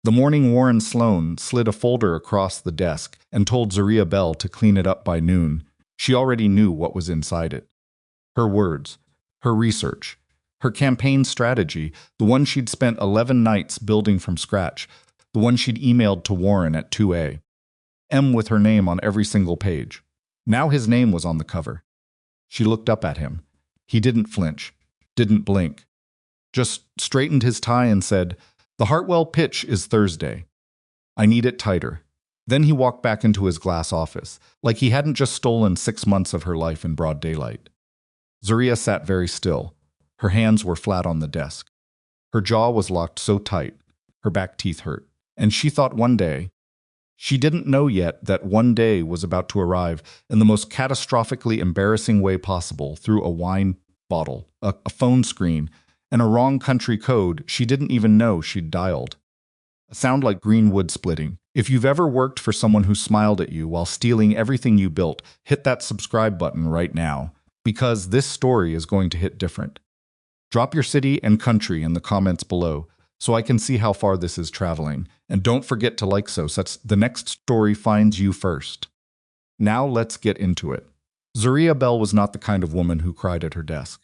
The morning Warren Sloan slid a folder across the desk and told Zariah Bell to clean it up by noon. She already knew what was inside it. Her words, her research, her campaign strategy, the one she'd spent 11 nights building from scratch, the one she'd emailed to Warren at 2 a.m. with her name on every single page. Now his name was on the cover. She looked up at him. He didn't flinch, didn't blink, just straightened his tie and said, "The Hartwell pitch is Thursday. I need it tighter." Then he walked back into his glass office, like he hadn't just stolen 6 months of her life in broad daylight. Zariah sat very still. Her hands were flat on the desk. Her jaw was locked so tight, her back teeth hurt. And she thought one day, she didn't know yet that one day was about to arrive in the most catastrophically embarrassing way possible through a wine bottle, a phone screen, and a wrong country code she didn't even know she'd dialed. A sound like green wood splitting. If you've ever worked for someone who smiled at you while stealing everything you built, hit that subscribe button right now, because this story is going to hit different. Drop your city and country in the comments below so I can see how far this is traveling, and don't forget to like so such the next story finds you first. Now let's get into it. Zariah Bell was not the kind of woman who cried at her desk.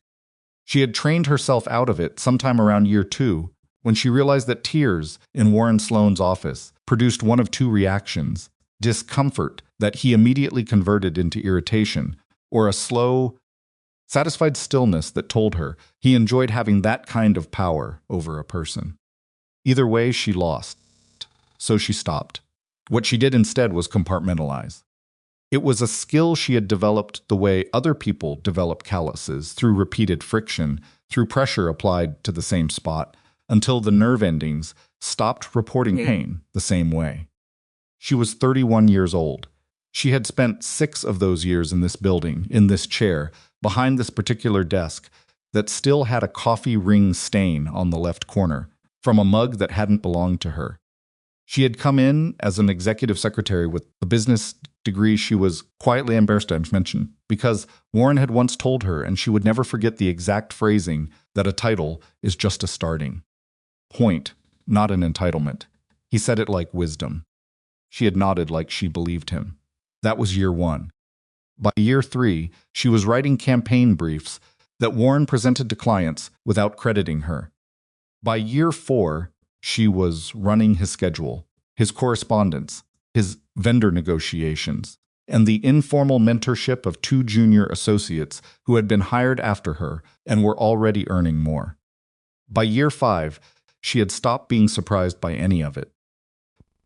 She had trained herself out of it sometime around year 2 when she realized that tears in Warren Sloan's office produced one of two reactions: discomfort that he immediately converted into irritation, or a slow, satisfied stillness that told her he enjoyed having that kind of power over a person. Either way, she lost. So she stopped. What she did instead was compartmentalize. It was a skill she had developed the way other people develop calluses, through repeated friction, through pressure applied to the same spot, until the nerve endings stopped reporting pain the same way. She was 31 years old. She had spent 6 of those years in this building, in this chair, behind this particular desk that still had a coffee ring stain on the left corner from a mug that hadn't belonged to her. She had come in as an executive secretary with a business degree she was quietly embarrassed to mention, because Warren had once told her, and she would never forget the exact phrasing, that a title is just a starting point, not an entitlement. He said it like wisdom. She had nodded like she believed him. That was year 1. By year 3, she was writing campaign briefs that Warren presented to clients without crediting her. By year 4, she was running his schedule, his correspondence, his vendor negotiations, and the informal mentorship of 2 junior associates who had been hired after her and were already earning more. By year 5, she had stopped being surprised by any of it.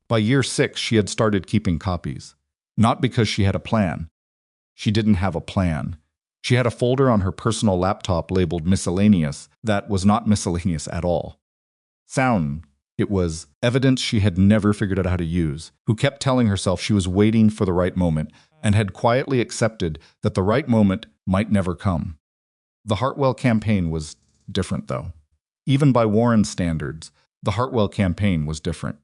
By year 6, she had started keeping copies, not because she had a plan. She didn't have a plan. She had a folder on her personal laptop labeled miscellaneous that was not miscellaneous at all. Sound. It was evidence she had never figured out how to use, who kept telling herself she was waiting for the right moment and had quietly accepted that the right moment might never come. The Hartwell campaign was different, though. Even by Warren's standards, the Hartwell campaign was different.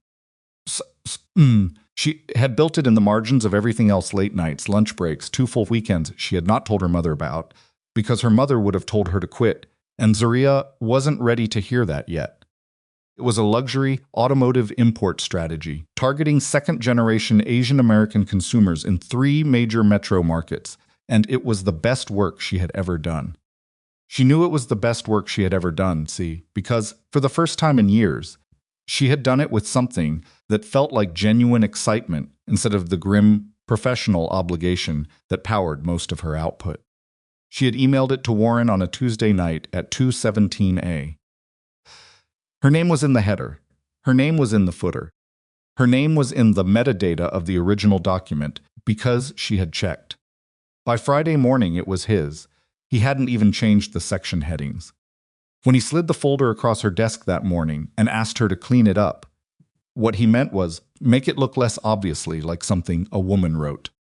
She had built it in the margins of everything else: late nights, lunch breaks, 2 full weekends she had not told her mother about, because her mother would have told her to quit, and Zariah wasn't ready to hear that yet. It was a luxury automotive import strategy, targeting second-generation Asian American consumers in 3 major metro markets, and it was the best work she had ever done. She knew it was the best work she had ever done, because, for the first time in years, she had done it with something that felt like genuine excitement instead of the grim professional obligation that powered most of her output. She had emailed it to Warren on a Tuesday night at 2:17 a.m. Her name was in the header. Her name was in the footer. Her name was in the metadata of the original document because she had checked. By Friday morning, it was his. He hadn't even changed the section headings. When he slid the folder across her desk that morning and asked her to clean it up, what he meant was make it look less obviously like something a woman wrote.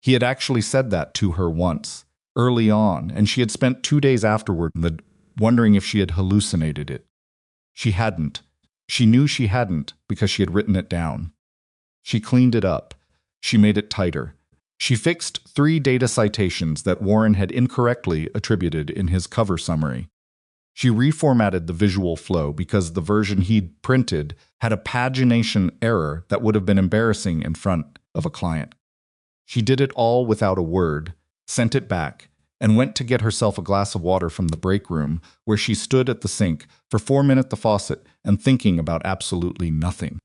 He had actually said that to her once, early on, and she had spent 2 days afterward wondering if she had hallucinated it. She hadn't. She knew she hadn't because she had written it down. She cleaned it up. She made it tighter. She fixed 3 data citations that Warren had incorrectly attributed in his cover summary. She reformatted the visual flow because the version he'd printed had a pagination error that would have been embarrassing in front of a client. She did it all without a word, sent it back, and went to get herself a glass of water from the break room, where she stood at the sink for 4 minutes at the faucet and thinking about absolutely nothing.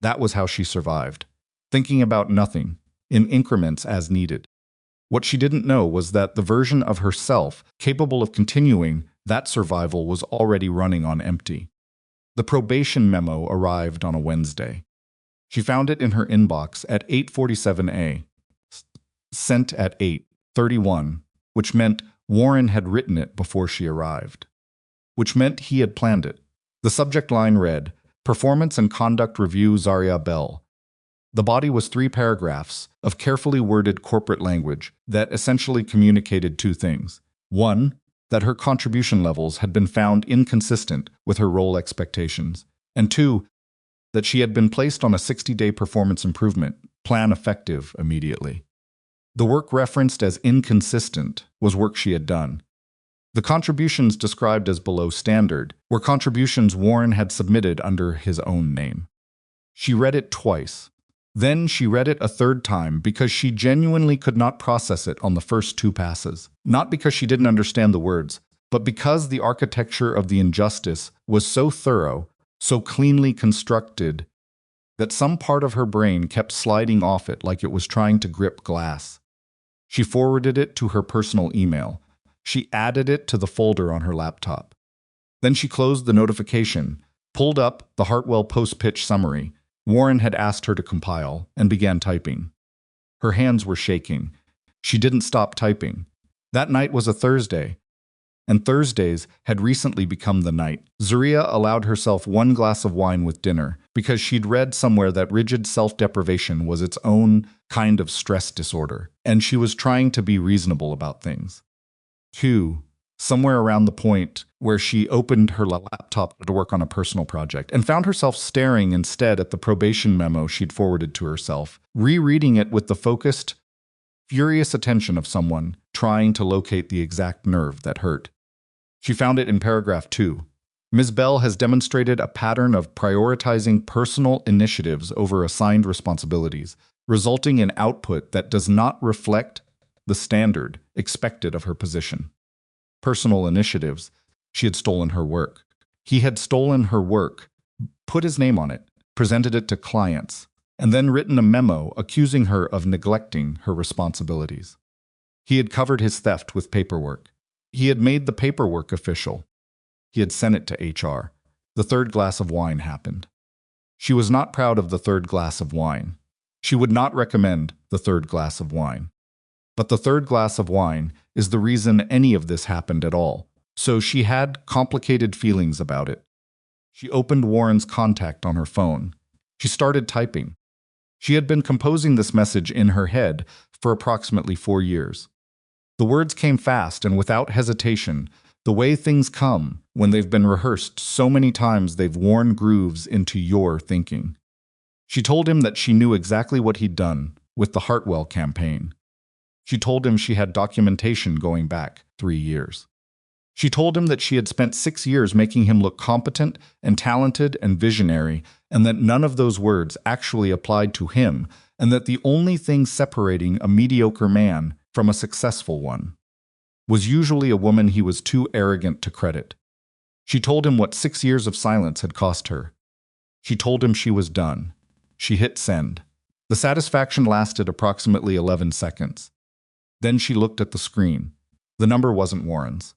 That was how she survived, thinking about nothing, in increments as needed. What she didn't know was that the version of herself capable of continuing that survival was already running on empty. The probation memo arrived on a Wednesday. She found it in her inbox at 8:47 a.m., sent at 8:31, which meant Warren had written it before she arrived, which meant he had planned it. The subject line read, "Performance and Conduct Review Zariah Bell." The body was 3 paragraphs of carefully worded corporate language that essentially communicated 2 things. 1, that her contribution levels had been found inconsistent with her role expectations, and 2, that she had been placed on a 60-day performance improvement plan effective immediately. The work referenced as inconsistent was work she had done. The contributions described as below standard were contributions Warren had submitted under his own name. She read it twice. Then she read it a 3rd time because she genuinely could not process it on the first 2 passes. Not because she didn't understand the words, but because the architecture of the injustice was so thorough, so cleanly constructed, that some part of her brain kept sliding off it like it was trying to grip glass. She forwarded it to her personal email. She added it to the folder on her laptop. Then she closed the notification, pulled up the Hartwell post-pitch summary Warren had asked her to compile, and began typing. Her hands were shaking. She didn't stop typing. That night was a Thursday, and Thursdays had recently become the night. Zariah allowed herself 1 glass of wine with dinner because she'd read somewhere that rigid self-deprivation was its own kind of stress disorder, and she was trying to be reasonable about things. 2, somewhere around the point where she opened her laptop to work on a personal project and found herself staring instead at the probation memo she'd forwarded to herself, rereading it with the focused, furious attention of someone trying to locate the exact nerve that hurt. She found it in paragraph 2. Ms. Bell has demonstrated a pattern of prioritizing personal initiatives over assigned responsibilities, resulting in output that does not reflect the standard expected of her position. Personal initiatives. She had stolen her work. He had stolen her work, put his name on it, presented it to clients, and then written a memo accusing her of neglecting her responsibilities. He had covered his theft with paperwork. He had made the paperwork official. He had sent it to HR. The 3rd glass of wine happened. She was not proud of the 3rd glass of wine. She would not recommend the 3rd glass of wine. But the 3rd glass of wine is the reason any of this happened at all, so she had complicated feelings about it. She opened Warren's contact on her phone. She started typing. She had been composing this message in her head for approximately 4 years. The words came fast and without hesitation, the way things come when they've been rehearsed so many times they've worn grooves into your thinking. She told him that she knew exactly what he'd done with the Hartwell campaign. She told him she had documentation going back 3 years. She told him that she had spent 6 years making him look competent and talented and visionary, and that none of those words actually applied to him, and that the only thing separating a mediocre man from a successful one was usually a woman he was too arrogant to credit. She told him what 6 years of silence had cost her. She told him she was done. She hit send. The satisfaction lasted approximately 11 seconds. Then she looked at the screen. The number wasn't Warren's.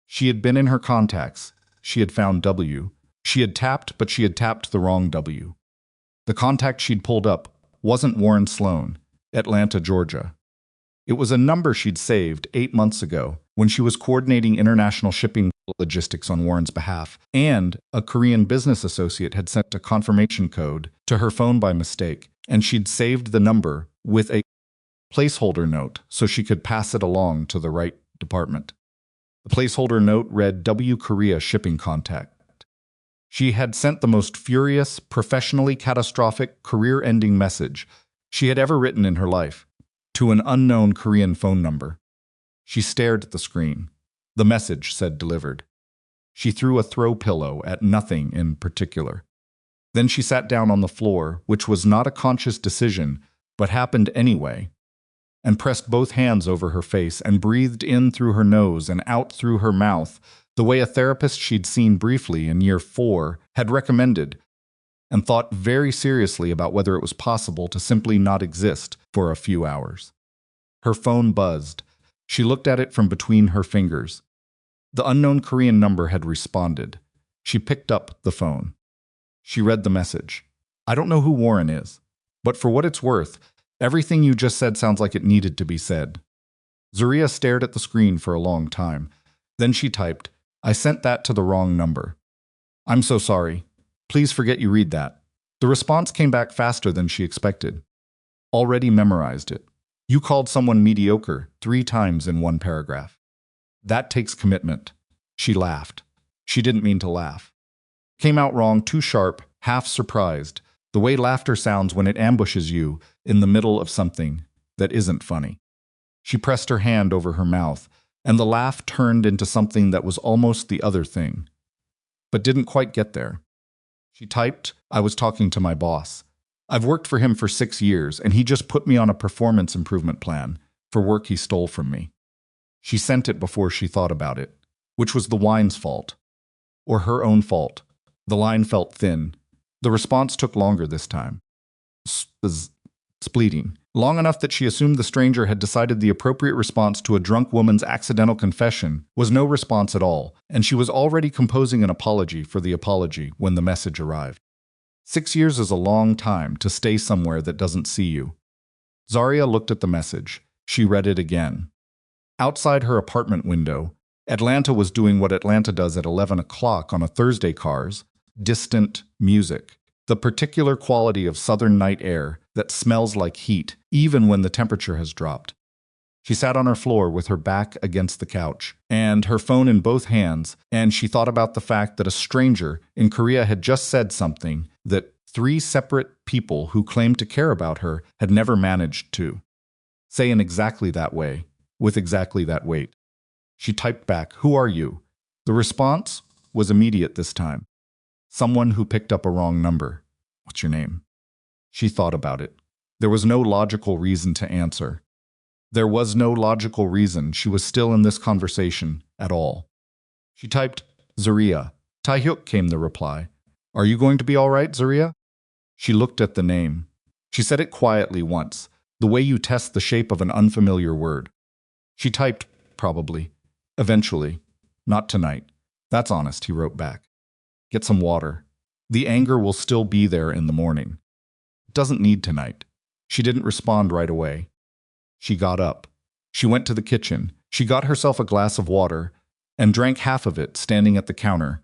She had been in her contacts. She had found W. She had tapped, but she had tapped the wrong W. The contact she'd pulled up wasn't Warren Sloan, Atlanta, Georgia. It was a number she'd saved 8 months ago when she was coordinating international shipping logistics on Warren's behalf, and a Korean business associate had sent a confirmation code to her phone by mistake, and she'd saved the number with a placeholder note so she could pass it along to the right department. The placeholder note read W Korea shipping contact. She had sent the most furious, professionally catastrophic, career-ending message she had ever written in her life to an unknown Korean phone number. She stared at the screen. The message said delivered. She threw a throw pillow at nothing in particular. Then she sat down on the floor, which was not a conscious decision, but happened anyway, and pressed both hands over her face and breathed in through her nose and out through her mouth, the way a therapist she'd seen briefly in year 4 had recommended, and thought very seriously about whether it was possible to simply not exist for a few hours. Her phone buzzed. She looked at it from between her fingers. The unknown Korean number had responded. She picked up the phone. She read the message. I don't know who Warren is, but for what it's worth, everything you just said sounds like it needed to be said. Zariah stared at the screen for a long time. Then she typed, I sent that to the wrong number. I'm so sorry. Please forget you read that. The response came back faster than she expected. Already memorized it. You called someone mediocre 3 times in one paragraph. That takes commitment. She laughed. She didn't mean to laugh. Came out wrong, too sharp, half surprised, the way laughter sounds when it ambushes you in the middle of something that isn't funny. She pressed her hand over her mouth, and the laugh turned into something that was almost the other thing, but didn't quite get there. She typed, I was talking to my boss. I've worked for him for 6 years, and he just put me on a performance improvement plan for work he stole from me. She sent it before she thought about it, which was the wine's fault, or her own fault. The line felt thin. The response took longer this time. Spleeting. Long enough that she assumed the stranger had decided the appropriate response to a drunk woman's accidental confession was no response at all, and she was already composing an apology for the apology when the message arrived. 6 years is a long time to stay somewhere that doesn't see you. Zariah looked at the message. She read it again. Outside her apartment window, Atlanta was doing what Atlanta does at 11 o'clock on a Thursday: cars, distant music, the particular quality of southern night air that smells like heat, even when the temperature has dropped. She sat on her floor with her back against the couch, and her phone in both hands, and she thought about the fact that a stranger in Korea had just said something that 3 separate people who claimed to care about her had never managed to say in exactly that way, with exactly that weight. She typed back, who are you? The response was immediate this time. Someone who picked up a wrong number. What's your name? She thought about it. There was no logical reason to answer. There was no logical reason she was still in this conversation at all. She typed, Zariah. Taehyuk, came the reply. Are you going to be all right, Zariah? She looked at the name. She said it quietly once, the way you test the shape of an unfamiliar word. She typed, probably. Eventually. Not tonight. That's honest, he wrote back. Get some water. The anger will still be there in the morning. It doesn't need tonight. She didn't respond right away. She got up. She went to the kitchen. She got herself a glass of water and drank half of it standing at the counter.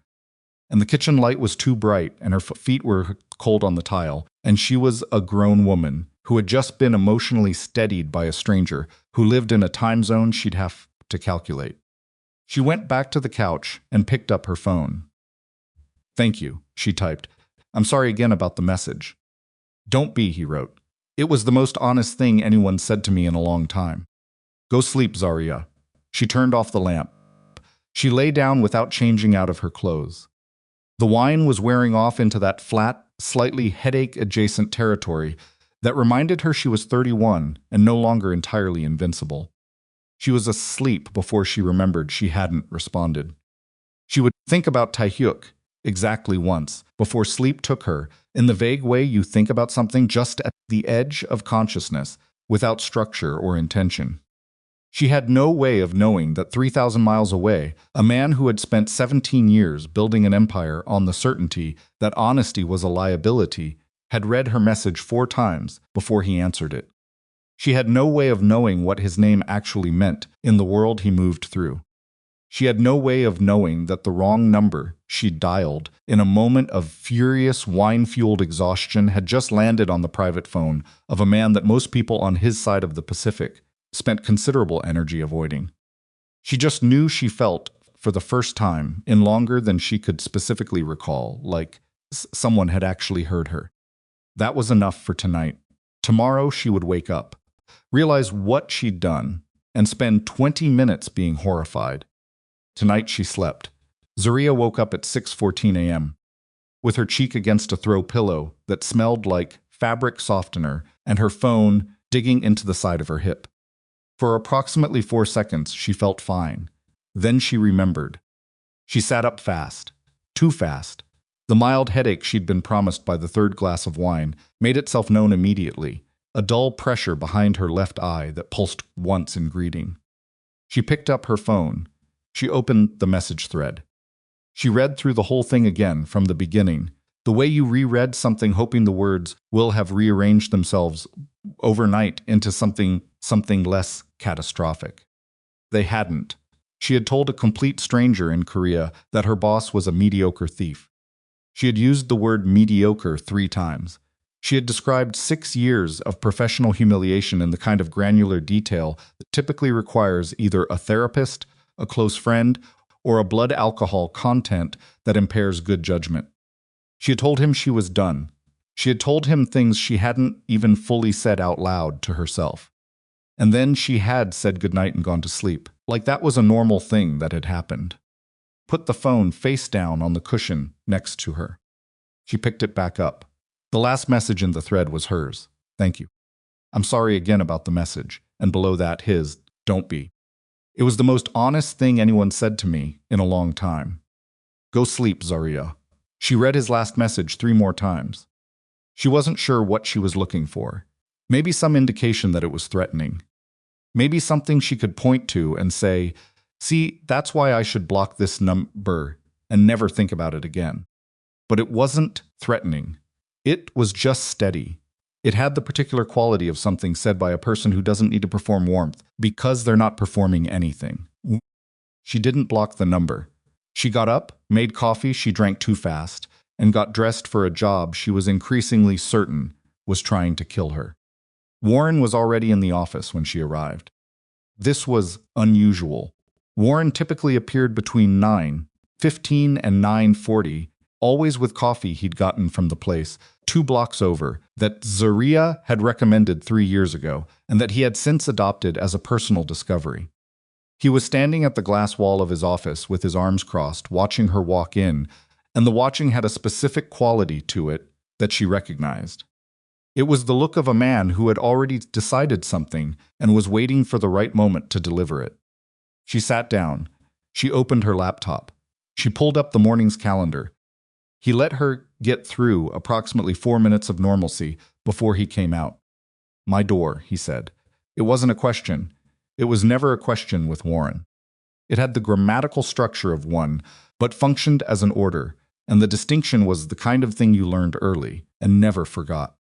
And the kitchen light was too bright and her feet were cold on the tile, and she was a grown woman who had just been emotionally steadied by a stranger who lived in a time zone she'd have to calculate. She went back to the couch and picked up her phone. Thank you, she typed. I'm sorry again about the message. Don't be, he wrote. It was the most honest thing anyone said to me in a long time. Go sleep, Zariah. She turned off the lamp. She lay down without changing out of her clothes. The wine was wearing off into that flat, slightly headache-adjacent territory that reminded her she was 31 and no longer entirely invincible. She was asleep before she remembered she hadn't responded. She would think about Taehyuk exactly once before sleep took her, in the vague way you think about something just at the edge of consciousness, without structure or intention. She had no way of knowing that 3,000 miles away, a man who had spent 17 years building an empire on the certainty that honesty was a liability had read her message 4 times before he answered it. She had no way of knowing what his name actually meant in the world he moved through. She had no way of knowing that the wrong number she'd dialed in a moment of furious, wine-fueled exhaustion had just landed on the private phone of a man that most people on his side of the Pacific spent considerable energy avoiding. She just knew she felt, for the first time, in longer than she could specifically recall, like someone had actually heard her. That was enough for tonight. Tomorrow she would wake up, realize what she'd done, and spend 20 minutes being horrified. Tonight she slept. Zariah woke up at 6:14 a.m. with her cheek against a throw pillow that smelled like fabric softener and her phone digging into the side of her hip. For approximately 4 seconds, she felt fine. Then she remembered. She sat up fast. Too fast. The mild headache she'd been promised by the third glass of wine made itself known immediately, a dull pressure behind her left eye that pulsed once in greeting. She picked up her phone. She opened the message thread. She read through the whole thing again from the beginning, the way you reread something hoping the words will have rearranged themselves overnight into something less catastrophic. They hadn't. She had told a complete stranger in Korea that her boss was a mediocre thief. She had used the word mediocre 3 times. She had described 6 years of professional humiliation in the kind of granular detail that typically requires either a therapist, a close friend, or a blood alcohol content that impairs good judgment. She had told him she was done. She had told him things she hadn't even fully said out loud to herself. And then she had said goodnight and gone to sleep, like that was a normal thing that had happened. Put the phone face down on the cushion next to her. She picked it back up. The last message in the thread was hers. Thank you. I'm sorry again about the message, and below that his, don't be. It was the most honest thing anyone said to me in a long time. Go sleep, Zariah. She read his last message 3 more times. She wasn't sure what she was looking for. Maybe some indication that it was threatening. Maybe something she could point to and say, see, that's why I should block this number and never think about it again. But it wasn't threatening. It was just steady. It had the particular quality of something said by a person who doesn't need to perform warmth because they're not performing anything. She didn't block the number. She got up, made coffee she drank too fast, and got dressed for a job she was increasingly certain was trying to kill her. Warren was already in the office when she arrived. This was unusual. Warren typically appeared between 9:15 and 9:40, always with coffee he'd gotten from the place 2 blocks over that Zariah had recommended 3 years ago and that he had since adopted as a personal discovery. He was standing at the glass wall of his office with his arms crossed, watching her walk in, and the watching had a specific quality to it that she recognized. It was the look of a man who had already decided something and was waiting for the right moment to deliver it. She sat down. She opened her laptop. She pulled up the morning's calendar. He let her get through approximately 4 minutes of normalcy before he came out. My door, he said. It wasn't a question. It was never a question with Warren. It had the grammatical structure of one, but functioned as an order, and the distinction was the kind of thing you learned early and never forgot.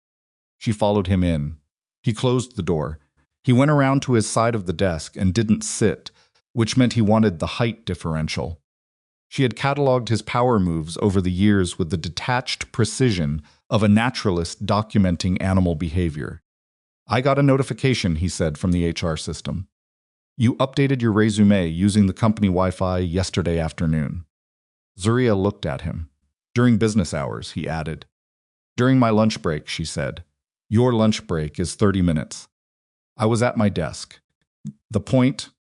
She followed him in. He closed the door. He went around to his side of the desk and didn't sit, which meant he wanted the height differential. She had cataloged his power moves over the years with the detached precision of a naturalist documenting animal behavior. I got a notification, he said, from the HR system. You updated your resume using the company Wi-Fi yesterday afternoon. Zariah looked at him. During business hours, he added. During my lunch break, she said. Your lunch break is 30 minutes. I was at my desk. The point,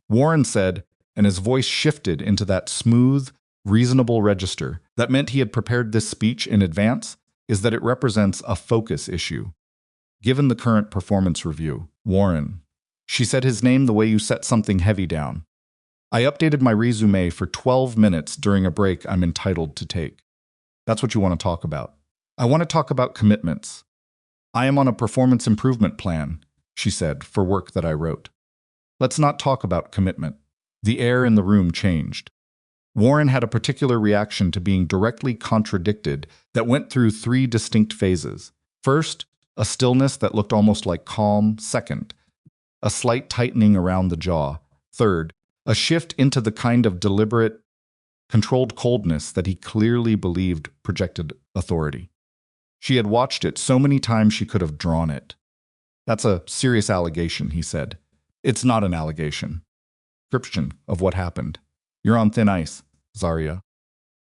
Warren said, and his voice shifted into that smooth, reasonable register that meant he had prepared this speech in advance, is that it represents a focus issue. Given the current performance review, Warren, she said his name the way you set something heavy down. I updated my resume for 12 minutes during a break I'm entitled to take. That's what you want to talk about. I want to talk about commitments. I am on a performance improvement plan, she said, for work that I wrote. Let's not talk about commitment. The air in the room changed. Warren had a particular reaction to being directly contradicted that went through 3 distinct phases. First, a stillness that looked almost like calm. Second, a slight tightening around the jaw. Third, a shift into the kind of deliberate, controlled coldness that he clearly believed projected authority. She had watched it so many times she could have drawn it. That's a serious allegation, he said. It's not an allegation. Description of what happened. You're on thin ice, Zariah.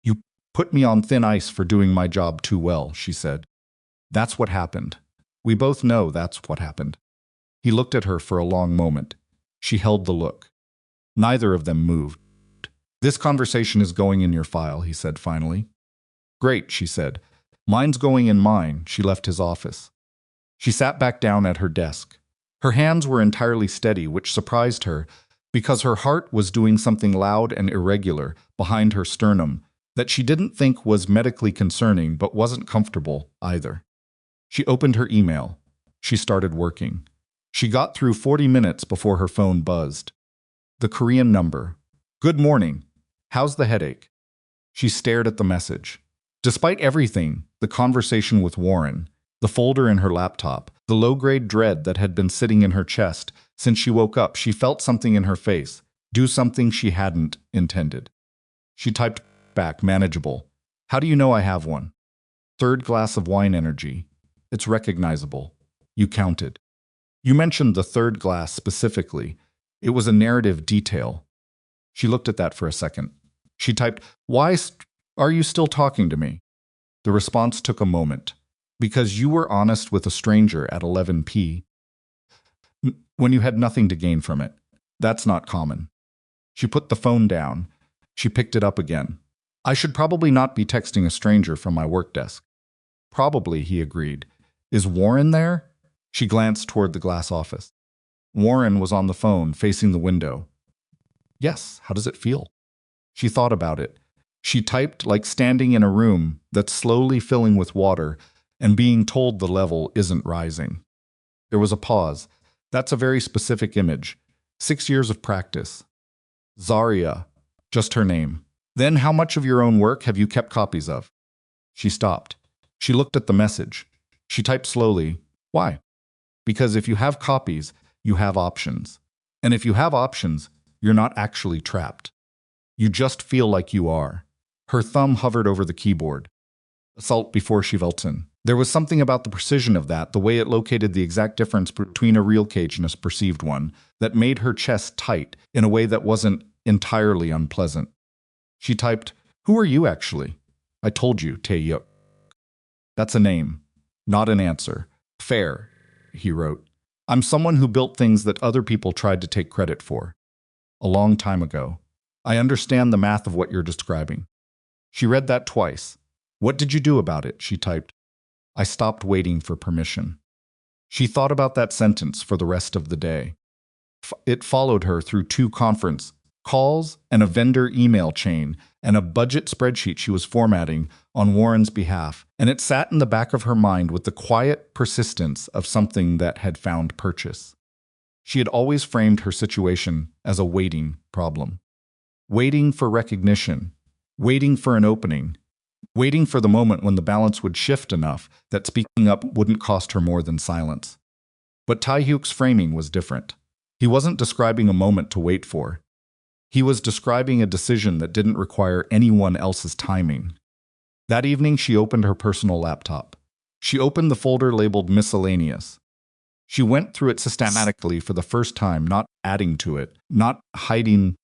You put me on thin ice for doing my job too well, she said. That's what happened. We both know that's what happened. He looked at her for a long moment. She held the look. Neither of them moved. This conversation is going in your file, he said finally. Great, she said. Mine's going in mine. She left his office. She sat back down at her desk. Her hands were entirely steady, which surprised her, because her heart was doing something loud and irregular behind her sternum that she didn't think was medically concerning but wasn't comfortable either. She opened her email. She started working. She got through 40 minutes before her phone buzzed. The Korean number. Good morning. How's the headache? She stared at the message. Despite everything, the conversation with Warren, the folder in her laptop, the low-grade dread that had been sitting in her chest since she woke up, she felt something in her face, do something she hadn't intended. She typed back, manageable. How do you know I have one? Third glass of wine energy. It's recognizable. You counted. You mentioned the third glass specifically. It was a narrative detail. She looked at that for a second. She typed, why are you still talking to me? The response took a moment. Because you were honest with a stranger at 11 p. When you had nothing to gain from it. That's not common. She put the phone down. She picked it up again. I should probably not be texting a stranger from my work desk. Probably, he agreed. Is Warren there? She glanced toward the glass office. Warren was on the phone, facing the window. Yes, how does it feel? She thought about it. She typed like standing in a room that's slowly filling with water and being told the level isn't rising. There was a pause. That's a very specific image. 6 years of practice. Zariah, just her name. Then how much of your own work have you kept copies of? She stopped. She looked at the message. She typed slowly. Why? Because if you have copies, you have options. And if you have options, you're not actually trapped. You just feel like you are. Her thumb hovered over the keyboard. Assault before Shivelton. There was something about the precision of that, the way it located the exact difference between a real cage and a perceived one, that made her chest tight in a way that wasn't entirely unpleasant. She typed, who are you actually? I told you, Taeyuk. That's a name, not an answer. Fair, he wrote. I'm someone who built things that other people tried to take credit for. A long time ago. I understand the math of what you're describing. She read that twice. What did you do about it? She typed. I stopped waiting for permission. She thought about that sentence for the rest of the day. It followed her through 2 conference calls and a vendor email chain and a budget spreadsheet she was formatting on Warren's behalf, and it sat in the back of her mind with the quiet persistence of something that had found purchase. She had always framed her situation as a waiting problem. Waiting for recognition, waiting for an opening, waiting for the moment when the balance would shift enough that speaking up wouldn't cost her more than silence. But Taehyuk's framing was different. He wasn't describing a moment to wait for. He was describing a decision that didn't require anyone else's timing. That evening, she opened her personal laptop. She opened the folder labeled Miscellaneous. She went through it systematically for the first time, not adding to it, not hiding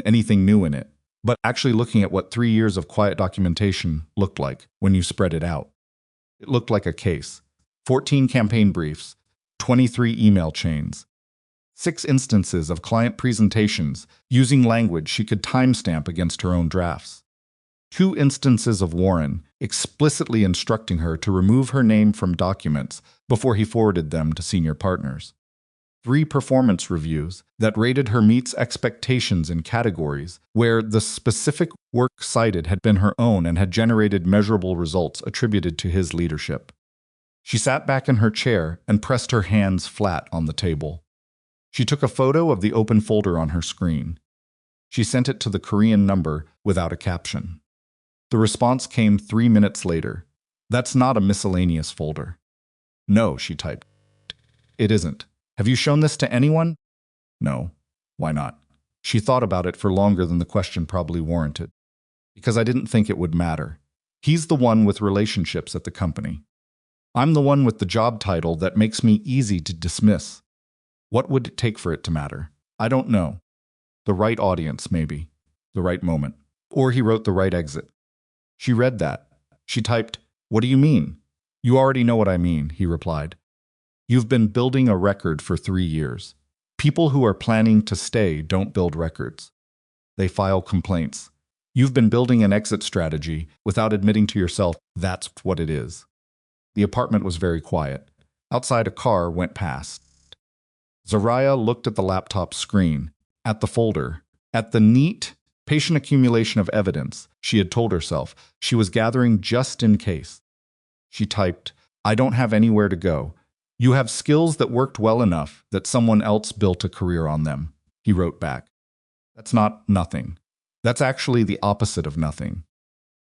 anything new in it, but actually looking at what 3 years of quiet documentation looked like when you spread it out. It looked like a case. 14 campaign briefs, 23 email chains, 6 instances of client presentations using language she could timestamp against her own drafts. 2 instances of Warren explicitly instructing her to remove her name from documents before he forwarded them to senior partners. 3 performance reviews that rated her meets expectations in categories where the specific work cited had been her own and had generated measurable results attributed to his leadership. She sat back in her chair and pressed her hands flat on the table. She took a photo of the open folder on her screen. She sent it to the Korean number without a caption. The response came 3 minutes later. That's not a miscellaneous folder. No, she typed. It isn't. Have you shown this to anyone? No. Why not? She thought about it for longer than the question probably warranted. Because I didn't think it would matter. He's the one with relationships at the company. I'm the one with the job title that makes me easy to dismiss. What would it take for it to matter? I don't know. The right audience, maybe. The right moment. Or he wrote the right exit. She read that. She typed, "What do you mean?" "You already know what I mean," he replied. "You've been building a record for 3 years. People who are planning to stay don't build records. They file complaints. You've been building an exit strategy without admitting to yourself that's what it is. The apartment was very quiet. Outside, a car went past. Zariah looked at the laptop screen, at the folder, at the neat, patient accumulation of evidence she had told herself she was gathering just in case. She typed, "I don't have anywhere to go. You have skills that worked well enough that someone else built a career on them." He wrote back, "That's not nothing. That's actually the opposite of nothing."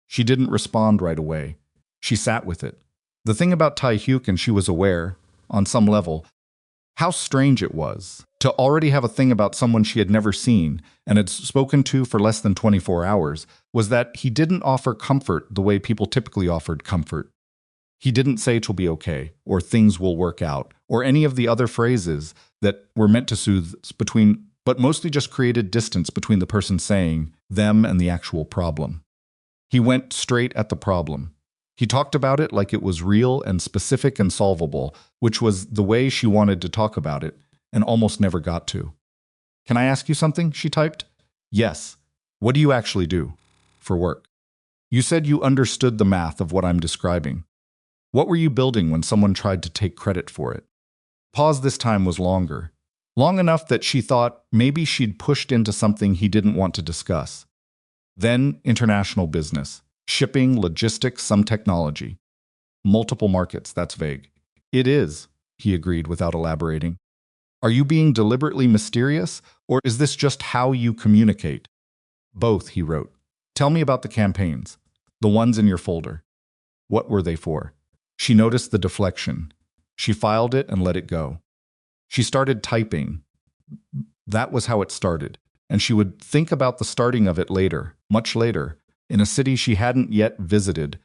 She didn't respond right away. She sat with it. The thing about Tae-hyuk, and she was aware, on some level, how strange it was to already have a thing about someone she had never seen and had spoken to for less than 24 hours, was that he didn't offer comfort the way people typically offered comfort. He didn't say it'll be okay, or things will work out, or any of the other phrases that were meant to soothe between, but mostly just created distance between the person saying them and the actual problem. He went straight at the problem. He talked about it like it was real and specific and solvable, which was the way she wanted to talk about it, and almost never got to. "Can I ask you something?" she typed. "Yes. What do you actually do for work? You said you understood the math of what I'm describing. What were you building when someone tried to take credit for it?" Pause this time was longer. Long enough that she thought maybe she'd pushed into something he didn't want to discuss. Then international business. Shipping, logistics, some technology. Multiple markets, that's vague. "It is," he agreed without elaborating. "Are you being deliberately mysterious, or is this just how you communicate?" "Both," he wrote. "Tell me about the campaigns, the ones in your folder. What were they for?" She noticed the deflection. She filed it and let it go. She started typing. That was how it started, and she would think about the starting of it later, much later, in a city she hadn't yet visited,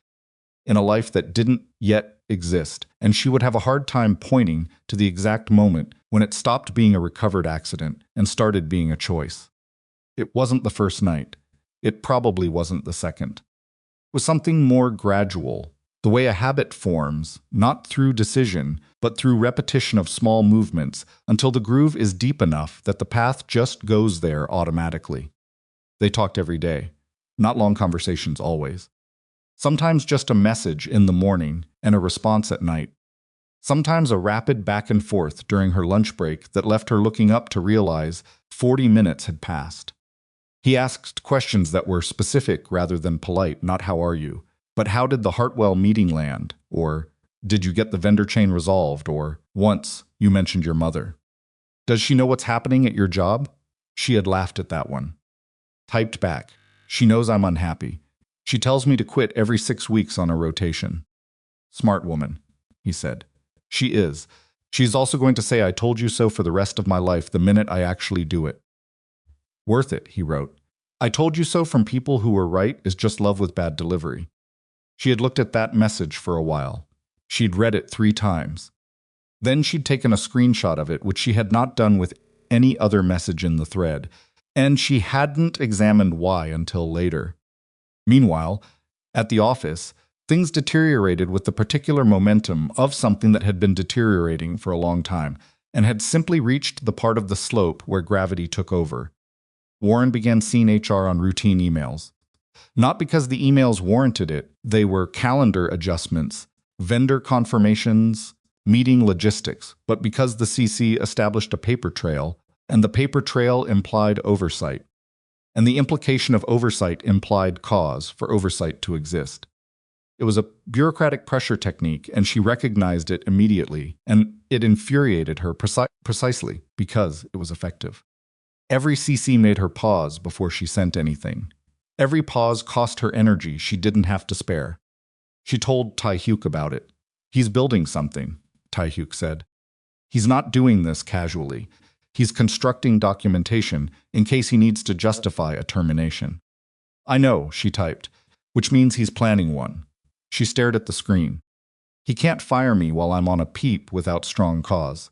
in a life that didn't yet exist, and she would have a hard time pointing to the exact moment when it stopped being a recovered accident and started being a choice. It wasn't the first night. It probably wasn't the second. It was something more gradual, the way a habit forms, not through decision, but through repetition of small movements until the groove is deep enough that the path just goes there automatically. They talked every day. Not long conversations always. Sometimes just a message in the morning and a response at night. Sometimes a rapid back and forth during her lunch break that left her looking up to realize 40 minutes had passed. He asked questions that were specific rather than polite, not "how are you?" but "how did the Hartwell meeting land?" or "did you get the vendor chain resolved?" or "once you mentioned your mother." "Does she know what's happening at your job?" She had laughed at that one. Typed back, "She knows I'm unhappy. She tells me to quit every 6 weeks on a rotation." "Smart woman," he said. "She is. She's also going to say I told you so for the rest of my life the minute I actually do it." "Worth it," he wrote. "I told you so from people who were right is just love with bad delivery." She had looked at that message for a while. She'd read it 3 times. Then she'd taken a screenshot of it, which she had not done with any other message in the thread, and she hadn't examined why until later. Meanwhile, at the office, things deteriorated with the particular momentum of something that had been deteriorating for a long time and had simply reached the part of the slope where gravity took over. Warren began seeing HR on routine emails. Not because the emails warranted it, they were calendar adjustments, vendor confirmations, meeting logistics, but because the CC established a paper trail, and the paper trail implied oversight. And the implication of oversight implied cause for oversight to exist. It was a bureaucratic pressure technique, and she recognized it immediately, and it infuriated her precisely because it was effective. Every CC made her pause before she sent anything. Every pause cost her energy she didn't have to spare. She told Tae-hyuk about it. "He's building something," Tae-hyuk said. "He's not doing this casually. He's constructing documentation in case he needs to justify a termination." "I know," she typed, "which means he's planning one." She stared at the screen. "He can't fire me while I'm on a peep without strong cause.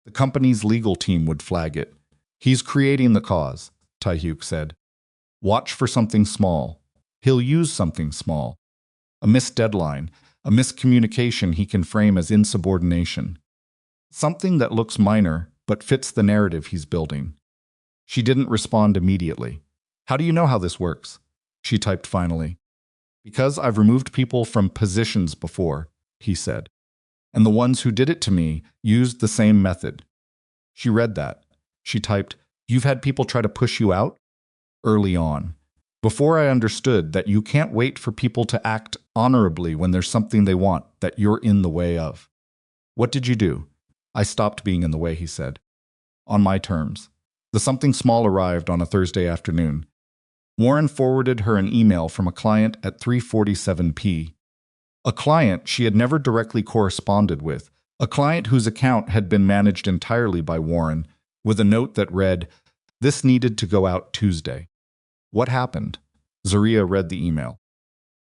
The company's legal team would flag it. He's creating the cause," Tae-hyuk said. "Watch for something small. He'll use something small. A missed deadline, a miscommunication he can frame as insubordination. Something that looks minor but fits the narrative he's building." She didn't respond immediately. How do you know how this works? She typed finally. Because I've removed people from positions before, he said. And the ones who did it to me used the same method. She read that. She typed, "You've had people try to push you out?" Early on. Before I understood that you can't wait for people to act honorably when there's something they want that you're in the way of. What did you do? I stopped being in the way, he said. On my terms. The something small arrived on a Thursday afternoon. Warren forwarded her an email from a client at 3:47 p. A client she had never directly corresponded with, a client whose account had been managed entirely by Warren, with a note that read, "This needed to go out Tuesday." What happened? Zariah read the email.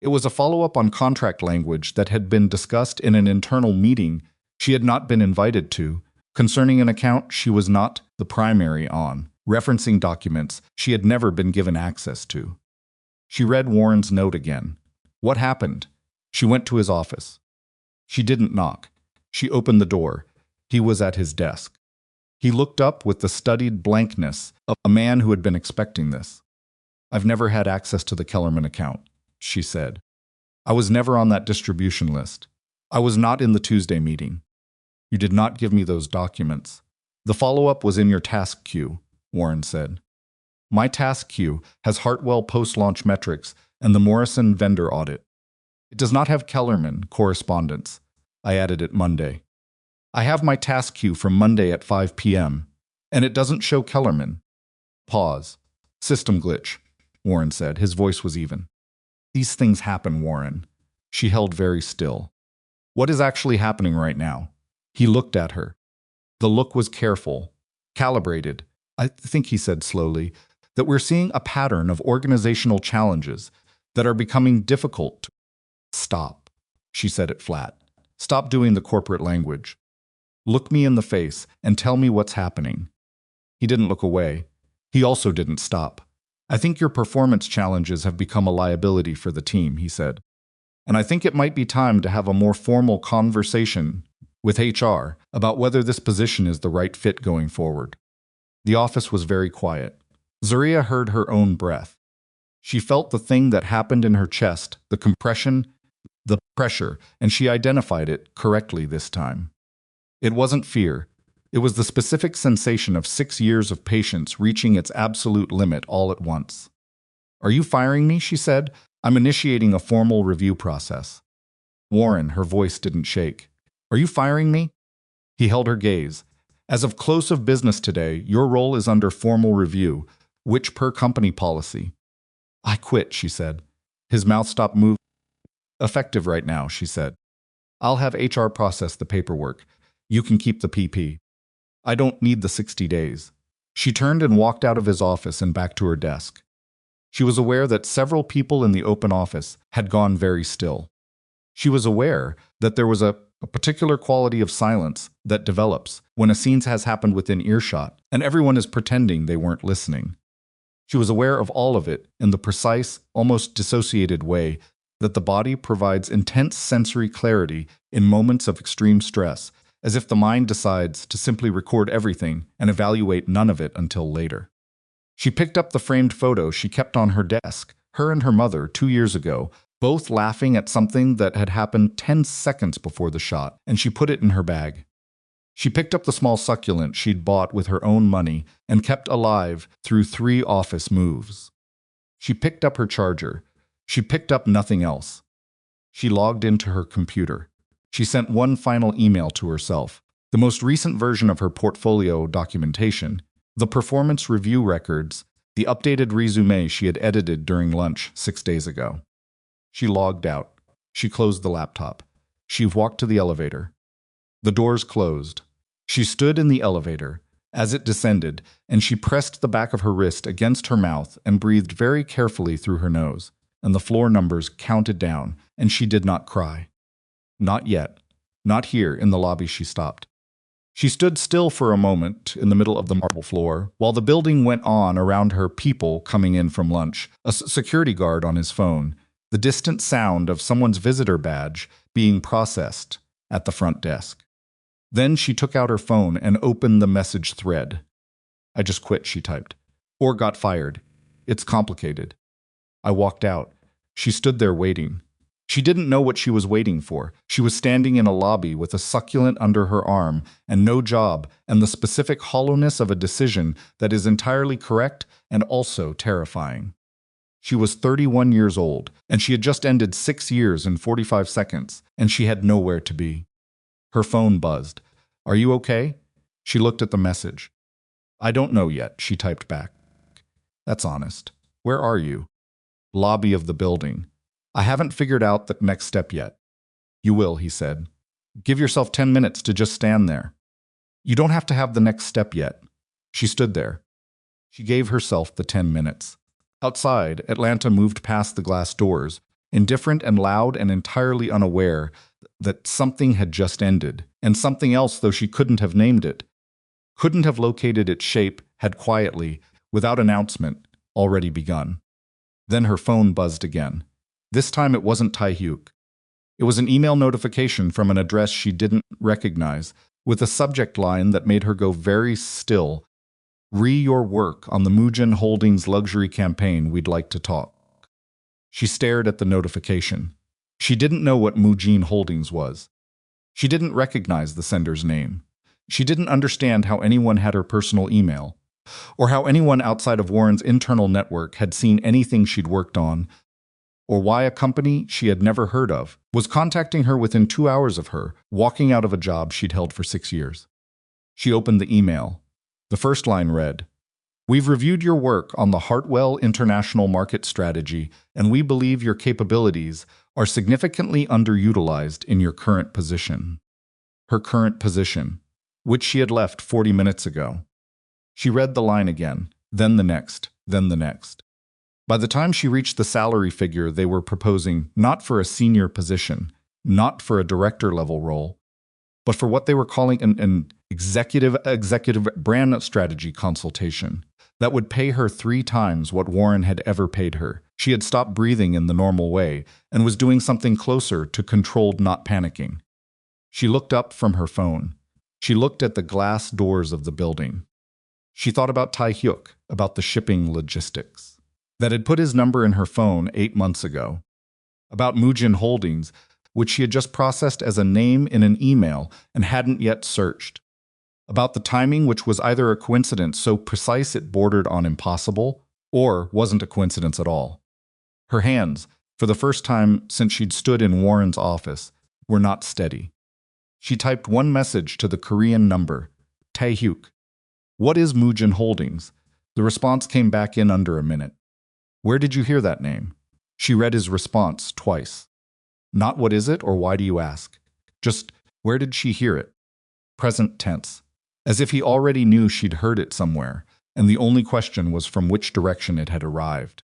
It was a follow-up on contract language that had been discussed in an internal meeting she had not been invited to, concerning an account she was not the primary on, referencing documents she had never been given access to. She read Warren's note again. What happened? She went to his office. She didn't knock. She opened the door. He was at his desk. He looked up with the studied blankness of a man who had been expecting this. "I've never had access to the Kellerman account," she said. "I was never on that distribution list. I was not in the Tuesday meeting. You did not give me those documents. The follow-up was in your task queue," Warren said. "My task queue has Hartwell post-launch metrics and the Morrison vendor audit. It does not have Kellerman correspondence. I added it Monday. I have my task queue from Monday at 5 p.m., and it doesn't show Kellerman." Pause. "System glitch," Warren said. His voice was even. "These things happen, Warren." She held very still. "What is actually happening right now?" He looked at her. The look was careful, calibrated. "I think," he said slowly, "that we're seeing a pattern of organizational challenges that are becoming difficult to stop." She said it flat. "Stop doing the corporate language. Look me in the face and tell me what's happening." He didn't look away. He also didn't stop. "I think your performance challenges have become a liability for the team," he said. "And I think it might be time to have a more formal conversation with HR about whether this position is the right fit going forward." The office was very quiet. Zariah heard her own breath. She felt the thing that happened in her chest, the compression, the pressure, and she identified it correctly this time. It wasn't fear. It was the specific sensation of 6 years of patience reaching its absolute limit all at once. "Are you firing me?" she said. "I'm initiating a formal review process." Warren, her voice didn't shake. "Are you firing me?" He held her gaze. "As of close of business today, your role is under formal review, which per company policy." "I quit," she said. His mouth stopped moving. "Effective right now," she said. "I'll have HR process the paperwork. You can keep the PP. I don't need the 60 days. She turned and walked out of his office and back to her desk. She was aware that several people in the open office had gone very still. She was aware that there was a particular quality of silence that develops when a scene has happened within earshot and everyone is pretending they weren't listening. She was aware of all of it in the precise, almost dissociated way that the body provides intense sensory clarity in moments of extreme stress, as if the mind decides to simply record everything and evaluate none of it until later. She picked up the framed photo she kept on her desk, her and her mother 2 years ago, both laughing at something that had happened 10 seconds before the shot, and she put it in her bag. She picked up the small succulent she'd bought with her own money and kept alive through 3 office moves. She picked up her charger. She picked up nothing else. She logged into her computer. She sent one final email to herself, the most recent version of her portfolio documentation, the performance review records, the updated resume she had edited during lunch 6 days ago. She logged out. She closed the laptop. She walked to the elevator. The doors closed. She stood in the elevator as it descended, and she pressed the back of her wrist against her mouth and breathed very carefully through her nose, and the floor numbers counted down, and she did not cry. Not yet. Not here in the lobby. She stopped. She stood still for a moment in the middle of the marble floor, while the building went on around her, people coming in from lunch, a security guard on his phone, the distant sound of someone's visitor badge being processed at the front desk. Then she took out her phone and opened the message thread. "I just quit," she typed. "Or got fired. It's complicated. I walked out. She stood there waiting. She didn't know what she was waiting for. She was standing in a lobby with a succulent under her arm and no job and the specific hollowness of a decision that is entirely correct and also terrifying. She was 31 years old, and she had just ended 6 years and 45 seconds, and she had nowhere to be. Her phone buzzed. "Are you okay?" She looked at the message. "I don't know yet," she typed back. "That's honest. Where are you?" "Lobby of the building. I haven't figured out the next step yet." "You will," he said. "Give yourself 10 minutes to just stand there. You don't have to have the next step yet." She stood there. She gave herself the 10 minutes. Outside, Atlanta moved past the glass doors, indifferent and loud and entirely unaware that something had just ended, and something else, though she couldn't have named it, couldn't have located its shape, had quietly, without announcement, already begun. Then her phone buzzed again. This time it wasn't Taehyuk. It was an email notification from an address she didn't recognize, with a subject line that made her go very still. "Re your work on the Mujin Holdings luxury campaign, we'd like to talk." She stared at the notification. She didn't know what Mujin Holdings was. She didn't recognize the sender's name. She didn't understand how anyone had her personal email, or how anyone outside of Warren's internal network had seen anything she'd worked on, or why a company she had never heard of was contacting her within 2 hours of her walking out of a job she'd held for 6 years. She opened the email. The first line read, "We've reviewed your work on the Hartwell International Market Strategy, and we believe your capabilities are significantly underutilized in your current position." Her current position, which she had left 40 minutes ago. She read the line again, then the next, then the next. By the time she reached the salary figure they were proposing, not for a senior position, not for a director-level role, but for what they were calling an executive brand strategy consultation that would pay her 3 times what Warren had ever paid her. She had stopped breathing in the normal way and was doing something closer to controlled not panicking. She looked up from her phone. She looked at the glass doors of the building. She thought about Taehyuk, about the shipping logistics that had put his number in her phone 8 months ago, about Mujin Holdings, which she had just processed as a name in an email and hadn't yet searched, about the timing, which was either a coincidence so precise it bordered on impossible, or wasn't a coincidence at all. Her hands, for the first time since she'd stood in Warren's office, were not steady. She typed one message to the Korean number, "Taehyuk. What is Mujin Holdings?" The response came back in under a minute. "Where did you hear that name?" She read his response twice. Not "what is it" or "why do you ask?" Just where did she hear it? Present tense. As if he already knew she'd heard it somewhere, and the only question was from which direction it had arrived.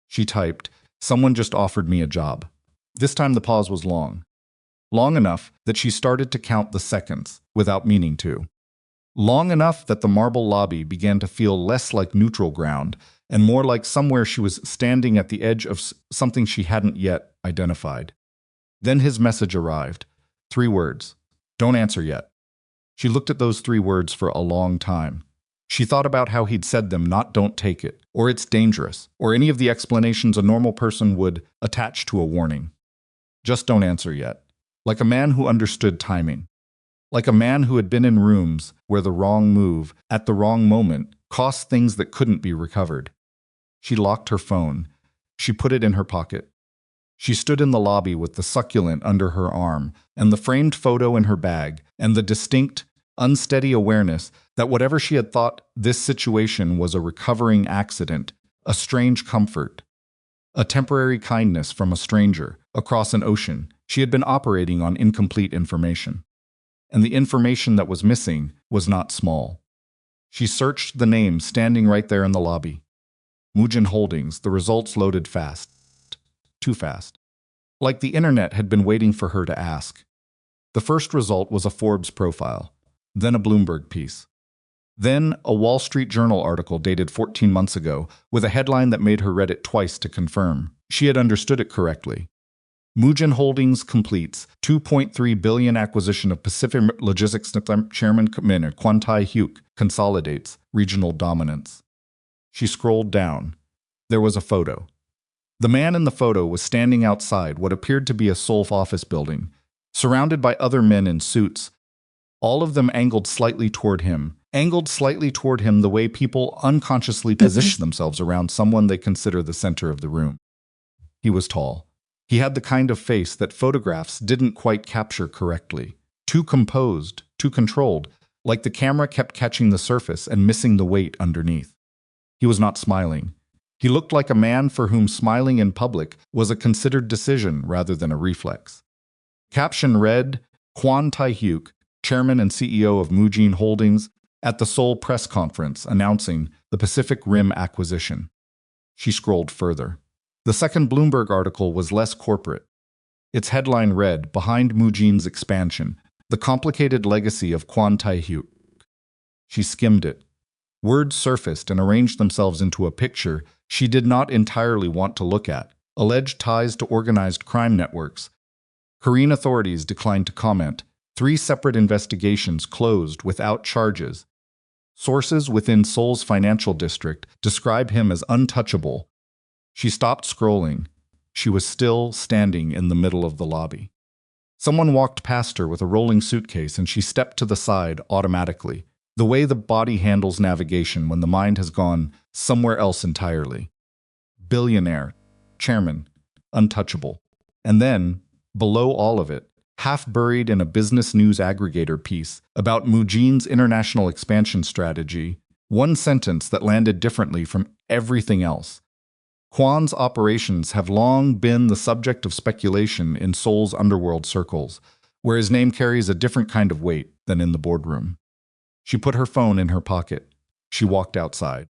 She typed, "Someone just offered me a job." This time the pause was long. Long enough that she started to count the seconds, without meaning to. Long enough that the marble lobby began to feel less like neutral ground and more like somewhere she was standing at the edge of something she hadn't yet identified. Then his message arrived. 3 words. "Don't answer yet." She looked at those 3 words for a long time. She thought about how he'd said them, not "don't take it," or "it's dangerous," or any of the explanations a normal person would attach to a warning. Just don't answer yet. Like a man who understood timing. Like a man who had been in rooms where the wrong move, at the wrong moment, cost things that couldn't be recovered. She locked her phone. She put it in her pocket. She stood in the lobby with the succulent under her arm, and the framed photo in her bag, and the distinct, unsteady awareness that whatever she had thought this situation was a recovering accident, a strange comfort, a temporary kindness from a stranger across an ocean, she had been operating on incomplete information. And the information that was missing was not small. She searched the name standing right there in the lobby. Mujin Holdings, the results loaded fast. Too fast. Like the internet had been waiting for her to ask. The first result was a Forbes profile, then a Bloomberg piece. Then a Wall Street Journal article dated 14 months ago with a headline that made her read it twice to confirm she had understood it correctly. Mujin Holdings completes $2.3 billion acquisition of Pacific Logistics. Chairman Kwon Tae-hyuk consolidates regional dominance. She scrolled down. There was a photo. The man in the photo was standing outside what appeared to be a Seoul office building, surrounded by other men in suits, all of them angled slightly toward him the way people unconsciously position themselves around someone they consider the center of the room. He was tall. He had the kind of face that photographs didn't quite capture correctly. Too composed, too controlled, like the camera kept catching the surface and missing the weight underneath. He was not smiling. He looked like a man for whom smiling in public was a considered decision rather than a reflex. Caption read, Kwon Tae-hyuk, chairman and CEO of Mujin Holdings, at the Seoul press conference announcing the Pacific Rim acquisition. She scrolled further. The second Bloomberg article was less corporate. Its headline read, Behind Mujin's Expansion, the Complicated Legacy of Kwon Tae-hyuk. She skimmed it. Words surfaced and arranged themselves into a picture she did not entirely want to look at. Alleged ties to organized crime networks. Korean authorities declined to comment. 3 separate investigations closed without charges. Sources within Seoul's financial district describe him as untouchable. She stopped scrolling. She was still standing in the middle of the lobby. Someone walked past her with a rolling suitcase and she stepped to the side automatically, the way the body handles navigation when the mind has gone somewhere else entirely. Billionaire, chairman, untouchable. And then, below all of it, half buried in a business news aggregator piece about Mujin's international expansion strategy, one sentence that landed differently from everything else. Kwon's operations have long been the subject of speculation in Seoul's underworld circles, where his name carries a different kind of weight than in the boardroom. She put her phone in her pocket. She walked outside.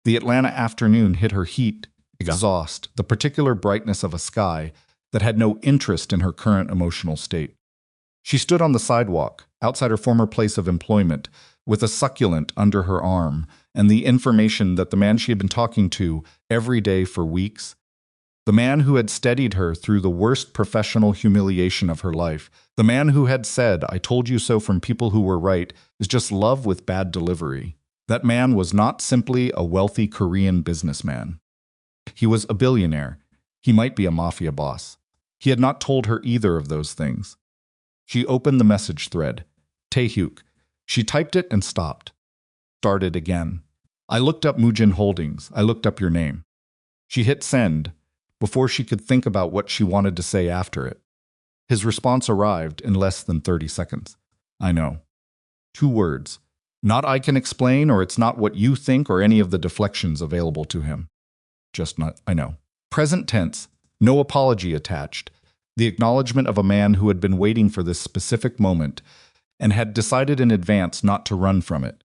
The Atlanta afternoon hit her heat, exhaust, the particular brightness of a sky that had no interest in her current emotional state. She stood on the sidewalk, outside her former place of employment, with a succulent under her arm and the information that the man she had been talking to every day for weeks, the man who had steadied her through the worst professional humiliation of her life, the man who had said, I told you so from people who were right, is just love with bad delivery. That man was not simply a wealthy Korean businessman. He was a billionaire. He might be a mafia boss. He had not told her either of those things. She opened the message thread. Tae-hyuk. She typed it and stopped. Started again. I looked up Mujin Holdings. I looked up your name. She hit send before she could think about what she wanted to say after it. His response arrived in less than 30 seconds. I know. 2 words. Not I can explain, or it's not what you think, or any of the deflections available to him. Just not, I know. Present tense. No apology attached. The acknowledgement of a man who had been waiting for this specific moment and had decided in advance not to run from it.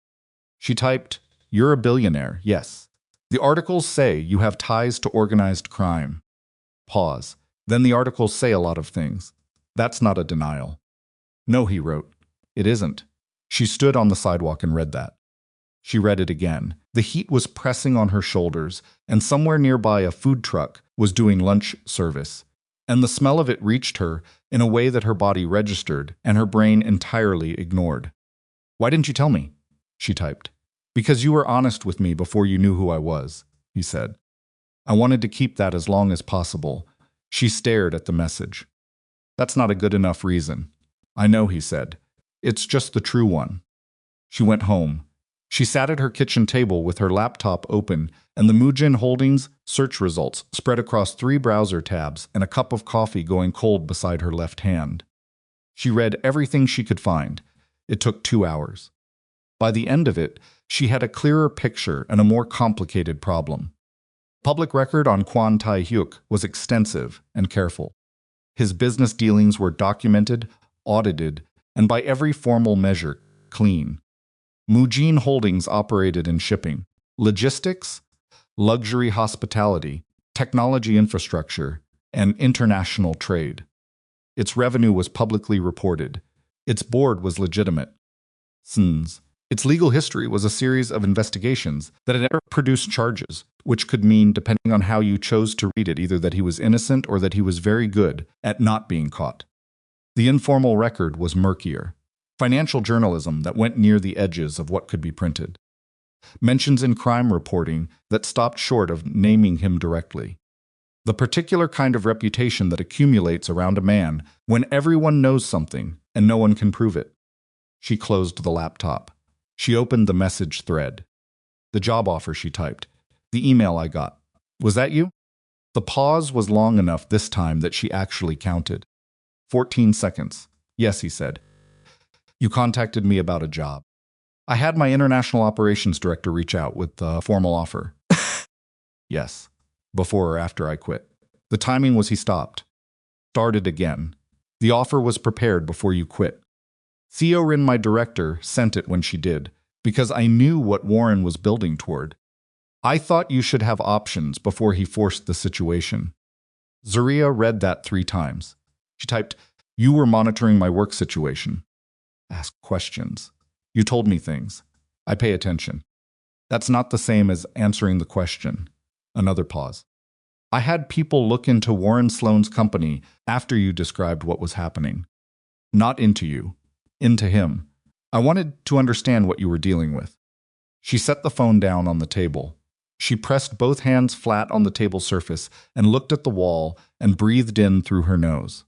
She typed, You're a billionaire, yes. The articles say you have ties to organized crime. Pause. Then the articles say a lot of things. That's not a denial. No, he wrote. It isn't. She stood on the sidewalk and read that. She read it again. The heat was pressing on her shoulders, and somewhere nearby a food truck was doing lunch service. And the smell of it reached her in a way that her body registered and her brain entirely ignored. Why didn't you tell me? She typed. Because you were honest with me before you knew who I was, he said. I wanted to keep that as long as possible. She stared at the message. That's not a good enough reason. I know, he said. It's just the true one. She went home. She sat at her kitchen table with her laptop open and the Mujin Holdings search results spread across 3 browser tabs and a cup of coffee going cold beside her left hand. She read everything she could find. It took 2 hours. By the end of it, she had a clearer picture and a more complicated problem. Public record on Kwon Tae-hyuk was extensive and careful. His business dealings were documented, audited, and by every formal measure, clean. Mujin Holdings operated in shipping, logistics, luxury hospitality, technology infrastructure, and international trade. Its revenue was publicly reported. Its board was legitimate. Its legal history was a series of investigations that had never produced charges, which could mean, depending on how you chose to read it, either that he was innocent or that he was very good at not being caught. The informal record was murkier. Financial journalism that went near the edges of what could be printed. mentions in crime reporting that stopped short of naming him directly. The particular kind of reputation that accumulates around a man when everyone knows something and no one can prove it. She closed the laptop. She opened the message thread. The job offer, she typed. The email I got. Was that you? The pause was long enough this time that she actually counted. 14 seconds. Yes, he said. You contacted me about a job. I had my international operations director reach out with a formal offer. Yes. Before or after I quit. The timing was he stopped. Started again. The offer was prepared before you quit. Theorin, my director, sent it when she did, because I knew what Warren was building toward. I thought you should have options before he forced the situation. Zariah read that 3 times. She typed, You were monitoring my work situation. Ask questions. You told me things. I pay attention. That's not the same as answering the question. Another pause. I had people look into Warren Sloan's company after you described what was happening. Not into you. Into him. I wanted to understand what you were dealing with. She set the phone down on the table. She pressed both hands flat on the table surface and looked at the wall and breathed in through her nose.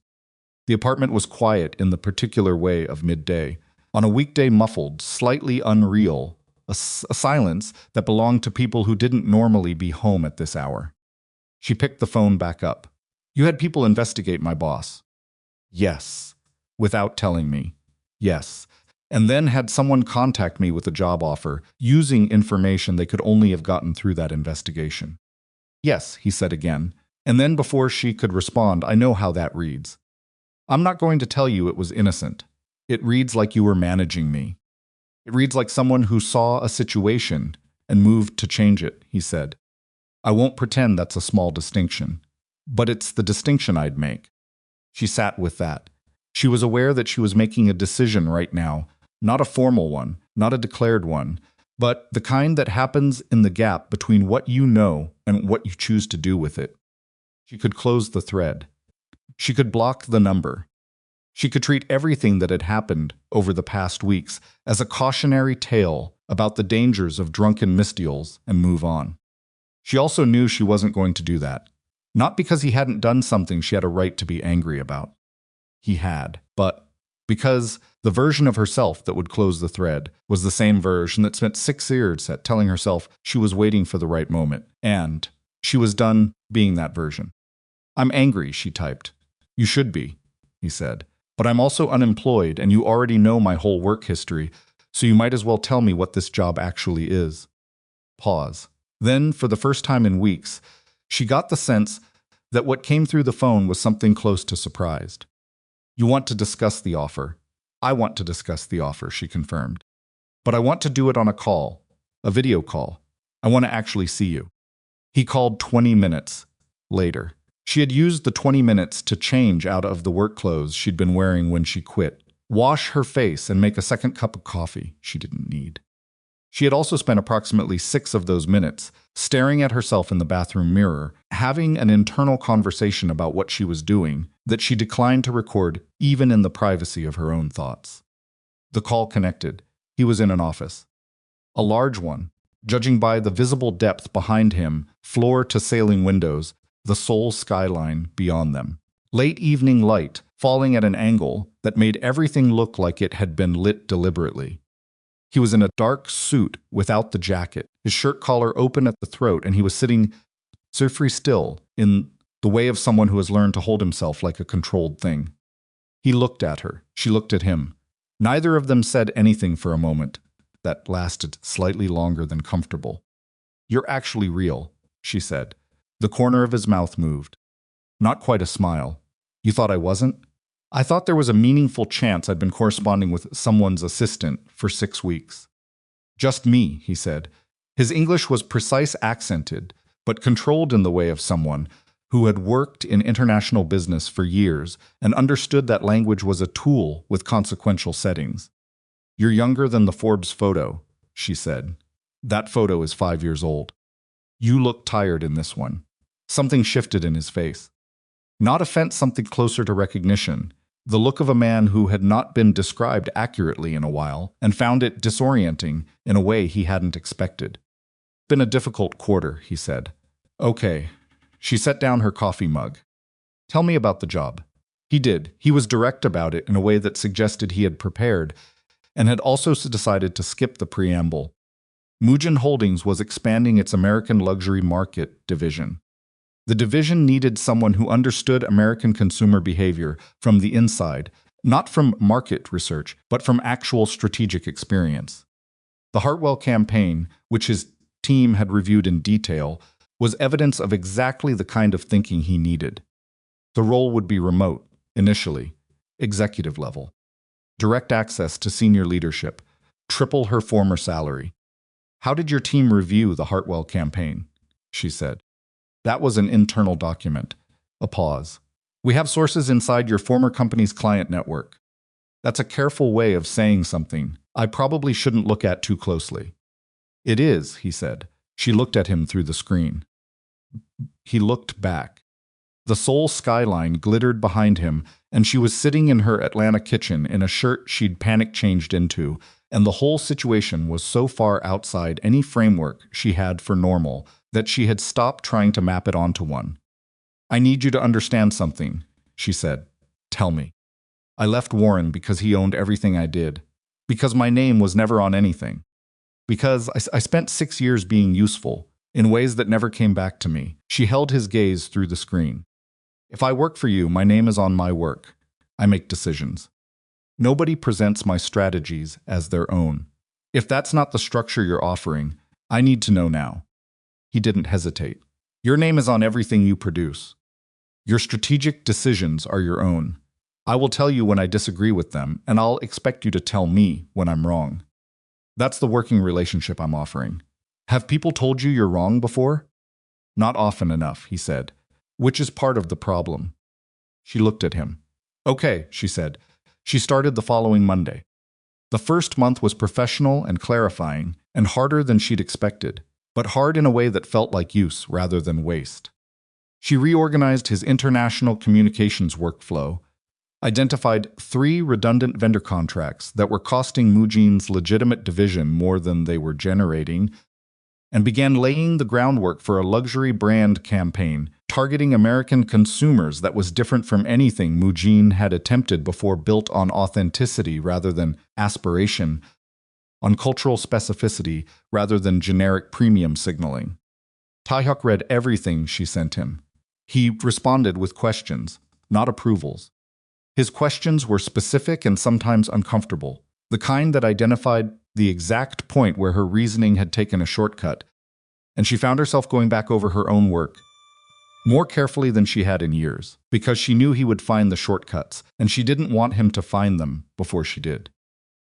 The apartment was quiet in the particular way of midday. On a weekday, muffled, slightly unreal, a silence that belonged to people who didn't normally be home at this hour. She picked the phone back up. You had people investigate my boss. Yes. Without telling me. Yes. And then had someone contact me with a job offer, using information they could only have gotten through that investigation. Yes, he said again. And then before she could respond, I know how that reads. I'm not going to tell you it was innocent. It reads like you were managing me. It reads like someone who saw a situation and moved to change it, he said. I won't pretend that's a small distinction, but it's the distinction I'd make. She sat with that. She was aware that she was making a decision right now, not a formal one, not a declared one, but the kind that happens in the gap between what you know and what you choose to do with it. She could close the thread. She could block the number. She could treat everything that had happened over the past weeks as a cautionary tale about the dangers of drunken mystials and move on. She also knew she wasn't going to do that. Not because he hadn't done something she had a right to be angry about. He had, but because the version of herself that would close the thread was the same version that spent 6 years at telling herself she was waiting for the right moment, and she was done being that version. I'm angry, she typed. You should be, he said. But I'm also unemployed, and you already know my whole work history, so you might as well tell me what this job actually is. Pause. Then, for the first time in weeks, she got the sense that what came through the phone was something close to surprised. You want to discuss the offer. I want to discuss the offer, she confirmed. But I want to do it on a call, a video call. I want to actually see you. He called 20 minutes later. She had used the 20 minutes to change out of the work clothes she'd been wearing when she quit, wash her face, and make a second cup of coffee she didn't need. She had also spent approximately 6 of those minutes staring at herself in the bathroom mirror, having an internal conversation about what she was doing that she declined to record even in the privacy of her own thoughts. The call connected. He was in an office. A large one, judging by the visible depth behind him, floor to ceiling windows, the sole skyline beyond them. Late evening light falling at an angle that made everything look like it had been lit deliberately. He was in a dark suit without the jacket, his shirt collar open at the throat, and he was sitting surfree still in the way of someone who has learned to hold himself like a controlled thing. He looked at her. She looked at him. Neither of them said anything for a moment that lasted slightly longer than comfortable. You're actually real, she said. The corner of his mouth moved. Not quite a smile. You thought I wasn't? I thought there was a meaningful chance I'd been corresponding with someone's assistant for 6 weeks. Just me, he said. His English was precise accented, but controlled in the way of someone who had worked in international business for years and understood that language was a tool with consequential settings. You're younger than the Forbes photo, she said. That photo is 5 years old. You look tired in this one. Something shifted in his face. Not offense, something closer to recognition. the look of a man who had not been described accurately in a while and found it disorienting in a way he hadn't expected. Been a difficult quarter, he said. Okay. She set down her coffee mug. Tell me about the job. He did. He was direct about it in a way that suggested he had prepared and had also decided to skip the preamble. Mujin Holdings was expanding its American luxury market division. The division needed someone who understood American consumer behavior from the inside, not from market research, but from actual strategic experience. The Hartwell campaign, which his team had reviewed in detail, was evidence of exactly the kind of thinking he needed. The role would be remote, initially, executive level. Direct access to senior leadership, triple her former salary. How did your team review the Hartwell campaign? She said. That was an internal document. A pause. We have sources inside your former company's client network. That's a careful way of saying something I probably shouldn't look at too closely. It is, he said. She looked at him through the screen. He looked back. The Seoul skyline glittered behind him, and she was sitting in her Atlanta kitchen in a shirt she'd panic-changed into, and the whole situation was so far outside any framework she had for normal that she had stopped trying to map it onto one. I need you to understand something, she said. Tell me. I left Warren because he owned everything I did. Because my name was never on anything. Because I spent 6 years being useful, in ways that never came back to me. She held his gaze through the screen. If I work for you, my name is on my work. I make decisions. Nobody presents my strategies as their own. If that's not the structure you're offering, I need to know now. He didn't hesitate. Your name is on everything you produce. Your strategic decisions are your own. I will tell you when I disagree with them, and I'll expect you to tell me when I'm wrong. That's the working relationship I'm offering. Have people told you you're wrong before? Not often enough, he said, which is part of the problem. She looked at him. Okay, she said. She started the following Monday. The first month was professional and clarifying, and harder than she'd expected, but hard in a way that felt like use rather than waste. She reorganized his international communications workflow, identified 3 redundant vendor contracts that were costing Mujin's legitimate division more than they were generating, and began laying the groundwork for a luxury brand campaign targeting American consumers that was different from anything Mujin had attempted before, built on authenticity rather than aspiration, on cultural specificity rather than generic premium signaling. Taehyuk read everything she sent him. He responded with questions, not approvals. His questions were specific and sometimes uncomfortable, the kind that identified the exact point where her reasoning had taken a shortcut, and she found herself going back over her own work, more carefully than she had in years, because she knew he would find the shortcuts, and she didn't want him to find them before she did.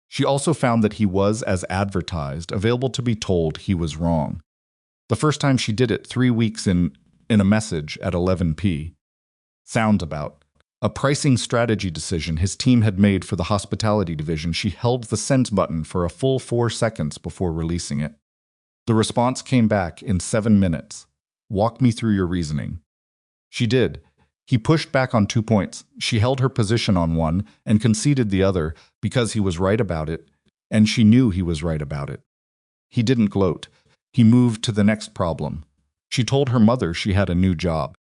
She also found that he was, as advertised, available to be told he was wrong. The first time she did it 3 weeks in a message at 11 p. Sounds about a pricing strategy decision his team had made for the hospitality division. She held the send button for a full 4 seconds before releasing it. The response came back in 7 minutes. Walk me through your reasoning. She did. He pushed back on 2 points. She held her position on one and conceded the other because he was right about it, and she knew he was right about it. He didn't gloat. He moved to the next problem. She told her mother she had a new job.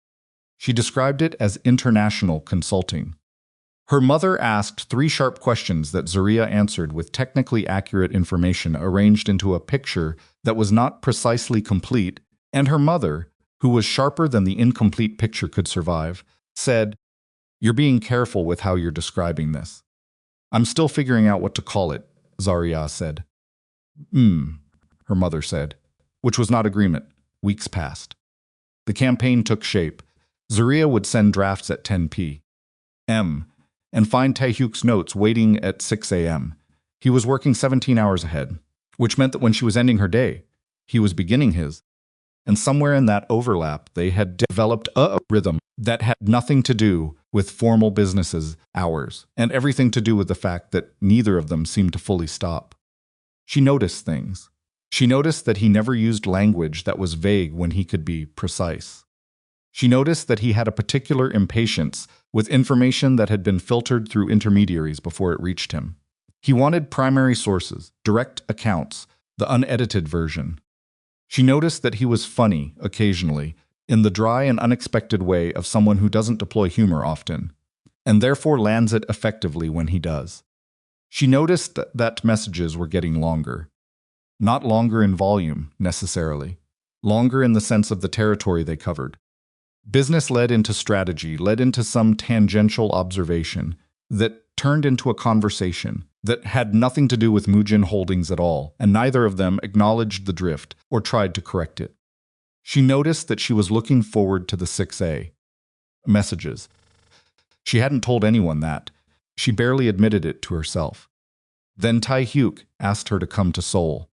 She described it as international consulting. Her mother asked 3 sharp questions that Zariah answered with technically accurate information arranged into a picture that was not precisely complete, and her mother, who was sharper than the incomplete picture could survive, said, "You're being careful with how you're describing this." "I'm still figuring out what to call it," Zariah said. Her mother said, which was not agreement. Weeks passed. The campaign took shape. Zariah would send drafts at 10 p.m. and find Taehyuk's notes waiting at 6 a.m. He was working 17 hours ahead, which meant that when she was ending her day, he was beginning his. And somewhere in that overlap, they had developed a rhythm that had nothing to do with formal business's hours, and everything to do with the fact that neither of them seemed to fully stop. She noticed things. She noticed that he never used language that was vague when he could be precise. She noticed that he had a particular impatience with information that had been filtered through intermediaries before it reached him. He wanted primary sources, direct accounts, the unedited version. She noticed that he was funny, occasionally, in the dry and unexpected way of someone who doesn't deploy humor often, and therefore lands it effectively when he does. She noticed that messages were getting longer. Not longer in volume, necessarily. Longer in the sense of the territory they covered. Business led into strategy, led into some tangential observation that turned into a conversation that had nothing to do with Mujin Holdings at all, and neither of them acknowledged the drift or tried to correct it. She noticed that she was looking forward to the 6A messages. She hadn't told anyone that. She barely admitted it to herself. Then Tae-hyuk asked her to come to Seoul.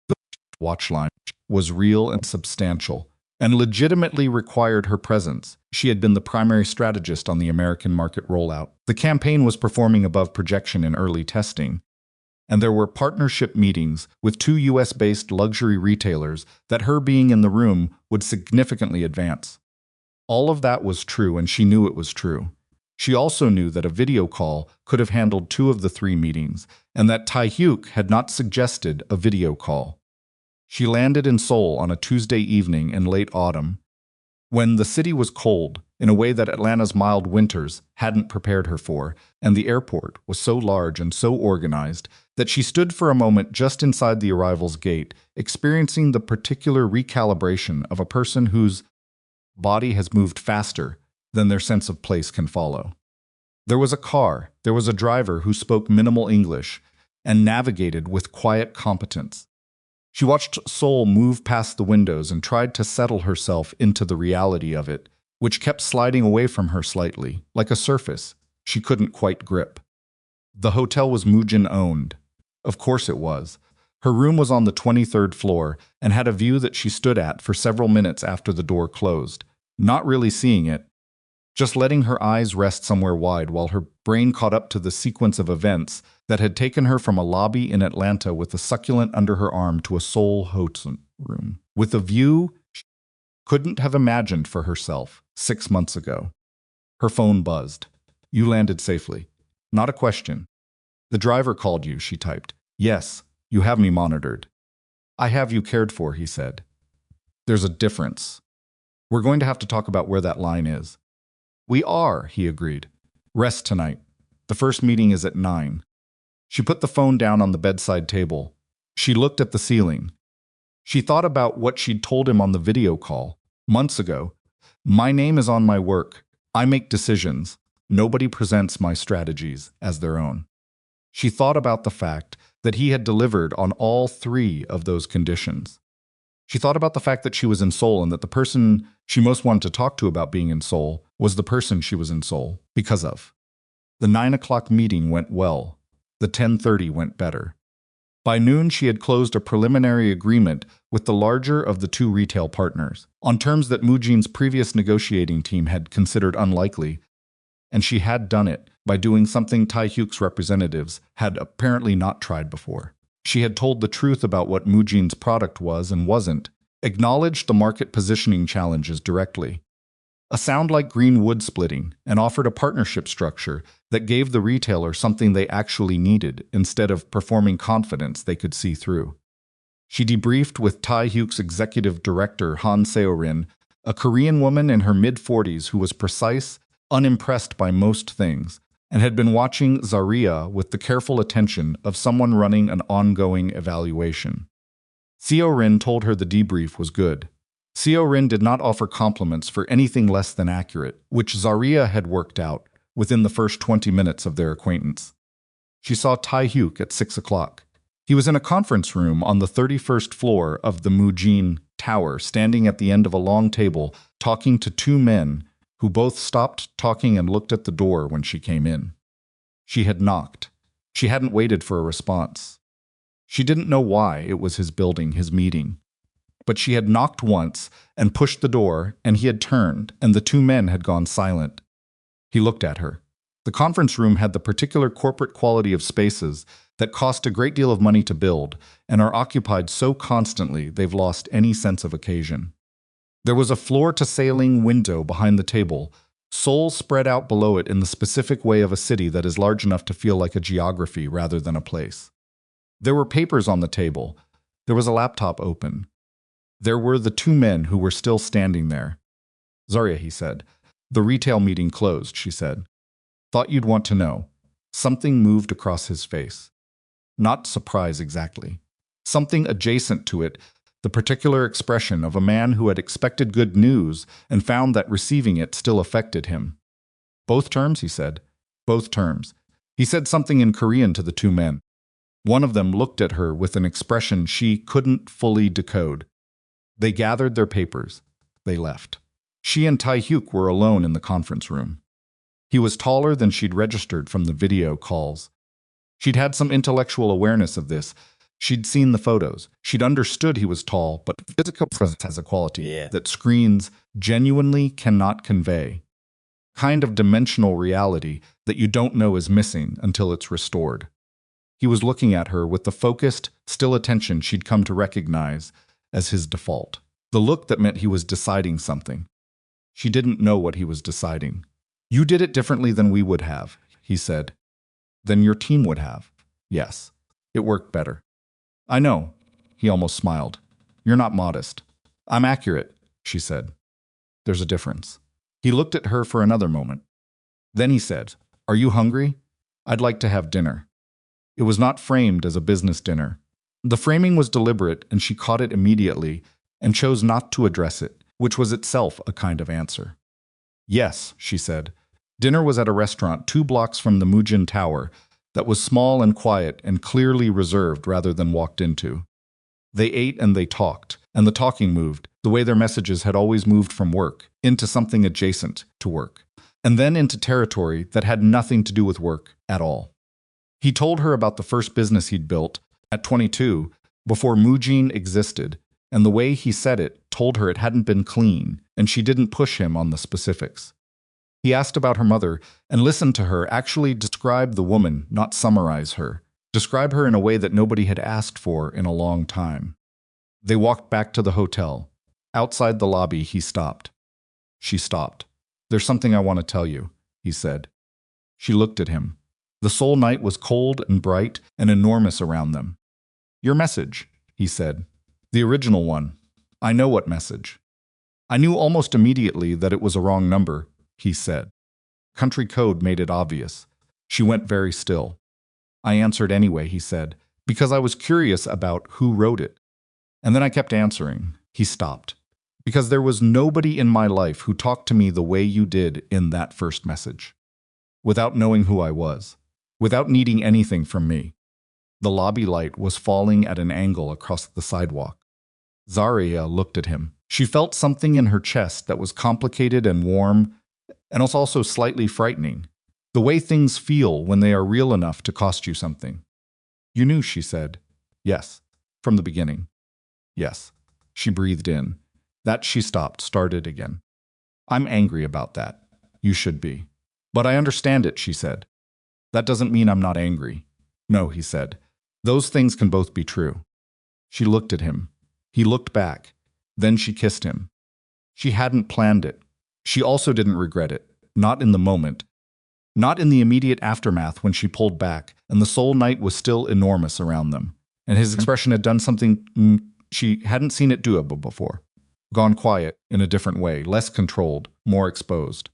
The watchline was real and substantial, and legitimately required her presence. She had been the primary strategist on the American market rollout. The campaign was performing above projection in early testing, and there were partnership meetings with 2 US-based luxury retailers that her being in the room would significantly advance. All of that was true, and she knew it was true. She also knew that a video call could have handled 2 of the 3 meetings, and that Tae-hyuk had not suggested a video call. She landed in Seoul on a Tuesday evening in late autumn, when the city was cold in a way that Atlanta's mild winters hadn't prepared her for, and the airport was so large and so organized that she stood for a moment just inside the arrival's gate, experiencing the particular recalibration of a person whose body has moved faster than their sense of place can follow. There was a car, there was a driver who spoke minimal English and navigated with quiet competence. She watched Seoul move past the windows and tried to settle herself into the reality of it, which kept sliding away from her slightly, like a surface she couldn't quite grip. The hotel was Mujin-owned. Of course it was. Her room was on the 23rd floor and had a view that she stood at for several minutes after the door closed, not really seeing it, just letting her eyes rest somewhere wide while her brain caught up to the sequence of events that had taken her from a lobby in Atlanta with a succulent under her arm to a Seoul hotel room, with a view she couldn't have imagined for herself 6 months ago. Her phone buzzed. "You landed safely." "Not a question." "The driver called you," she typed. "Yes, you have me monitored." "I have you cared for," he said. "There's a difference. We're going to have to talk about where that line is." "We are," he agreed. "Rest tonight. The first meeting is at 9. She put the phone down on the bedside table. She looked at the ceiling. She thought about what she'd told him on the video call months ago. "My name is on my work. I make decisions. Nobody presents my strategies as their own." She thought about the fact that he had delivered on all 3 of those conditions. She thought about the fact that she was in Seoul and that the person she most wanted to talk to about being in Seoul was the person she was in Seoul because of. The 9 o'clock meeting went well. The 10:30 went better. By noon, she had closed a preliminary agreement with the larger of the 2 retail partners, on terms that Mujin's previous negotiating team had considered unlikely, and she had done it by doing something Tae-hyuk's representatives had apparently not tried before. She had told the truth about what Mujin's product was and wasn't, acknowledged the market positioning challenges directly. A sound like green wood splitting, and offered a partnership structure that gave the retailer something they actually needed instead of performing confidence they could see through. She debriefed with Tae-hyuk's executive director Han Seo-rin, a Korean woman in her mid-40s who was precise, unimpressed by most things, and had been watching Zariah with the careful attention of someone running an ongoing evaluation. Seo-rin told her the debrief was good. Seo-rin did not offer compliments for anything less than accurate, which Zariah had worked out within the first 20 minutes of their acquaintance. She saw Tae-hyuk at 6 o'clock. He was in a conference room on the 31st floor of the Mujin Tower, standing at the end of a long table, talking to 2 men who both stopped talking and looked at the door when she came in. She had knocked. She hadn't waited for a response. She didn't know why it was his building, his meeting. But she had knocked once and pushed the door, and he had turned, and the 2 men had gone silent. He looked at her. The conference room had the particular corporate quality of spaces that cost a great deal of money to build and are occupied so constantly they've lost any sense of occasion. There was a floor-to-ceiling window behind the table, Seoul spread out below it in the specific way of a city that is large enough to feel like a geography rather than a place. There were papers on the table. There was a laptop open. There were the two men who were still standing there. "Zariah," he said. "The retail meeting closed," she said. "Thought you'd want to know." Something moved across his face. Not surprise exactly. Something adjacent to it, the particular expression of a man who had expected good news and found that receiving it still affected him. "Both terms," he said. "Both terms." He said something in Korean to the two men. One of them looked at her with an expression she couldn't fully decode. They gathered their papers. They left. She and Tae-hyuk were alone in the conference room. He was taller than she'd registered from the video calls. She'd had some intellectual awareness of this. She'd seen the photos. She'd understood he was tall, but physical presence has a quality that screens genuinely cannot convey. Kind of dimensional reality that you don't know is missing until it's restored. He was looking at her with the focused, still attention she'd come to recognize as his default. The look that meant he was deciding something. She didn't know what he was deciding. "You did it differently than we would have," he said. "Than your team would have." "Yes. It worked better." "I know." He almost smiled. "You're not modest." "I'm accurate," she said. "There's a difference." He looked at her for another moment. Then he said, "Are you hungry? I'd like to have dinner." It was not framed as a business dinner. The framing was deliberate, and she caught it immediately and chose not to address it, which was itself a kind of answer. "Yes," she said. Dinner was at a restaurant 2 blocks from the Mujin Tower that was small and quiet and clearly reserved rather than walked into. They ate and they talked, and the talking moved, the way their messages had always moved from work, into something adjacent to work, and then into territory that had nothing to do with work at all. He told her about the first business he'd built, at 22, before Mujin existed, and the way he said it told her it hadn't been clean, and she didn't push him on the specifics. He asked about her mother and listened to her actually describe the woman, not summarize her. Describe her in a way that nobody had asked for in a long time. They walked back to the hotel. Outside the lobby, he stopped. She stopped. "There's something I want to tell you," he said. She looked at him. The Seoul night was cold and bright and enormous around them. "Your message," he said. "The original one. I know what message." "I knew almost immediately that it was a wrong number," he said. Country code made it obvious. She went very still. "I answered anyway," he said, "because I was curious about who wrote it. And then I kept answering." He stopped. "Because there was nobody in my life who talked to me the way you did in that first message. Without knowing who I was. Without needing anything from me." The lobby light was falling at an angle across the sidewalk. Zariah looked at him. She felt something in her chest that was complicated and warm, and was also slightly frightening. The way things feel when they are real enough to cost you something. "You knew," she said. "Yes. From the beginning." "Yes." She breathed in. That she stopped, started again. "I'm angry about that. You should be. But I understand it," she said. "That doesn't mean I'm not angry." "No," he said. "Those things can both be true." She looked at him. He looked back. Then she kissed him. She hadn't planned it. She also didn't regret it. Not in the moment. Not in the immediate aftermath when she pulled back, and the Seoul night was still enormous around them. And his expression had done something she hadn't seen it do before. Gone quiet, in a different way, less controlled, more exposed.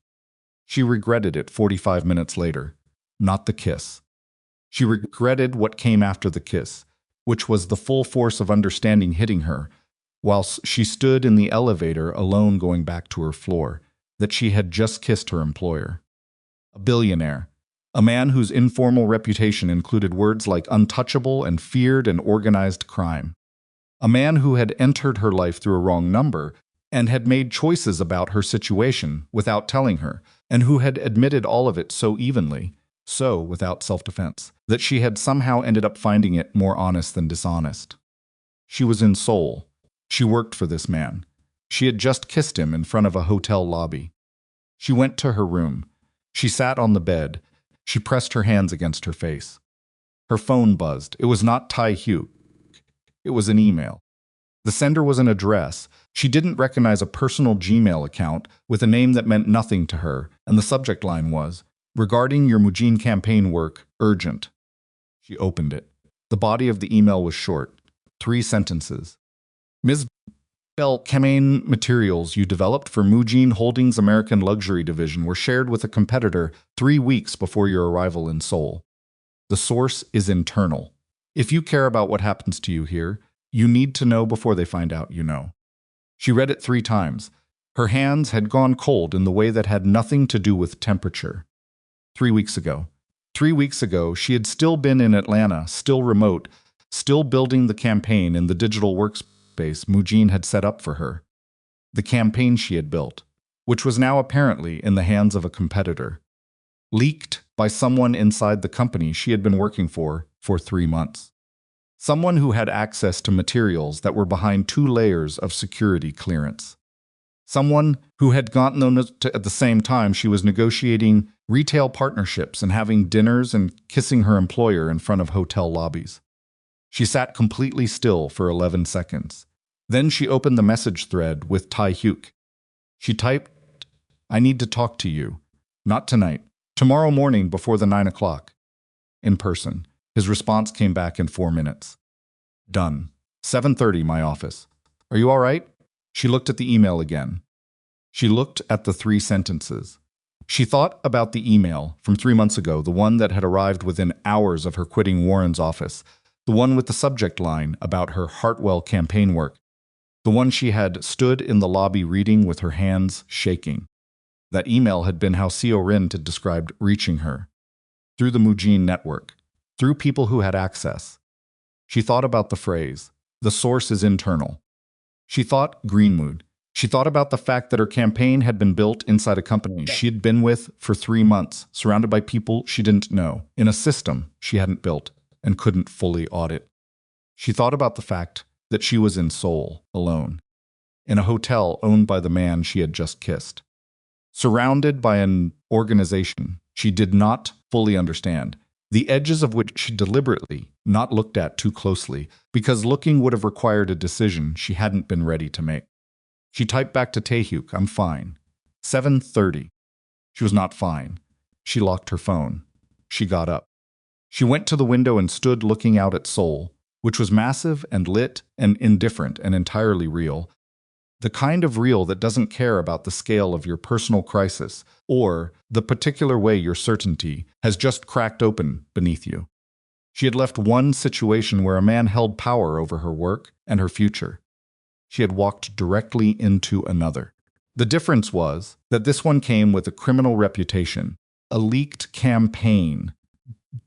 She regretted it 45 minutes later. Not the kiss. She regretted what came after the kiss, which was the full force of understanding hitting her, whilst she stood in the elevator alone going back to her floor, that she had just kissed her employer. A billionaire. A man whose informal reputation included words like untouchable and feared and organized crime. A man who had entered her life through a wrong number and had made choices about her situation without telling her, and who had admitted all of it so evenly, so without self-defense, that she had somehow ended up finding it more honest than dishonest. She was in Seoul. She worked for this man. She had just kissed him in front of a hotel lobby. She went to her room. She sat on the bed. She pressed her hands against her face. Her phone buzzed. It was not Tae-hyuk. It was an email. The sender was an address. She didn't recognize a personal Gmail account with a name that meant nothing to her, and the subject line was, "Regarding your Mujin campaign work, urgent." She opened it. The body of the email was short, 3 sentences. Ms. Bell, campaign materials you developed for Mujin Holdings' American Luxury Division were shared with a competitor 3 weeks before your arrival in Seoul. The source is internal. If you care about what happens to you here, you need to know before they find out you know. She read it 3 times. Her hands had gone cold in the way that had nothing to do with temperature. 3 weeks ago. 3 weeks ago, she had still been in Atlanta, still remote, still building the campaign in the digital workspace Mujin had set up for her. The campaign she had built, which was now apparently in the hands of a competitor. Leaked by someone inside the company she had been working for 3 months. Someone who had access to materials that were behind 2 layers of security clearance. Someone who had gotten them at the same time she was negotiating retail partnerships and having dinners and kissing her employer in front of hotel lobbies. She sat completely still for 11 seconds. Then she opened the message thread with Tae-hyuk. She typed, "I need to talk to you. Not tonight. Tomorrow morning before the 9 o'clock. In person." His response came back in 4 minutes. Done. 7:30, my office. Are you all right? She looked at the email again. She looked at the 3 sentences. She thought about the email from 3 months ago, the one that had arrived within hours of her quitting Warren's office, the one with the subject line about her Hartwell campaign work, the one she had stood in the lobby reading with her hands shaking. That email had been how Seo Rin had described reaching her. Through the Mujin network. Through people who had access. She thought about the phrase, "The source is internal." She thought green mood. She thought about the fact that her campaign had been built inside a company she had been with for 3 months, surrounded by people she didn't know, in a system she hadn't built and couldn't fully audit. She thought about the fact that she was in Seoul, alone, in a hotel owned by the man she had just kissed, surrounded by an organization she did not fully understand, the edges of which she deliberately not looked at too closely, because looking would have required a decision she hadn't been ready to make. She typed back to Tae-hyuk, "I'm fine." 7:30. She was not fine. She locked her phone. She got up. She went to the window and stood looking out at Seoul, which was massive and lit and indifferent and entirely real. The kind of real that doesn't care about the scale of your personal crisis or the particular way your certainty has just cracked open beneath you. She had left one situation where a man held power over her work and her future. She had walked directly into another. The difference was that this one came with a criminal reputation, a leaked campaign,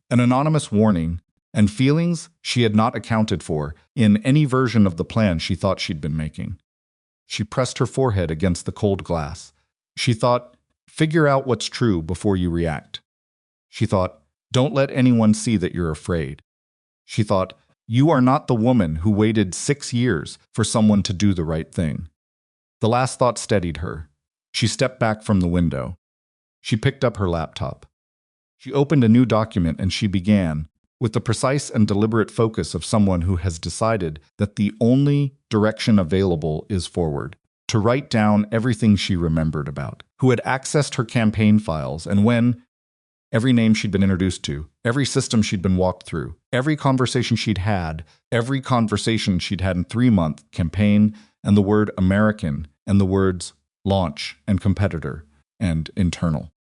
an anonymous warning, and feelings she had not accounted for in any version of the plan she thought she'd been making. She pressed her forehead against the cold glass. She thought, figure out what's true before you react. She thought, don't let anyone see that you're afraid. She thought, you are not the woman who waited 6 years for someone to do the right thing. The last thought steadied her. She stepped back from the window. She picked up her laptop. She opened a new document and she began, with the precise and deliberate focus of someone who has decided that the only direction available is forward, to write down everything she remembered about, who had accessed her campaign files and when, every name she'd been introduced to, every system she'd been walked through, every conversation she'd had in 3-month campaign, and the word American, and the words launch and competitor and internal.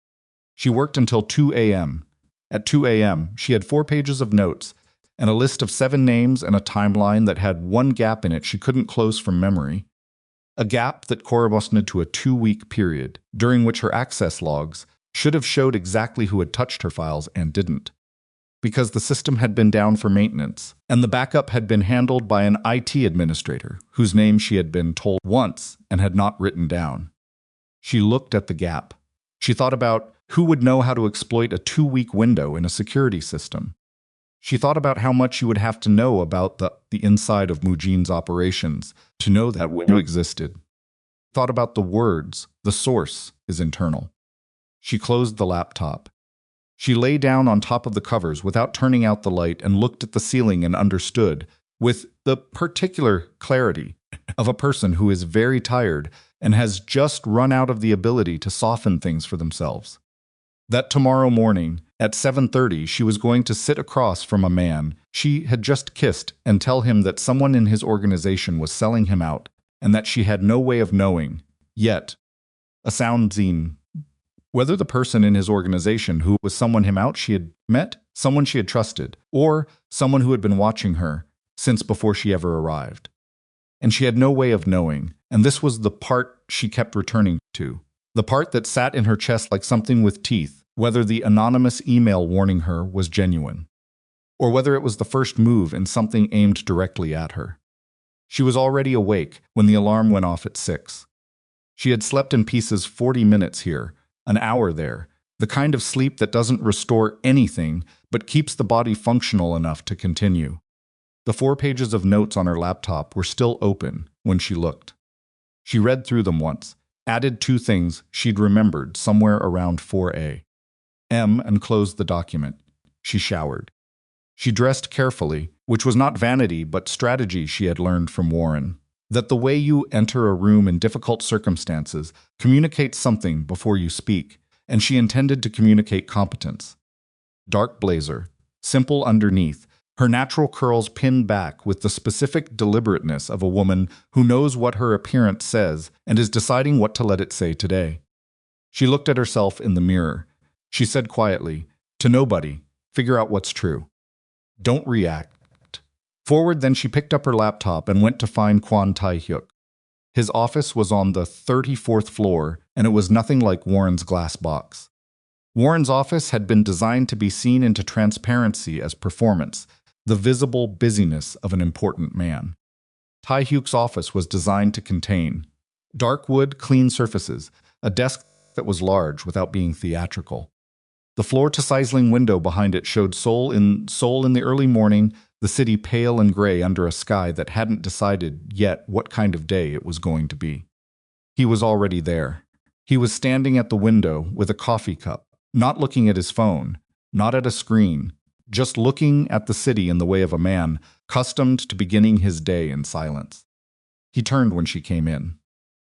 She worked until 2 a.m. At 2 a.m., she had 4 pages of notes and a list of 7 names and a timeline that had one gap in it she couldn't close from memory. A gap that corresponded to a 2-week period, during which her access logs should have showed exactly who had touched her files and didn't. Because the system had been down for maintenance, and the backup had been handled by an IT administrator, whose name she had been told once and had not written down. She looked at the gap. She thought about who would know how to exploit a 2-week window in a security system. She thought about how much you would have to know about the inside of Mujin's operations to know that window existed. Thought about the words, the source is internal. She closed the laptop. She lay down on top of the covers without turning out the light and looked at the ceiling and understood, with the particular clarity of a person who is very tired and has just run out of the ability to soften things for themselves. That tomorrow morning, at 7:30, she was going to sit across from a man she had just kissed and tell him that someone in his organization was selling him out and that she had no way of knowing, yet, a sound zine, whether the person in his organization who was someone him out she had met, someone she had trusted, or someone who had been watching her since before she ever arrived. And she had no way of knowing, and this was the part she kept returning to, the part that sat in her chest like something with teeth, whether the anonymous email warning her was genuine, or whether it was the first move in something aimed directly at her. She was already awake when the alarm went off at 6. She had slept in pieces 40 minutes here, an hour there, the kind of sleep that doesn't restore anything but keeps the body functional enough to continue. The 4 pages of notes on her laptop were still open when she looked. She read through them once, added 2 things she'd remembered somewhere around 4 a.m. and closed the document. She showered. She dressed carefully, which was not vanity but strategy she had learned from Warren. That the way you enter a room in difficult circumstances communicates something before you speak, and she intended to communicate competence. Dark blazer, simple underneath, her natural curls pinned back with the specific deliberateness of a woman who knows what her appearance says and is deciding what to let it say today. She looked at herself in the mirror. She said quietly, "To nobody, figure out what's true. Don't react." Forward, then she picked up her laptop and went to find Kwon Tae-hyuk. His office was on the 34th floor, and it was nothing like Warren's glass box. Warren's office had been designed to be seen into transparency as performance, the visible busyness of an important man. Tae-hyuk's office was designed to contain dark wood, clean surfaces, a desk that was large without being theatrical. The floor-to-ceiling window behind it showed Seoul in the early morning, the city pale and gray under a sky that hadn't decided yet what kind of day it was going to be. He was already there. He was standing at the window with a coffee cup, not looking at his phone, not at a screen, just looking at the city in the way of a man accustomed to beginning his day in silence. He turned when she came in.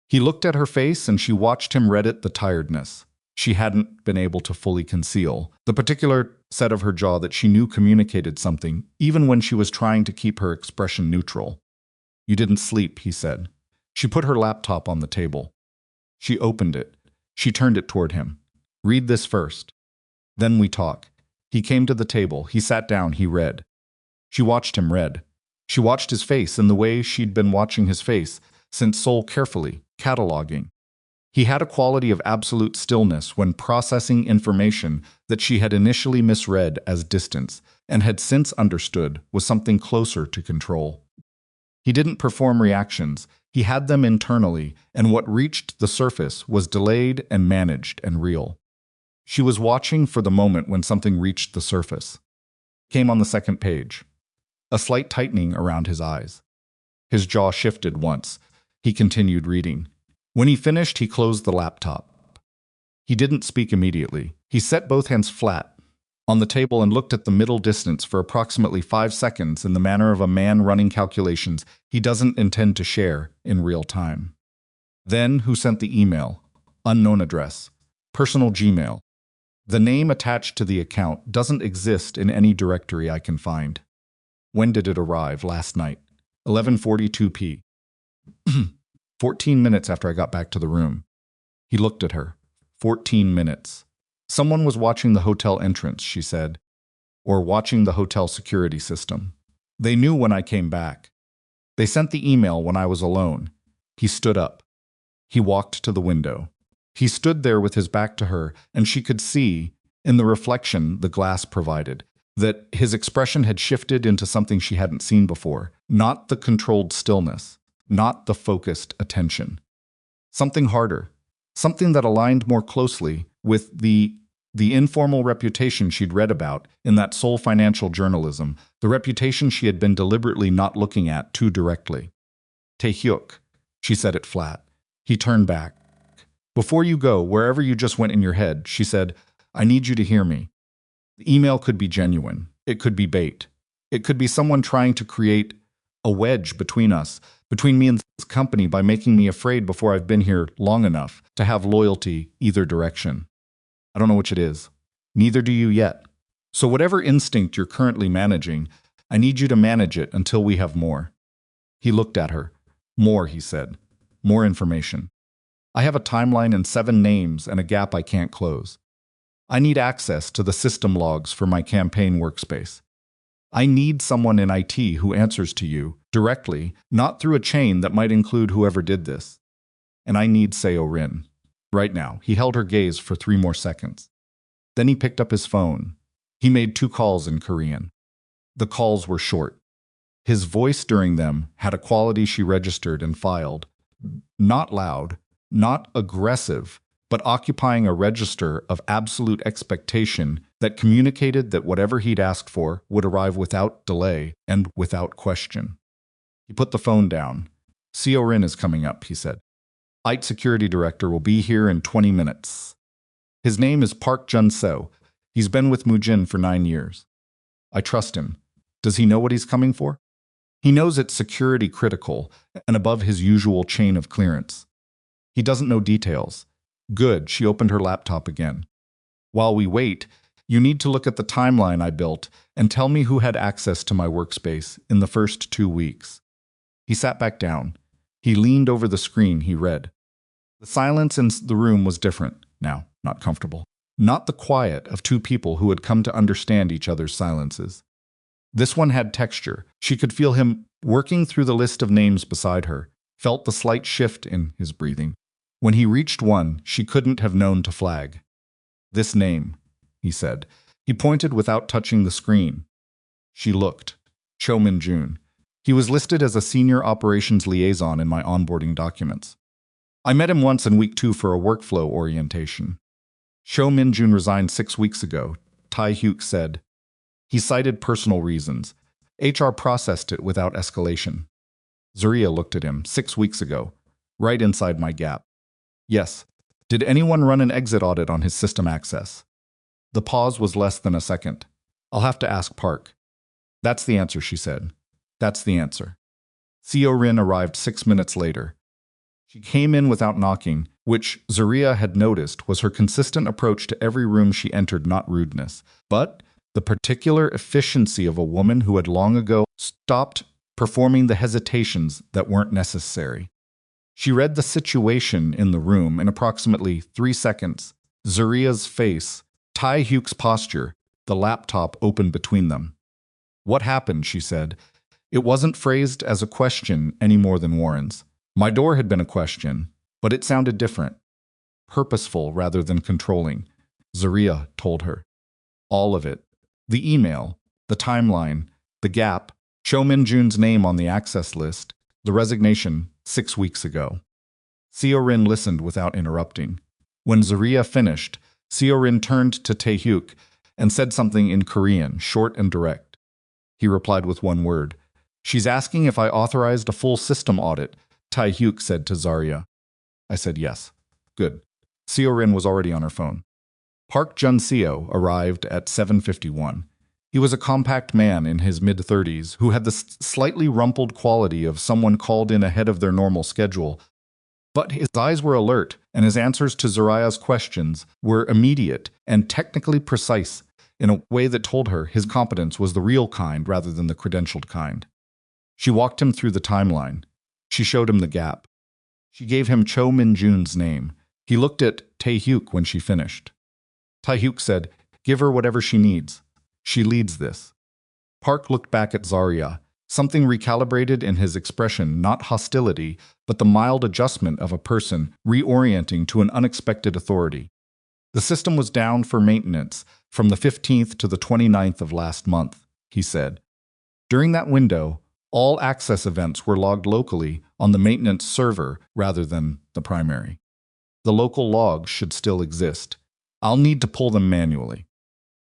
He looked at her face and she watched him read it the tiredness she hadn't been able to fully conceal, the particular set of her jaw that she knew communicated something, even when she was trying to keep her expression neutral. "You didn't sleep," he said. She put her laptop on the table. She opened it. She turned it toward him. "Read this first. Then we talk." He came to the table. He sat down. He read. She watched him read. She watched his face in the way she'd been watching his face since Seoul, carefully, cataloging. He had a quality of absolute stillness when processing information that she had initially misread as distance and had since understood was something closer to control. He didn't perform reactions. He had them internally, and what reached the surface was delayed and managed and real. She was watching for the moment when something reached the surface. Came on the second page. A slight tightening around his eyes. His jaw shifted once. He continued reading. When he finished, he closed the laptop. He didn't speak immediately. He set both hands flat on the table and looked at the middle distance for approximately 5 seconds in the manner of a man running calculations he doesn't intend to share in real time. Then, who sent the email? Unknown address. Personal Gmail. The name attached to the account doesn't exist in any directory I can find. When did it arrive? Last night. 11:42 p. 14 minutes after I got back to the room. He looked at her. 14 minutes. Someone was watching the hotel entrance, she said. Or watching the hotel security system. They knew when I came back. They sent the email when I was alone. He stood up. He walked to the window. He stood there with his back to her, and she could see, in the reflection the glass provided, that his expression had shifted into something she hadn't seen before. Not the controlled stillness. Not the focused attention. Something harder. Something that aligned more closely with the informal reputation she'd read about in that Seoul financial journalism, the reputation she had been deliberately not looking at too directly. "Tae-hyuk," she said it flat. He turned back. "Before you go, wherever you just went in your head," she said, "I need you to hear me. The email could be genuine. It could be bait. It could be someone trying to create a wedge between us, between me and this company by making me afraid before I've been here long enough to have loyalty either direction. I don't know which it is. Neither do you yet. So whatever instinct you're currently managing, I need you to manage it until we have more. He looked at her. More, he said. More information. I have a timeline and 7 names and a gap I can't close. I need access to the system logs for my campaign workspace. I need someone in IT who answers to you directly, not through a chain that might include whoever did this. And I need Seo-rin. Right now. He held her gaze for 3 more seconds. Then he picked up his phone. He made 2 calls in Korean. The calls were short. His voice during them had a quality she registered and filed. Not loud, not aggressive, but occupying a register of absolute expectation that communicated that whatever he'd asked for would arrive without delay and without question. He put the phone down. Seo-rin is coming up, he said. IT security director will be here in 20 minutes. His name is Park Jun-seo. He's been with Mujin for 9 years. I trust him. Does he know what he's coming for? He knows it's security critical and above his usual chain of clearance. He doesn't know details. Good, she opened her laptop again. While we wait, you need to look at the timeline I built and tell me who had access to my workspace in the first 2 weeks. He sat back down. He leaned over the screen, he read. The silence in the room was different, now, not comfortable. Not the quiet of 2 people who had come to understand each other's silences. This one had texture. She could feel him working through the list of names beside her, felt the slight shift in his breathing. When he reached one, she couldn't have known to flag. This name, he said. He pointed without touching the screen. She looked. Cho Min-jun. He was listed as a senior operations liaison in my onboarding documents. I met him once in week 2 for a workflow orientation. Cho Min-jun resigned 6 weeks ago, Tae-hyuk said. He cited personal reasons. HR processed it without escalation. Zariah looked at him 6 weeks ago, right inside my gap. Yes. Did anyone run an exit audit on his system access? The pause was less than a second. I'll have to ask Park. That's the answer, she said. That's the answer. Seo-rin arrived 6 minutes later. She came in without knocking, which Zariah had noticed was her consistent approach to every room she entered, not rudeness, but the particular efficiency of a woman who had long ago stopped performing the hesitations that weren't necessary. She read the situation in the room in approximately 3 seconds. Zariah's face, Tae-hyuk's posture, the laptop open between them. What happened, she said. It wasn't phrased as a question any more than Warren's. My door had been a question, but it sounded different. Purposeful rather than controlling, Zariah told her. All of it. The email, the timeline, the gap, Cho Min-jun's name on the access list, the resignation 6 weeks ago. Seo-rin listened without interrupting. When Zariah finished, Seo-rin turned to Tae-hyuk and said something in Korean, short and direct. He replied with one word. She's asking if I authorized a full system audit, Tae-hyuk said to Zariah. I said yes. Good. Seo-rin was already on her phone. Park Jun-seo arrived at 7:51. He was a compact man in his mid-30s who had the slightly rumpled quality of someone called in ahead of their normal schedule. But his eyes were alert, and his answers to Zariah's questions were immediate and technically precise in a way that told her his competence was the real kind rather than the credentialed kind. She walked him through the timeline. She showed him the gap. She gave him Cho Min-jun's name. He looked at Tae-hyuk when she finished. Tae-hyuk said, "Give her whatever she needs. She leads this." Park looked back at Zariah, something recalibrated in his expression, not hostility, but the mild adjustment of a person reorienting to an unexpected authority. The system was down for maintenance from the 15th to the 29th of last month, he said. During that window, all access events were logged locally on the maintenance server rather than the primary. The local logs should still exist. I'll need to pull them manually.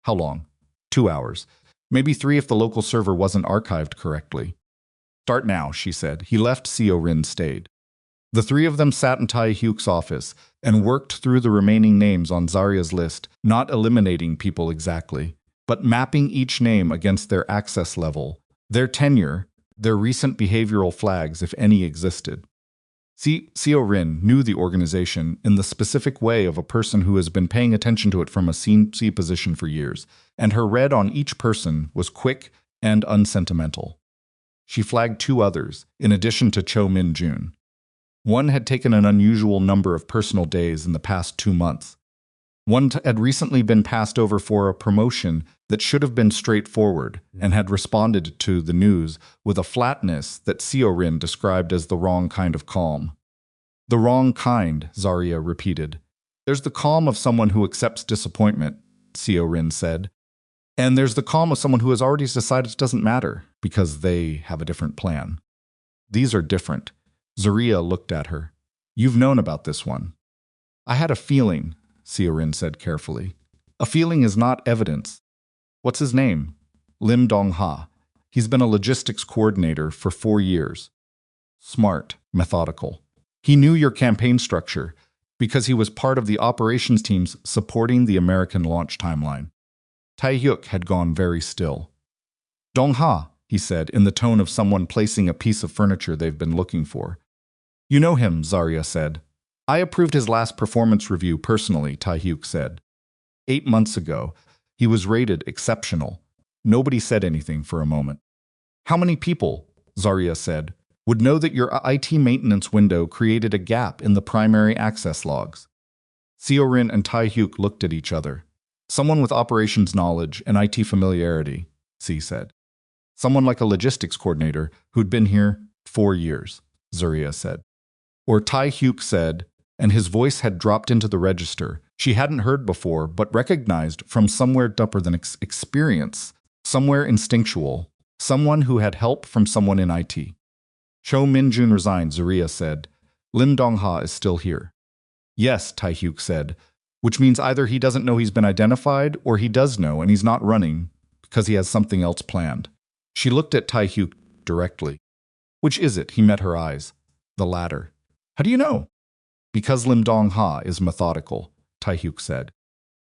How long? 2 hours. Maybe 3 if the local server wasn't archived correctly. Start now, she said. He left. Seo-rin stayed. The 3 of them sat in Tae-hyuk's office and worked through the remaining names on Zariah's list, not eliminating people exactly, but mapping each name against their access level, their tenure, Their recent behavioral flags, if any, existed. Seo Rin knew the organization in the specific way of a person who has been paying attention to it from a C position for years, and her read on each person was quick and unsentimental. She flagged two others, in addition to Cho Min-jun. One had taken an unusual number of personal days in the past 2 months. One had recently been passed over for a promotion that should have been straightforward and had responded to the news with a flatness that Seo Rin described as the wrong kind of calm. The wrong kind, Zariah repeated. There's the calm of someone who accepts disappointment, Seo Rin said. And there's the calm of someone who has already decided it doesn't matter because they have a different plan. These are different. Zariah looked at her. You've known about this one. I had a feeling, Seo Rin said carefully. A feeling is not evidence. What's his name? Lim Dong-ha. He's been a logistics coordinator for 4 years. Smart, methodical. He knew your campaign structure because he was part of the operations teams supporting the American launch timeline. Tae-hyuk had gone very still. Dong-ha, he said in the tone of someone placing a piece of furniture they've been looking for. You know him, Zariah said. I approved his last performance review personally, Tae-hyuk said. 8 months ago, he was rated exceptional. Nobody said anything for a moment. How many people, Zariah said, would know that your IT maintenance window created a gap in the primary access logs? Seo Rin and Tae-hyuk looked at each other. Someone with operations knowledge and IT familiarity, C said. Someone like a logistics coordinator who'd been here 4 years, Zariah said. Or Tae-hyuk said, and his voice had dropped into the register she hadn't heard before but recognized from somewhere deeper than experience, somewhere instinctual, someone who had help from someone in IT. Cho Min-jun resigned, Zariah said. Lim Dong-ha is still here. Yes, Tae-hyuk said, which means either he doesn't know he's been identified or he does know and he's not running because he has something else planned. She looked at Tae-hyuk directly. Which is it? He met her eyes. The latter. How do you know? Because Lim Dong-ha is methodical, Tae-hyuk said.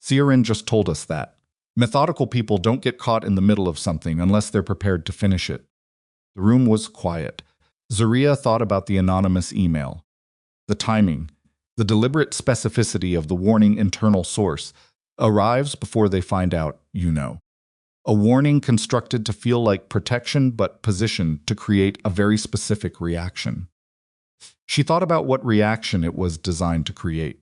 Seo Rin just told us that. Methodical people don't get caught in the middle of something unless they're prepared to finish it. The room was quiet. Zariah thought about the anonymous email. The timing, the deliberate specificity of the warning internal source arrives before they find out, you know. A warning constructed to feel like protection but positioned to create a very specific reaction. She thought about what reaction it was designed to create.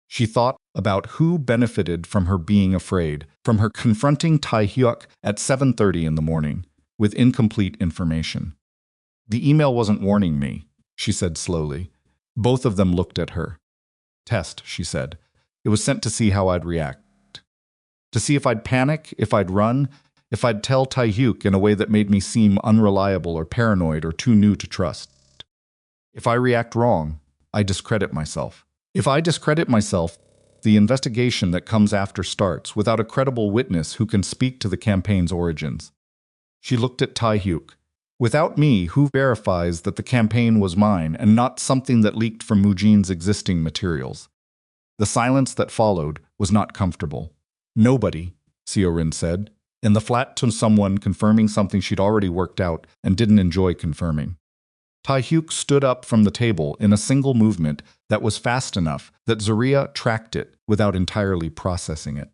She thought about who benefited from her being afraid, from her confronting Tae-hyuk at 7:30 in the morning with incomplete information. The email wasn't warning me, she said slowly. Both of them looked at her. Test, she said. It was sent to see how I'd react. To see if I'd panic, if I'd run, if I'd tell Tae-hyuk in a way that made me seem unreliable or paranoid or too new to trust. If I react wrong, I discredit myself. If I discredit myself, the investigation that comes after starts without a credible witness who can speak to the campaign's origins. She looked at Tae-hyuk. Without me, who verifies that the campaign was mine and not something that leaked from Mujin's existing materials? The silence that followed was not comfortable. Nobody, Seo Rin said, in the flat to someone confirming something she'd already worked out and didn't enjoy confirming. Tae-hyuk stood up from the table in a single movement that was fast enough that Zariah tracked it without entirely processing it.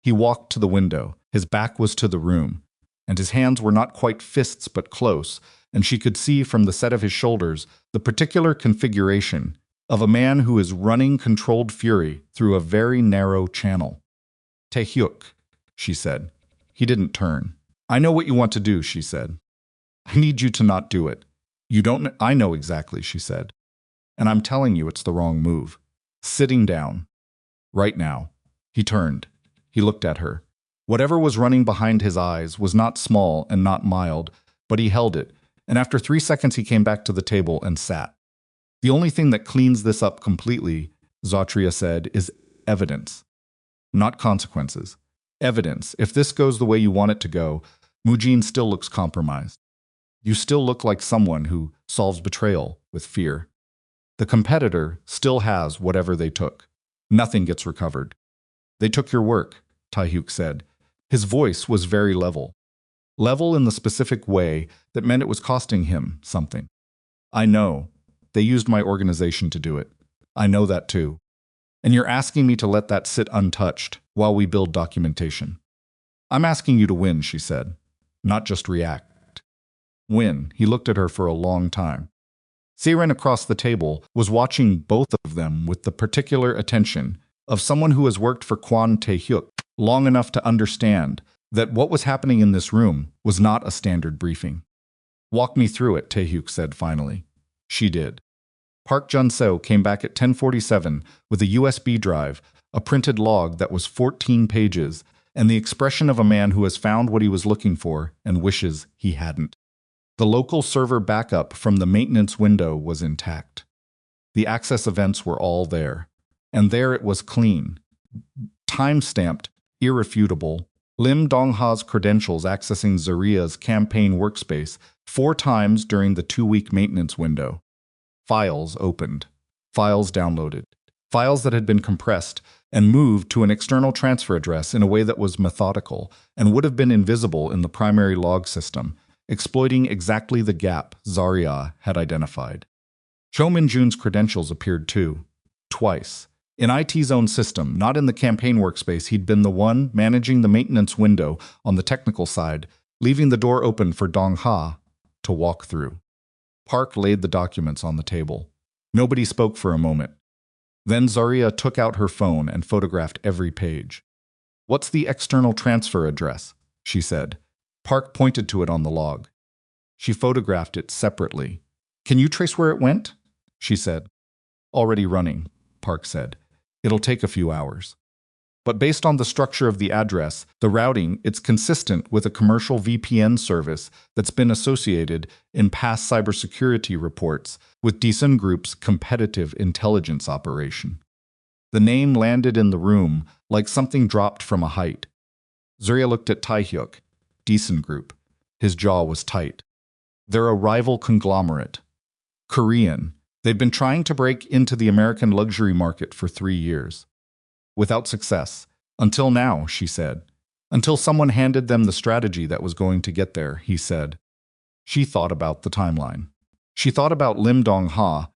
He walked to the window, his back was to the room, and his hands were not quite fists but close, and she could see from the set of his shoulders the particular configuration of a man who is running controlled fury through a very narrow channel. Tae-hyuk, she said. He didn't turn. I know what you want to do, she said. I need you to not do it. You don't. I know exactly, she said. And I'm telling you it's the wrong move. Sitting down. Right now. He turned. He looked at her. Whatever was running behind his eyes was not small and not mild, but he held it, and after 3 seconds he came back to the table and sat. The only thing that cleans this up completely, Zariah said, is evidence. Not consequences. Evidence. If this goes the way you want it to go, Mujin still looks compromised. You still look like someone who solves betrayal with fear. The competitor still has whatever they took. Nothing gets recovered. They took your work, Tae-hyuk said. His voice was very level. Level in the specific way that meant it was costing him something. I know. They used my organization to do it. I know that too. And you're asking me to let that sit untouched while we build documentation. I'm asking you to win, she said, not just react. Win. He looked at her for a long time. Siren across the table was watching both of them with the particular attention of someone who has worked for Kwon Tae-hyuk long enough to understand that what was happening in this room was not a standard briefing. Walk me through it, Tae-hyuk said finally. She did. Park Jun-seo came back at 10:47 with a USB drive, a printed log that was 14 pages, and the expression of a man who has found what he was looking for and wishes he hadn't. The local server backup from the maintenance window was intact. The access events were all there. And there it was clean, time-stamped, irrefutable. Lim Dong-ha's credentials accessing Zariah's campaign workspace 4 times during the 2-week maintenance window. Files opened. Files downloaded. Files that had been compressed and moved to an external transfer address in a way that was methodical and would have been invisible in the primary log system, exploiting exactly the gap Zariah had identified. Cho Min-jun's credentials appeared too. Twice. In IT's own system, not in the campaign workspace, he'd been the one managing the maintenance window on the technical side, leaving the door open for Dong-ha to walk through. Park laid the documents on the table. Nobody spoke for a moment. Then Zariah took out her phone and photographed every page. "What's the external transfer address?" she said. Park pointed to it on the log. She photographed it separately. "Can you trace where it went?" she said. "Already running," Park said. "It'll take a few hours. But based on the structure of the address, the routing, it's consistent with a commercial VPN service that's been associated in past cybersecurity reports with Daesun Group's competitive intelligence operation." The name landed in the room like something dropped from a height. Zariah looked at Tae-hyuk. Daesun Group. His jaw was tight. They're a rival conglomerate. Korean. They've been trying to break into the American luxury market for 3 years. Without success. Until now, she said. Until someone handed them the strategy that was going to get there, he said. She thought about the timeline. She thought about Lim Dong-ha,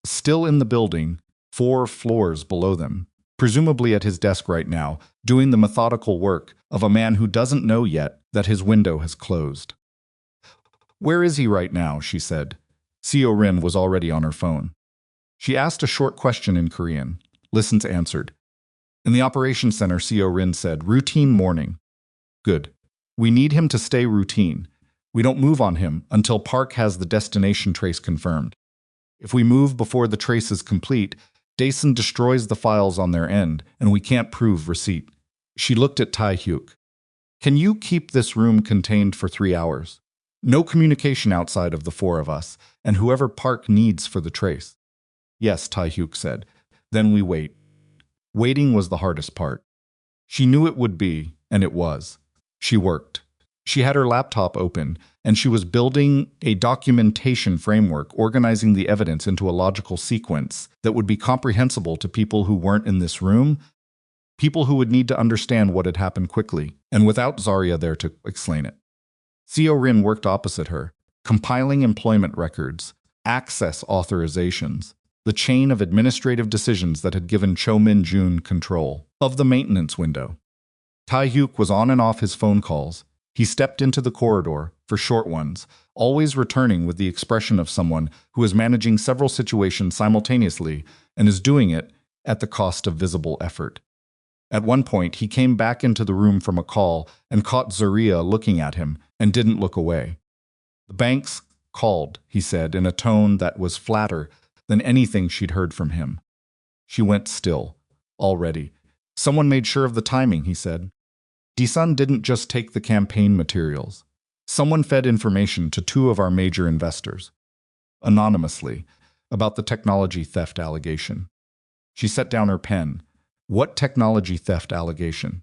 still in the building, 4 floors below them, presumably at his desk right now, doing the methodical work of a man who doesn't know yet that his window has closed. "Where is he right now?" she said. Seo Rin was already on her phone. She asked a short question in Korean. Listens answered. In the operations center, Seo Rin said, "Routine morning." "Good. We need him to stay routine. We don't move on him until Park has the destination trace confirmed. If we move before the trace is complete, Daesun destroys the files on their end, and we can't prove receipt." She looked at Tae-hyuk. "Can you keep this room contained for 3 hours? No communication outside of the 4 of us, and whoever Park needs for the trace." "Yes," Tae-hyuk said. "Then we wait." Waiting was the hardest part. She knew it would be, and it was. She worked. She had her laptop open, and she was building a documentation framework, organizing the evidence into a logical sequence that would be comprehensible to people who weren't in this room, people who would need to understand what had happened quickly, and without Zariah there to explain it. Seo Rin worked opposite her, compiling employment records, access authorizations, the chain of administrative decisions that had given Cho Min-jun control of the maintenance window. Tae-hyuk was on and off his phone calls. He stepped into the corridor, for short ones, always returning with the expression of someone who is managing several situations simultaneously and is doing it at the cost of visible effort. At one point, he came back into the room from a call and caught Zariah looking at him and didn't look away. "The bank's called," he said in a tone that was flatter than anything she'd heard from him. She went still. "Already. Someone made sure of the timing," he said. "Daesun didn't just take the campaign materials. Someone fed information to 2 of our major investors. Anonymously, about the technology theft allegation." She set down her pen. "What technology theft allegation?"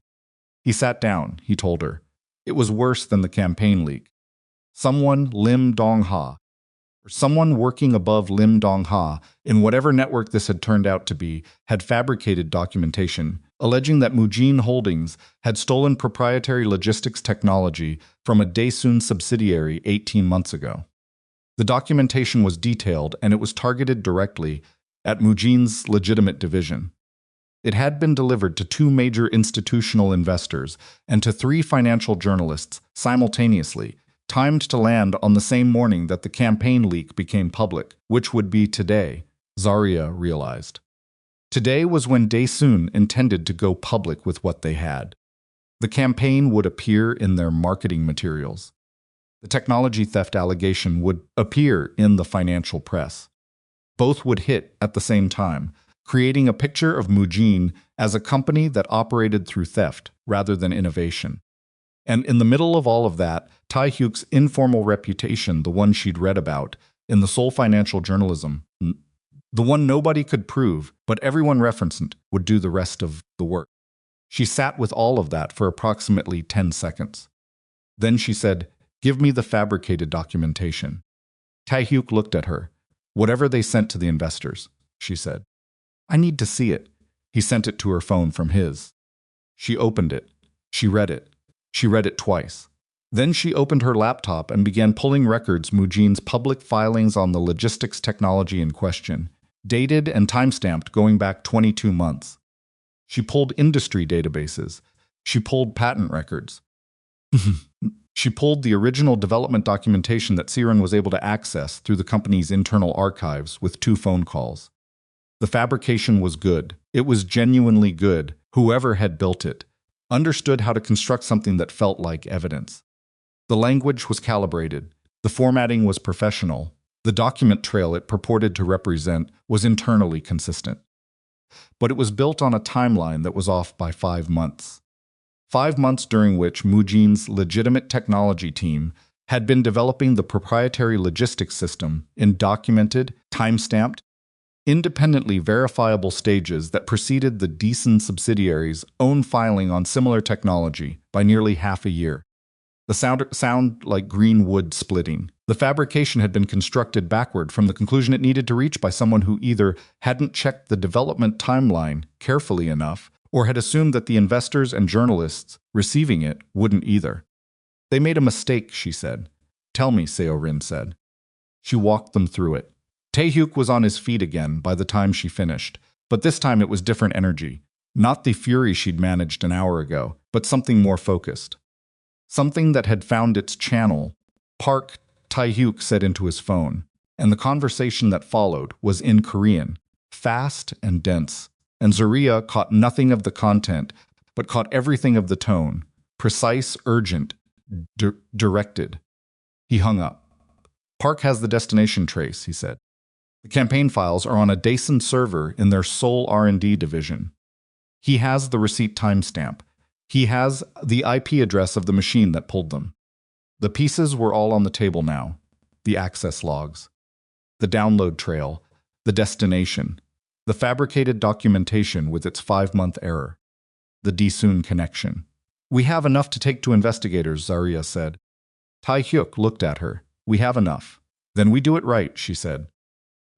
He sat down, he told her. It was worse than the campaign leak. Someone, Lim Dong-ha, or someone working above Lim Dong-ha, in whatever network this had turned out to be, had fabricated documentation alleging that Mujin Holdings had stolen proprietary logistics technology from a Daesun subsidiary 18 months ago. The documentation was detailed and it was targeted directly at Mujin's legitimate division. It had been delivered to 2 major institutional investors and to 3 financial journalists simultaneously, timed to land on the same morning that the campaign leak became public, which would be today, Zariah realized. Today was when Daesun intended to go public with what they had. The campaign would appear in their marketing materials. The technology theft allegation would appear in the financial press. Both would hit at the same time, creating a picture of Mujin as a company that operated through theft rather than innovation. And in the middle of all of that, Tae-hyuk's informal reputation, the one she'd read about in the Seoul financial journalism, the one nobody could prove, but everyone referenced, would do the rest of the work. She sat with all of that for approximately 10 seconds. Then she said, "Give me the fabricated documentation." Tae-hyuk looked at her. "Whatever they sent to the investors," she said. "I need to see it." He sent it to her phone from his. She opened it. She read it. She read it twice. Then she opened her laptop and began pulling records Mujin's public filings on the logistics technology in question, dated and timestamped going back 22 months. She pulled industry databases. She pulled patent records. She pulled the original development documentation that Siren was able to access through the company's internal archives with 2 phone calls. The fabrication was good. It was genuinely good. Whoever had built it understood how to construct something that felt like evidence. The language was calibrated. The formatting was professional. The document trail it purported to represent was internally consistent. But it was built on a timeline that was off by 5 months. 5 months during which Mujin's legitimate technology team had been developing the proprietary logistics system in documented, time-stamped, independently verifiable stages that preceded the Daesun subsidiary's own filing on similar technology by nearly half a year. The sound like green wood splitting. The fabrication had been constructed backward from the conclusion it needed to reach by someone who either hadn't checked the development timeline carefully enough or had assumed that the investors and journalists receiving it wouldn't either. "They made a mistake," she said. "Tell me," Seo-rin said. She walked them through it. Tae-hyuk was on his feet again by the time she finished, but this time it was different energy. Not the fury she'd managed an hour ago, but something more focused. Something that had found its channel. "Park," Tae-hyuk said into his phone, and the conversation that followed was in Korean, fast and dense, and Zariah caught nothing of the content, but caught everything of the tone, precise, urgent, directed. He hung up. "Park has the destination trace," he said. "The campaign files are on a Daesun server in their Seoul R&D division. He has the receipt timestamp. He has the IP address of the machine that pulled them. The pieces were all on the table now. The access logs, the download trail, the destination, the fabricated documentation with its 5-month error, the Daesun connection. We have enough to take to investigators, Zariah said. Tae-hyuk looked at her. We have enough. Then we do it right, she said.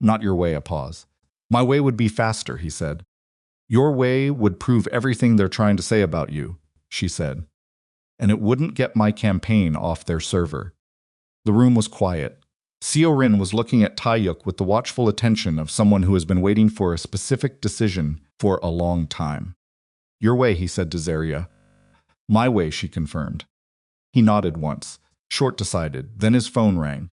Not your way, a pause. My way would be faster, he said. Your way would prove everything they're trying to say about you, she said. And it wouldn't get my campaign off their server. The room was quiet. Seo-rin was looking at Tae-hyuk with the watchful attention of someone who has been waiting for a specific decision for a long time. Your way, he said to Zariah. My way, she confirmed. He nodded once, short-decided, then his phone rang.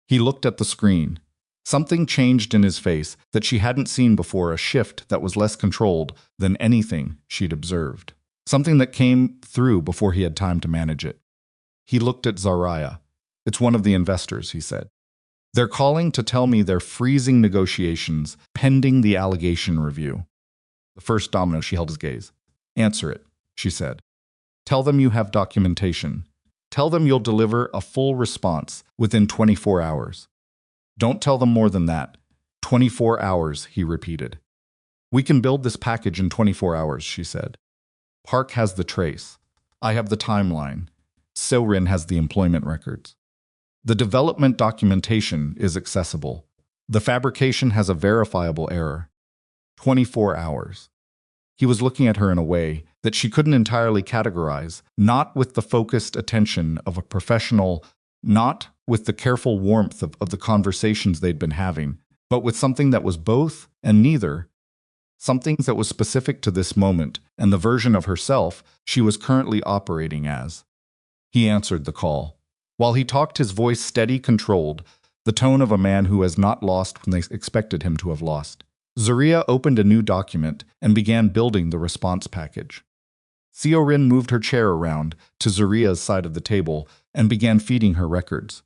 He looked at the screen. Something changed in his face that she hadn't seen before, a shift that was less controlled than anything she'd observed. Something that came through before he had time to manage it. He looked at Zariah. It's one of the investors, he said. They're calling to tell me they're freezing negotiations pending the allegation review. The first domino, she held his gaze. Answer it, she said. Tell them you have documentation. Tell them you'll deliver a full response within 24 hours. Don't tell them more than that. 24 hours, he repeated. We can build this package in 24 hours, she said. Park has the trace. I have the timeline. Seo-rin has the employment records. The development documentation is accessible. The fabrication has a verifiable error. 24 hours. He was looking at her in a way that she couldn't entirely categorize, not with the focused attention of a professional, not with the careful warmth of the conversations they'd been having, but with something that was both and neither, something that was specific to this moment and the version of herself she was currently operating as. He answered the call. While he talked, his voice steady, controlled, the tone of a man who has not lost when they expected him to have lost. Zariah opened a new document and began building the response package. Seo-rin moved her chair around to Zariah's side of the table and began feeding her records.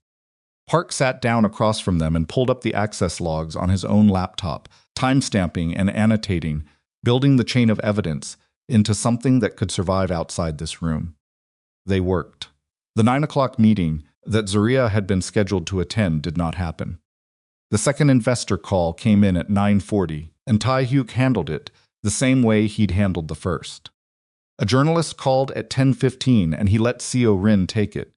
Park sat down across from them and pulled up the access logs on his own laptop, timestamping and annotating, building the chain of evidence into something that could survive outside this room. They worked. The 9 o'clock meeting that Zariah had been scheduled to attend did not happen. The second investor call came in at 9:40, and Tae-hyuk handled it the same way he'd handled the first. A journalist called at 10:15, and he let Seo-rin take it.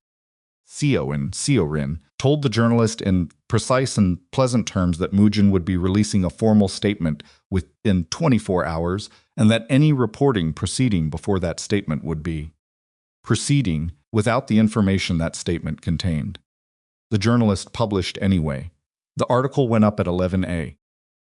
Seo-rin told the journalist in precise and pleasant terms that Moojin would be releasing a formal statement within 24 hours, and that any reporting proceeding before that statement would be proceeding without the information that statement contained. The journalist published anyway. The article went up at 11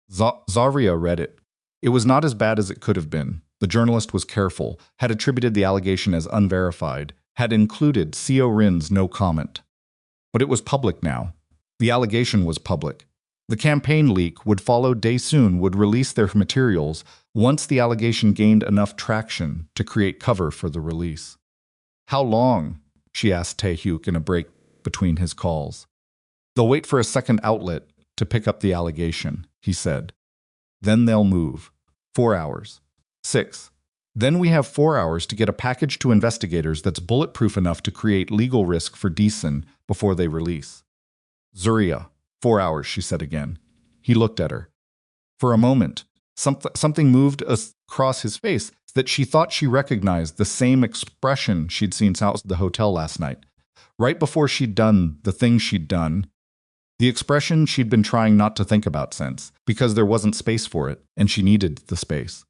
Zariah read it. It was not as bad as it could have been. The journalist was careful, had attributed the allegation as unverified, had included Seo-rin's no comment. But it was public now. The allegation was public. The campaign leak would follow. Daesoon would release their materials once the allegation gained enough traction to create cover for the release. How long? She asked Tae-hyuk in a break between his calls. They'll wait for a second outlet to pick up the allegation, he said. Then they'll move. 4 hours. 6. Then we have 4 hours to get a package to investigators that's bulletproof enough to create legal risk for Daesoon before they release. Zariah, 4 hours, she said again. He looked at her. For a moment, something moved across his face that she thought she recognized, the same expression she'd seen outside the hotel last night. Right before she'd done the thing she'd done, the expression she'd been trying not to think about since, because there wasn't space for it, and she needed the space.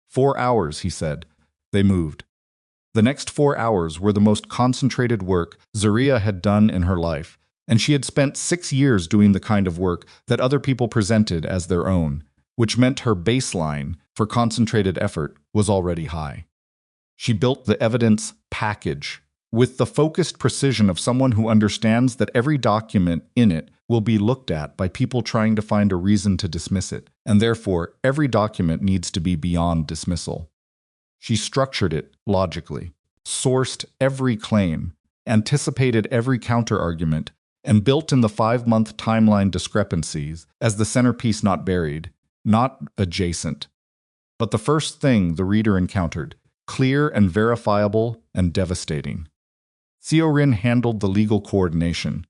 4 hours, he said. They moved. The next 4 hours were the most concentrated work Zariah had done in her life, and she had spent 6 years doing the kind of work that other people presented as their own, which meant her baseline for concentrated effort was already high. She built the evidence package with the focused precision of someone who understands that every document in it will be looked at by people trying to find a reason to dismiss it, and therefore every document needs to be beyond dismissal. She structured it logically, sourced every claim, anticipated every counterargument, and built in the 5-month timeline discrepancies as the centerpiece, not buried, not adjacent, but the first thing the reader encountered, clear and verifiable and devastating. Seo-rin handled the legal coordination.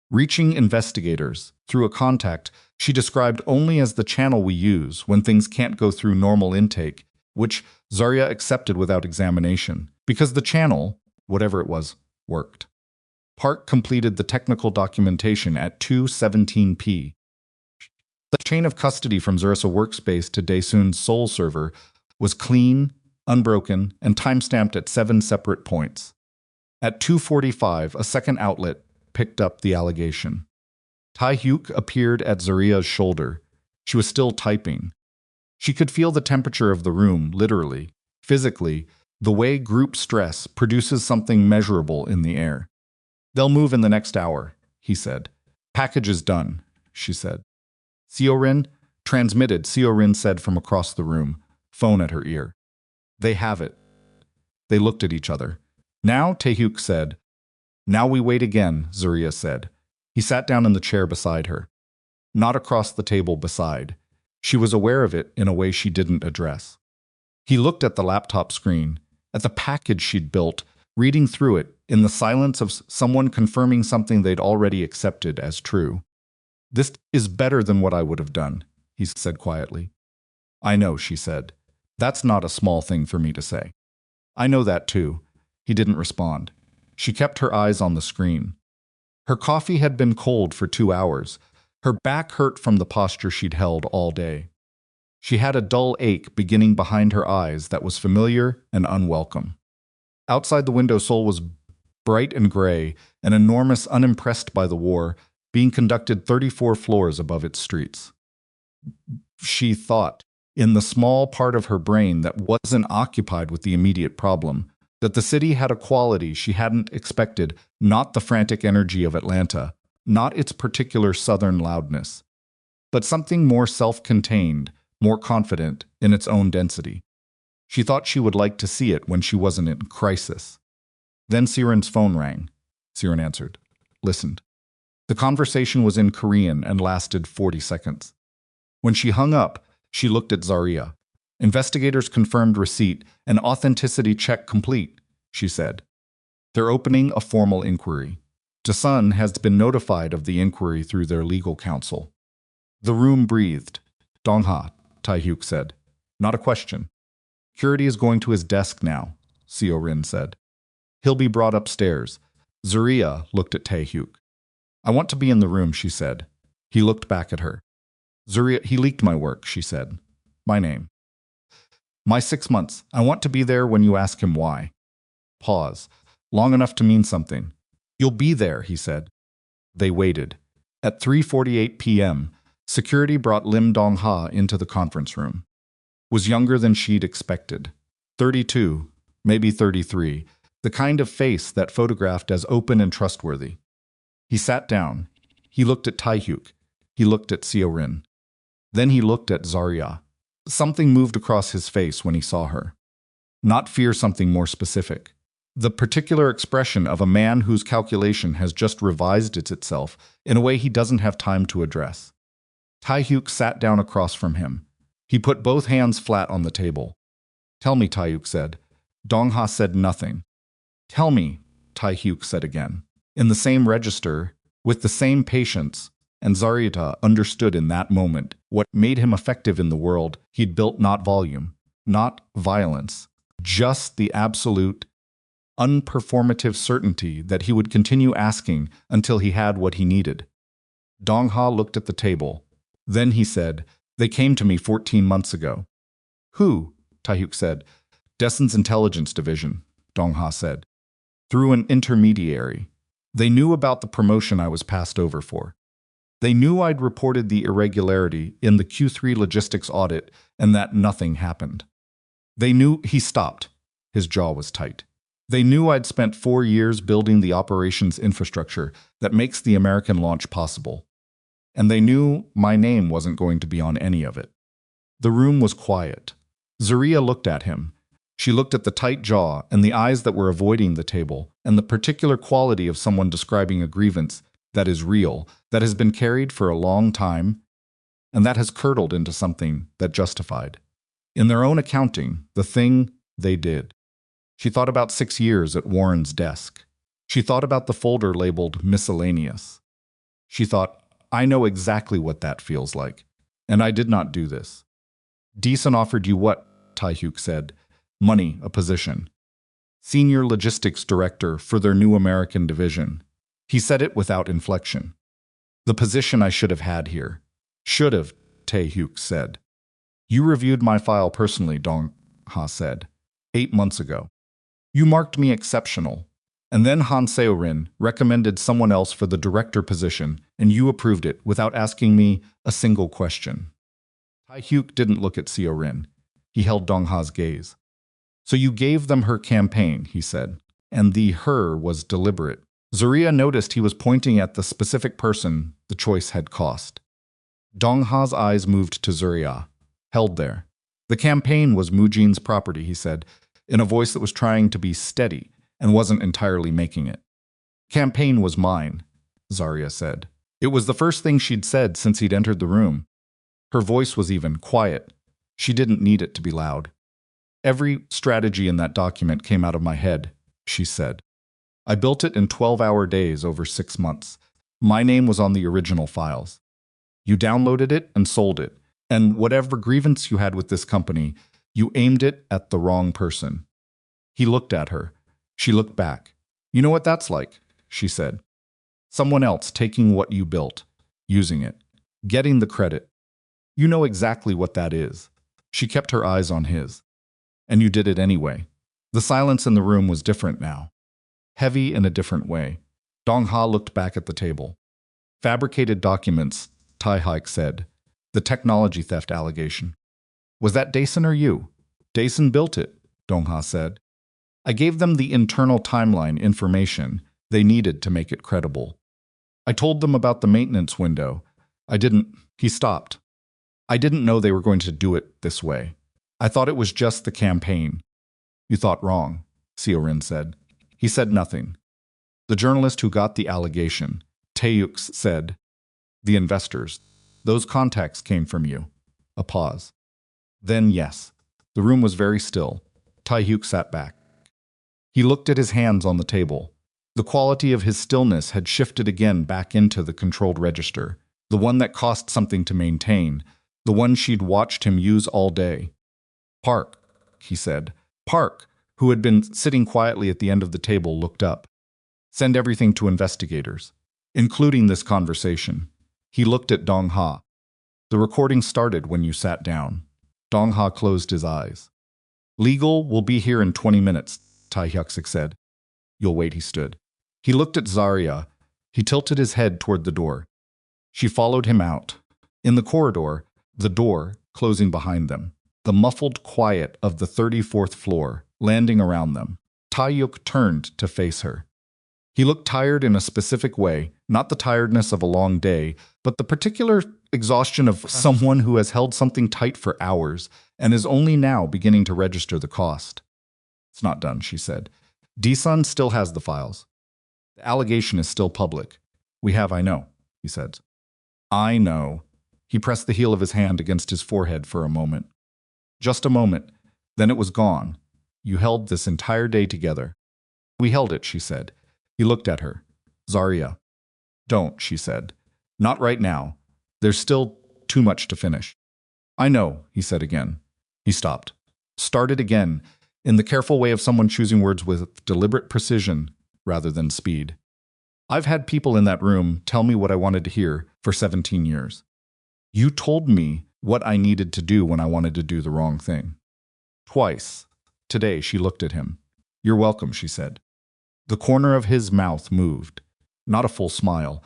Reaching investigators through a contact she described only as the channel we use when things can't go through normal intake, which Zariah accepted without examination, because the channel, whatever it was, worked. Park completed the technical documentation at 2:17 p. The chain of custody from Zariah's workspace to Daesoon's Seoul server was clean, unbroken, and timestamped at 7 separate points. At 2:45, a second outlet picked up the allegation. Tae-hyuk appeared at Zariah's shoulder. She was still typing. She could feel the temperature of the room, literally, physically, the way group stress produces something measurable in the air. They'll move in the next hour, he said. Package is done, she said. Seo-rin? Transmitted, Seo-rin said from across the room, phone at her ear. They have it. They looked at each other. Now, Tae-hyuk said. Now we wait again, Zariah said. He sat down in the chair beside her. Not across the table beside. She was aware of it in a way she didn't address. He looked at the laptop screen, at the package she'd built, reading through it in the silence of someone confirming something they'd already accepted as true. This is better than what I would have done, he said quietly. I know, she said. That's not a small thing for me to say. I know that too. He didn't respond. She kept her eyes on the screen. Her coffee had been cold for 2 hours. Her back hurt from the posture she'd held all day. She had a dull ache beginning behind her eyes that was familiar and unwelcome. Outside the window Seoul was bright and gray, and enormous, unimpressed by the war, being conducted 34 floors above its streets. She thought, in the small part of her brain that wasn't occupied with the immediate problem, that the city had a quality she hadn't expected, not the frantic energy of Atlanta, not its particular southern loudness, but something more self-contained, more confident in its own density. She thought she would like to see it when she wasn't in crisis. Then Siren's phone rang. Siren answered, listened. The conversation was in Korean and lasted 40 seconds. When she hung up, she looked at Zariah. Investigators confirmed receipt, an authenticity check complete, she said. They're opening a formal inquiry. Jasun has been notified of the inquiry through their legal counsel. The room breathed. Dong-ha, Tae-hyuk said. Not a question. Security is going to his desk now, Seo-rin said. He'll be brought upstairs. Zariah looked at Tae-hyuk. I want to be in the room, she said. He looked back at her. Zariah, he leaked my work, she said. My name. My 6 months. I want to be there when you ask him why. Pause. Long enough to mean something. You'll be there, he said. They waited. At 3:48 p.m., security brought Lim Dong-ha into the conference room. Was younger than she'd expected. 32, maybe 33, the kind of face that photographed as open and trustworthy. He sat down. He looked at Tae-hyuk. He looked at Seo-rin. Then he looked at Zariah. Something moved across his face when he saw her. Not fear, something more specific. The particular expression of a man whose calculation has just revised itself in a way he doesn't have time to address. Tae-hyuk sat down across from him. He put both hands flat on the table. Tell me, Tae-hyuk said. Dong-ha said nothing. Tell me, Tae-hyuk said again. In the same register, with the same patience, and Zariah understood in that moment what made him effective in the world he'd built, not volume, not violence, just the absolute, unperformative certainty that he would continue asking until he had what he needed. Dong-ha looked at the table. Then he said, They came to me 14 months ago. Who? Tae-hyuk said. Daesun's intelligence division, Dong-ha said. Through an intermediary. They knew about the promotion I was passed over for. They knew I'd reported the irregularity in the Q3 logistics audit and that nothing happened. They knew. He stopped. His jaw was tight. They knew I'd spent 4 years building the operations infrastructure that makes the American launch possible. And they knew my name wasn't going to be on any of it. The room was quiet. Zariah looked at him. She looked at the tight jaw and the eyes that were avoiding the table and the particular quality of someone describing a grievance that is real, that has been carried for a long time, and that has curdled into something that justified. In their own accounting, the thing they did. She thought about 6 years at Warren's desk. She thought about the folder labeled miscellaneous. She thought, I know exactly what that feels like, and I did not do this. Daesun offered you what? Tae-hyuk said. Money, a position. Senior logistics director for their new American division. He said it without inflection. The position I should have had here. Should have, Tae-hyuk said. You reviewed my file personally, Dong-ha said. 8 months ago. You marked me exceptional. And then Han Seo-rin recommended someone else for the director position, and you approved it without asking me a single question. Tae-hyuk didn't look at Seo-rin. He held Dong-ha's gaze. So you gave them her campaign, he said, and the her was deliberate. Zariah noticed he was pointing at the specific person the choice had cost. Dong-ha's eyes moved to Zariah, held there. The campaign was Mujin's property, he said, in a voice that was trying to be steady and wasn't entirely making it. Campaign was mine, Zariah said. It was the first thing she'd said since he'd entered the room. Her voice was even quiet. She didn't need it to be loud. Every strategy in that document came out of my head, she said. I built it in 12-hour days over 6 months. My name was on the original files. You downloaded it and sold it, and whatever grievance you had with this company, you aimed it at the wrong person. He looked at her. She looked back. You know what that's like, she said. Someone else taking what you built, using it, getting the credit. You know exactly what that is. She kept her eyes on his. And you did it anyway. The silence in the room was different now. Heavy in a different way. Dong Ha looked back at the table. Fabricated documents, Tai Haik said. The technology theft allegation. Was that Dason or you? Dason built it, Dong Ha said. I gave them the internal timeline information they needed to make it credible. I told them about the maintenance window. He stopped. I didn't know they were going to do it this way. I thought it was just the campaign. You thought wrong, Seorin said. He said nothing. The journalist who got the allegation, Taeyux, said, the investors. Those contacts came from you. A pause. Then yes. The room was very still. Taeyux sat back. He looked at his hands on the table. The quality of his stillness had shifted again back into the controlled register, the one that cost something to maintain, the one she'd watched him use all day. Park, he said. Park, who had been sitting quietly at the end of the table, looked up. Send everything to investigators, including this conversation. He looked at Dong Ha. The recording started when you sat down. Dong Ha closed his eyes. Legal will be here in 20 minutes, Tai Hyuk-sik said. You'll wait, he stood. He looked at Zariah. He tilted his head toward the door. She followed him out. In the corridor, the door closing behind them. The muffled quiet of the 34th floor landing around them. Taeyuk turned to face her. He looked tired in a specific way, not the tiredness of a long day, but the particular exhaustion of someone who has held something tight for hours and is only now beginning to register the cost. It's not done, she said. D-Sun still has the files. The allegation is still public. I know, he said. I know. He pressed the heel of his hand against his forehead for a moment. Just a moment. Then it was gone. You held this entire day together. We held it, she said. He looked at her. Zariah. Don't, she said. Not right now. There's still too much to finish. I know, he said again. He stopped. Started again, in the careful way of someone choosing words with deliberate precision rather than speed. I've had people in that room tell me what I wanted to hear for 17 years. You told me what I needed to do when I wanted to do the wrong thing. Twice. Today, she looked at him. You're welcome, she said. The corner of his mouth moved. Not a full smile.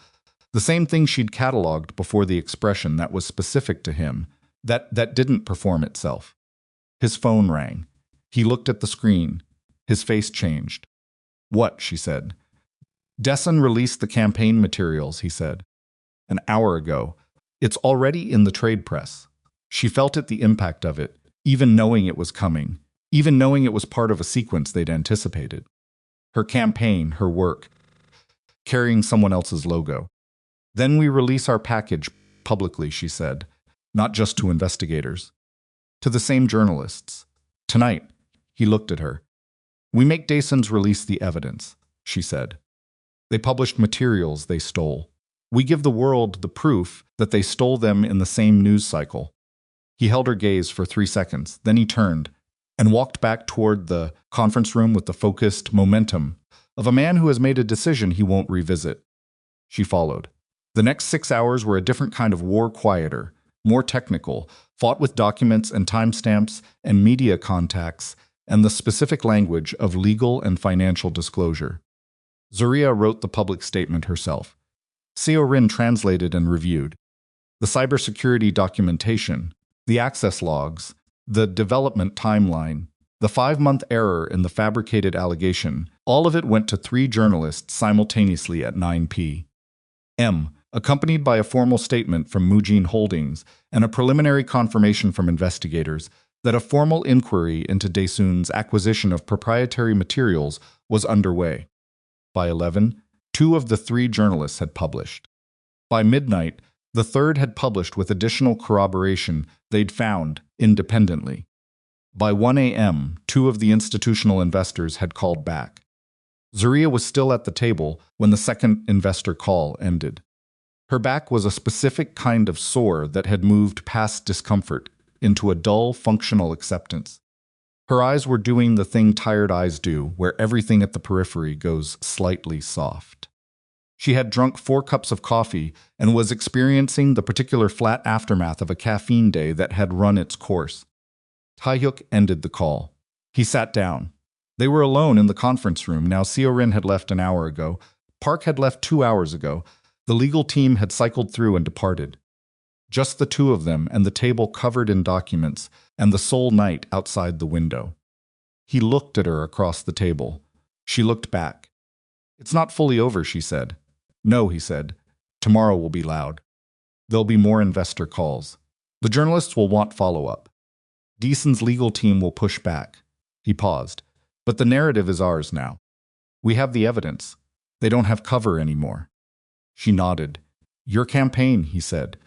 The same thing she'd cataloged before, the expression that was specific to him, that didn't perform itself. His phone rang. He looked at the screen. His face changed. What? She said. Dessen released the campaign materials, he said. An hour ago. It's already in the trade press. She felt the impact of it, even knowing it was coming, even knowing it was part of a sequence they'd anticipated. Her campaign, her work, carrying someone else's logo. Then we release our package publicly, she said, not just to investigators. To the same journalists. Tonight, he looked at her. We make Dason's release the evidence, she said. They published materials they stole. We give the world the proof that they stole them in the same news cycle. He held her gaze for 3 seconds, then he turned and walked back toward the conference room with the focused momentum of a man who has made a decision he won't revisit. She followed. The next 6 hours were a different kind of war, quieter, more technical, fought with documents and timestamps and media contacts and the specific language of legal and financial disclosure. Zariah wrote the public statement herself. Seorin translated and reviewed. The cybersecurity documentation, the access logs, the development timeline, the 5-month error in the fabricated allegation, all of it went to 3 journalists simultaneously at 9 p.m., accompanied by a formal statement from Mujin Holdings and a preliminary confirmation from investigators that a formal inquiry into Daesun's acquisition of proprietary materials was underway. By 11, 2 of the 3 journalists had published. By midnight, the 3rd had published with additional corroboration they'd found independently. By 1 a.m., 2 of the institutional investors had called back. Zariah was still at the table when the second investor call ended. Her back was a specific kind of sore that had moved past discomfort into a dull, functional acceptance. Her eyes were doing the thing tired eyes do, where everything at the periphery goes slightly soft. She had drunk 4 cups of coffee and was experiencing the particular flat aftermath of a caffeine day that had run its course. Taehyuk ended the call. He sat down. They were alone in the conference room. Now Seorin had left an hour ago. Park had left 2 hours ago. The legal team had cycled through and departed. Just the two of them and the table covered in documents and the sole night outside the window. He looked at her across the table. She looked back. "It's not fully over," she said. "No," he said. "Tomorrow will be loud. There'll be more investor calls. The journalists will want follow-up. Deason's legal team will push back." He paused. "But the narrative is ours now. We have the evidence. They don't have cover anymore." She nodded. "Your campaign," he said.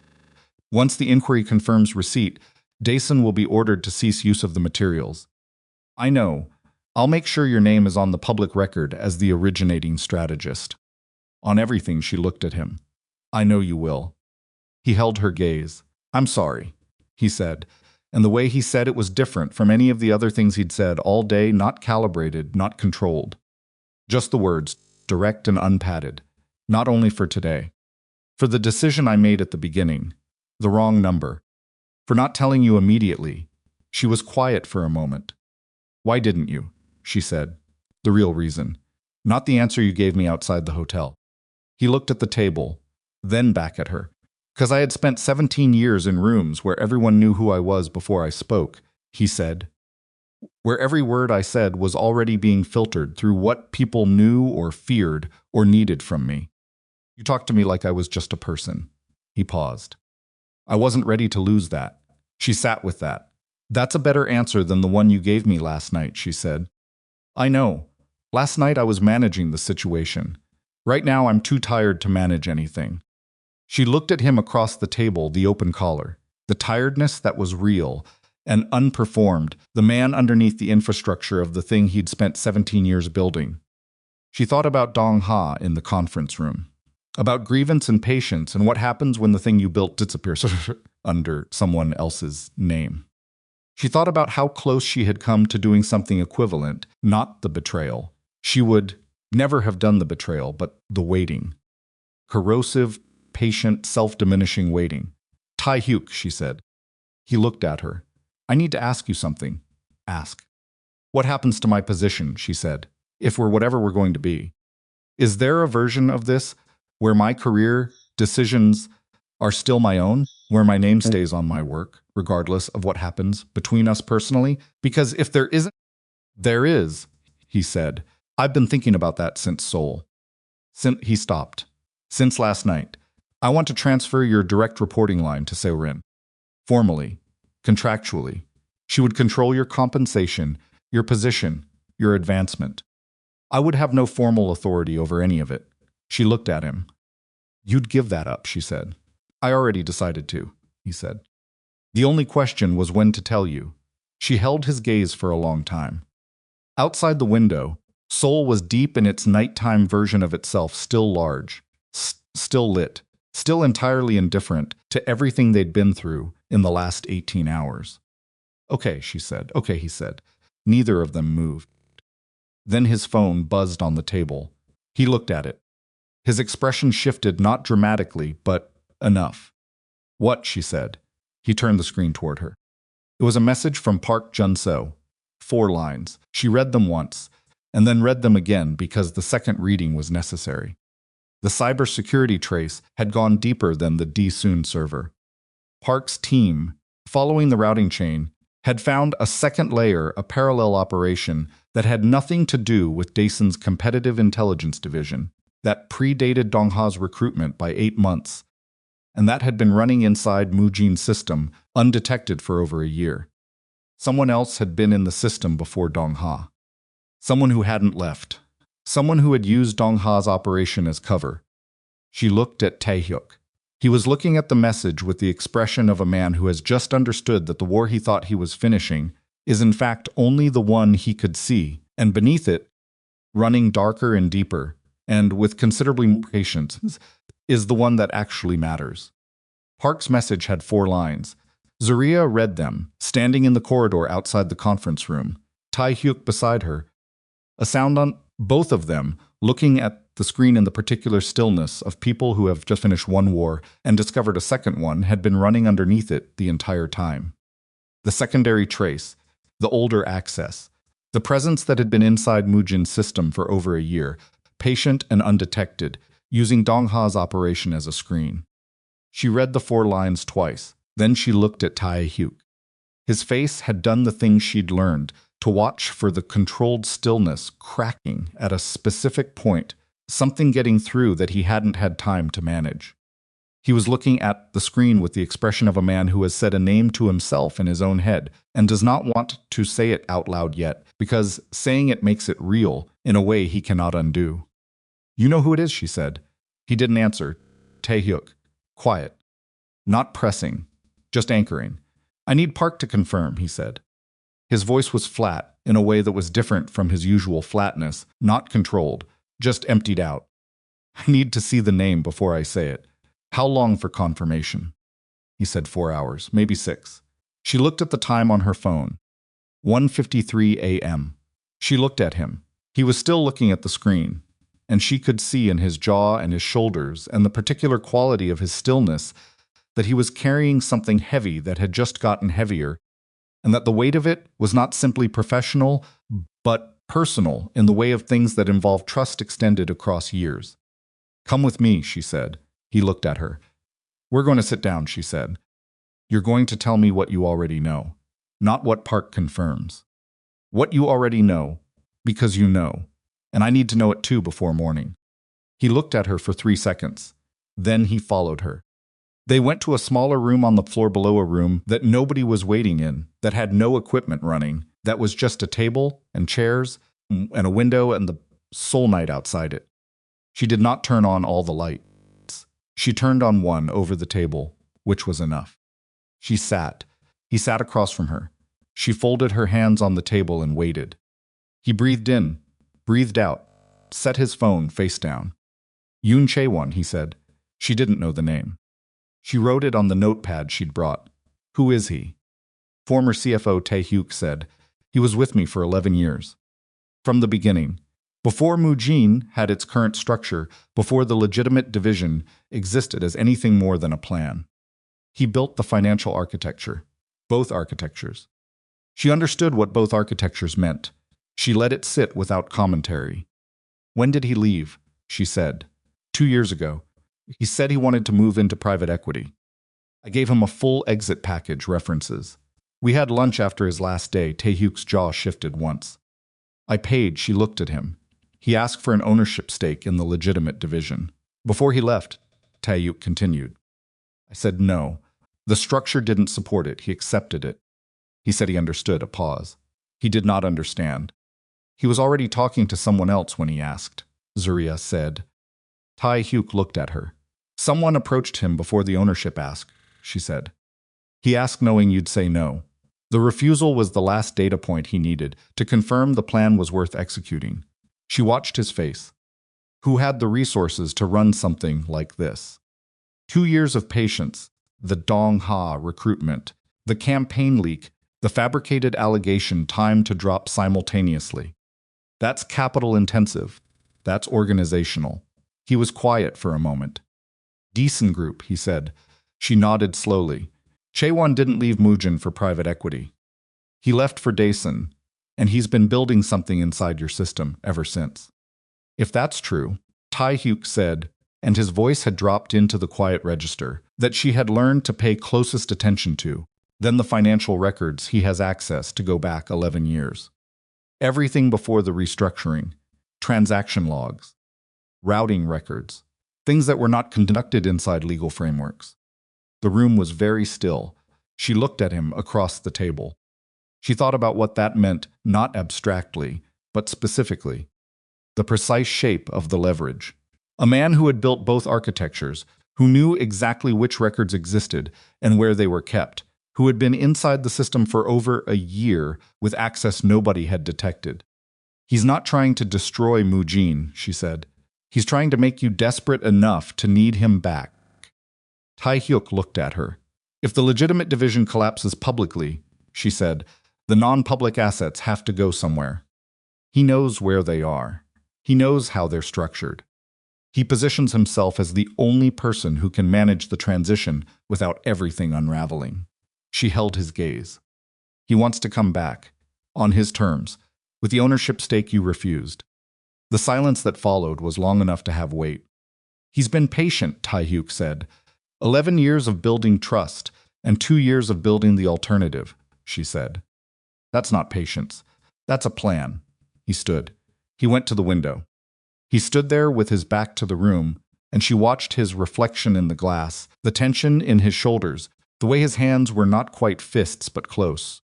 "Once the inquiry confirms receipt, Dason will be ordered to cease use of the materials. I know. I'll make sure your name is on the public record as the originating strategist." On everything, she looked at him. "I know you will." He held her gaze. "I'm sorry," he said, and the way he said it was different from any of the other things he'd said all day, not calibrated, not controlled. Just the words, direct and unpadded. "Not only for today. For the decision I made at the beginning. The wrong number. For not telling you immediately." She was quiet for a moment. "Why didn't you?" she said. "The real reason. Not the answer you gave me outside the hotel." He looked at the table, then back at her. "'Cause I had spent 17 years in rooms where everyone knew who I was before I spoke," he said. "Where every word I said was already being filtered through what people knew or feared or needed from me. You talked to me like I was just a person." He paused. "I wasn't ready to lose that." She sat with that. "That's a better answer than the one you gave me last night," she said. "I know. Last night I was managing the situation. Right now I'm too tired to manage anything." She looked at him across the table, the open collar, the tiredness that was real and unperformed, the man underneath the infrastructure of the thing he'd spent 17 years building. She thought about Dong Ha in the conference room, about grievance and patience and what happens when the thing you built disappears under someone else's name. She thought about how close she had come to doing something equivalent, not the betrayal. She would never have done the betrayal, but the waiting. Corrosive, patient, self-diminishing waiting. "Taehyuk," she said. He looked at her. "I need to ask you something." "Ask." "What happens to my position," she said, "if we're whatever we're going to be? Is there a version of this where my career decisions are still my own, where my name stays on my work, regardless of what happens between us personally? Because if there isn't, there is," he said. "I've been thinking about that since Seoul." He stopped. "Since last night. I want to transfer your direct reporting line to Seorin. Formally, contractually. She would control your compensation, your position, your advancement. I would have no formal authority over any of it." She looked at him. "You'd give that up," she said. "I already decided to," he said. "The only question was when to tell you." She held his gaze for a long time. Outside the window, Seoul was deep in its nighttime version of itself, still large, still lit, still entirely indifferent to everything they'd been through in the last 18 hours. "Okay," she said. "Okay," he said. Neither of them moved. Then his phone buzzed on the table. He looked at it. His expression shifted, not dramatically, but enough. "What?" she said. He turned the screen toward her. It was a message from Park Jun-seo. 4 lines. She read them once, and then read them again because the second reading was necessary. The cybersecurity trace had gone deeper than the Daesun server. Park's team, following the routing chain, had found a second layer, a parallel operation that had nothing to do with Daeson's competitive intelligence division, that predated Dongha's recruitment by 8 months, and that had been running inside Mujin's system undetected for over a year. Someone else had been in the system before Dongha. Someone who hadn't left. Someone who had used Dongha's operation as cover. She looked at Taehyuk. He was looking at the message with the expression of a man who has just understood that the war he thought he was finishing is in fact only the one he could see, and beneath it, running darker and deeper, and with considerably more patience, is the one that actually matters. Park's message had 4 lines. Zariah read them, standing in the corridor outside the conference room, Taehyuk beside her. A sound Both of them, looking at the screen in the particular stillness of people who have just finished one war and discovered a second one, had been running underneath it the entire time. The secondary trace, the older access, the presence that had been inside Mujin's system for over a year, patient and undetected, using Dongha's operation as a screen. She read the 4 lines twice, then she looked at Tae-hyuk. His face had done the thing she'd learned, to watch for the controlled stillness cracking at a specific point, something getting through that he hadn't had time to manage. He was looking at the screen with the expression of a man who has said a name to himself in his own head and does not want to say it out loud yet, because saying it makes it real in a way he cannot undo. "You know who it is," she said. He didn't answer. Tae-hyuk. Quiet. Not pressing. Just anchoring. "I need Park to confirm," he said. His voice was flat, in a way that was different from his usual flatness, not controlled, just emptied out. "I need to see the name before I say it. How long for confirmation?" He said 4 hours, maybe 6. She looked at the time on her phone. 1:53 a.m. She looked at him. He was still looking at the screen, and she could see in his jaw and his shoulders and the particular quality of his stillness that he was carrying something heavy that had just gotten heavier, and that the weight of it was not simply professional, but personal in the way of things that involve trust extended across years. "Come with me," she said. He looked at her. "We're going to sit down," she said. "You're going to tell me what you already know, not what Park confirms. What you already know, because you know, and I need to know it too before morning." He looked at her for 3 seconds. Then he followed her. They went to a smaller room on the floor below a room that nobody was waiting in, that had no equipment running, that was just a table and chairs and a window and the soul night outside it. She did not turn on all the lights. She turned on one over the table, which was enough. She sat. He sat across from her. She folded her hands on the table and waited. He breathed in, breathed out, set his phone face down. "Yoon Chae-won," he said. She didn't know the name. She wrote it on the notepad she'd brought. "Who is he?" Former CFO Tae-hyuk said, "He was with me for 11 years. From the beginning. Before Mujin had its current structure, before the legitimate division existed as anything more than a plan. He built the financial architecture, both architectures." She understood what both architectures meant. She let it sit without commentary. "When did he leave?" she said. 2 years ago. He said he wanted to move into private equity. I gave him a full exit package, references. We had lunch after his last day." Tae-hyuk's jaw shifted once. "I paid," she looked at him. "He asked for an ownership stake in the legitimate division. Before he left," Tae-hyuk continued. "I said no. The structure didn't support it. He accepted it." He said he understood. A pause. He did not understand. "He was already talking to someone else when he asked," Zariah said. Tae-hyuk looked at her. "Someone approached him before the ownership asked," she said. "He asked knowing you'd say no. The refusal was the last data point he needed to confirm the plan was worth executing." She watched his face. Who had the resources to run something like this? 2 years of patience, the Dong-ha recruitment, the campaign leak, the fabricated allegation timed to drop simultaneously. That's capital intensive. That's organizational. He was quiet for a moment. "Decent group," he said. She nodded slowly. "Chae-won didn't leave Mujin for private equity. He left for Daesun, and he's been building something inside your system ever since." "If that's true," Tae-hyuk said, and his voice had dropped into the quiet register that she had learned to pay closest attention to, then the financial records he has access to go back 11 years. Everything before the restructuring, transaction logs, routing records, things that were not conducted inside legal frameworks. The room was very still. She looked at him across the table. She thought about what that meant, not abstractly, but specifically. The precise shape of the leverage. A man who had built both architectures, who knew exactly which records existed and where they were kept, who had been inside the system for over a year with access nobody had detected. "He's not trying to destroy Mujin," she said. "He's trying to make you desperate enough to need him back." Tae-hyuk looked at her. "If the legitimate division collapses publicly," she said, "the non-public assets have to go somewhere. He knows where they are. He knows how they're structured. He positions himself as the only person who can manage the transition without everything unraveling. She held his gaze. He wants to come back, on his terms, with the ownership stake you refused. The silence that followed was long enough to have weight. He's been patient, Tae-hyuk said. 11 years of building trust, and 2 years of building the alternative, she said. That's not patience. That's a plan. He stood. He went to the window. He stood there with his back to the room, and she watched his reflection in the glass, the tension in his shoulders, the way his hands were not quite fists but close.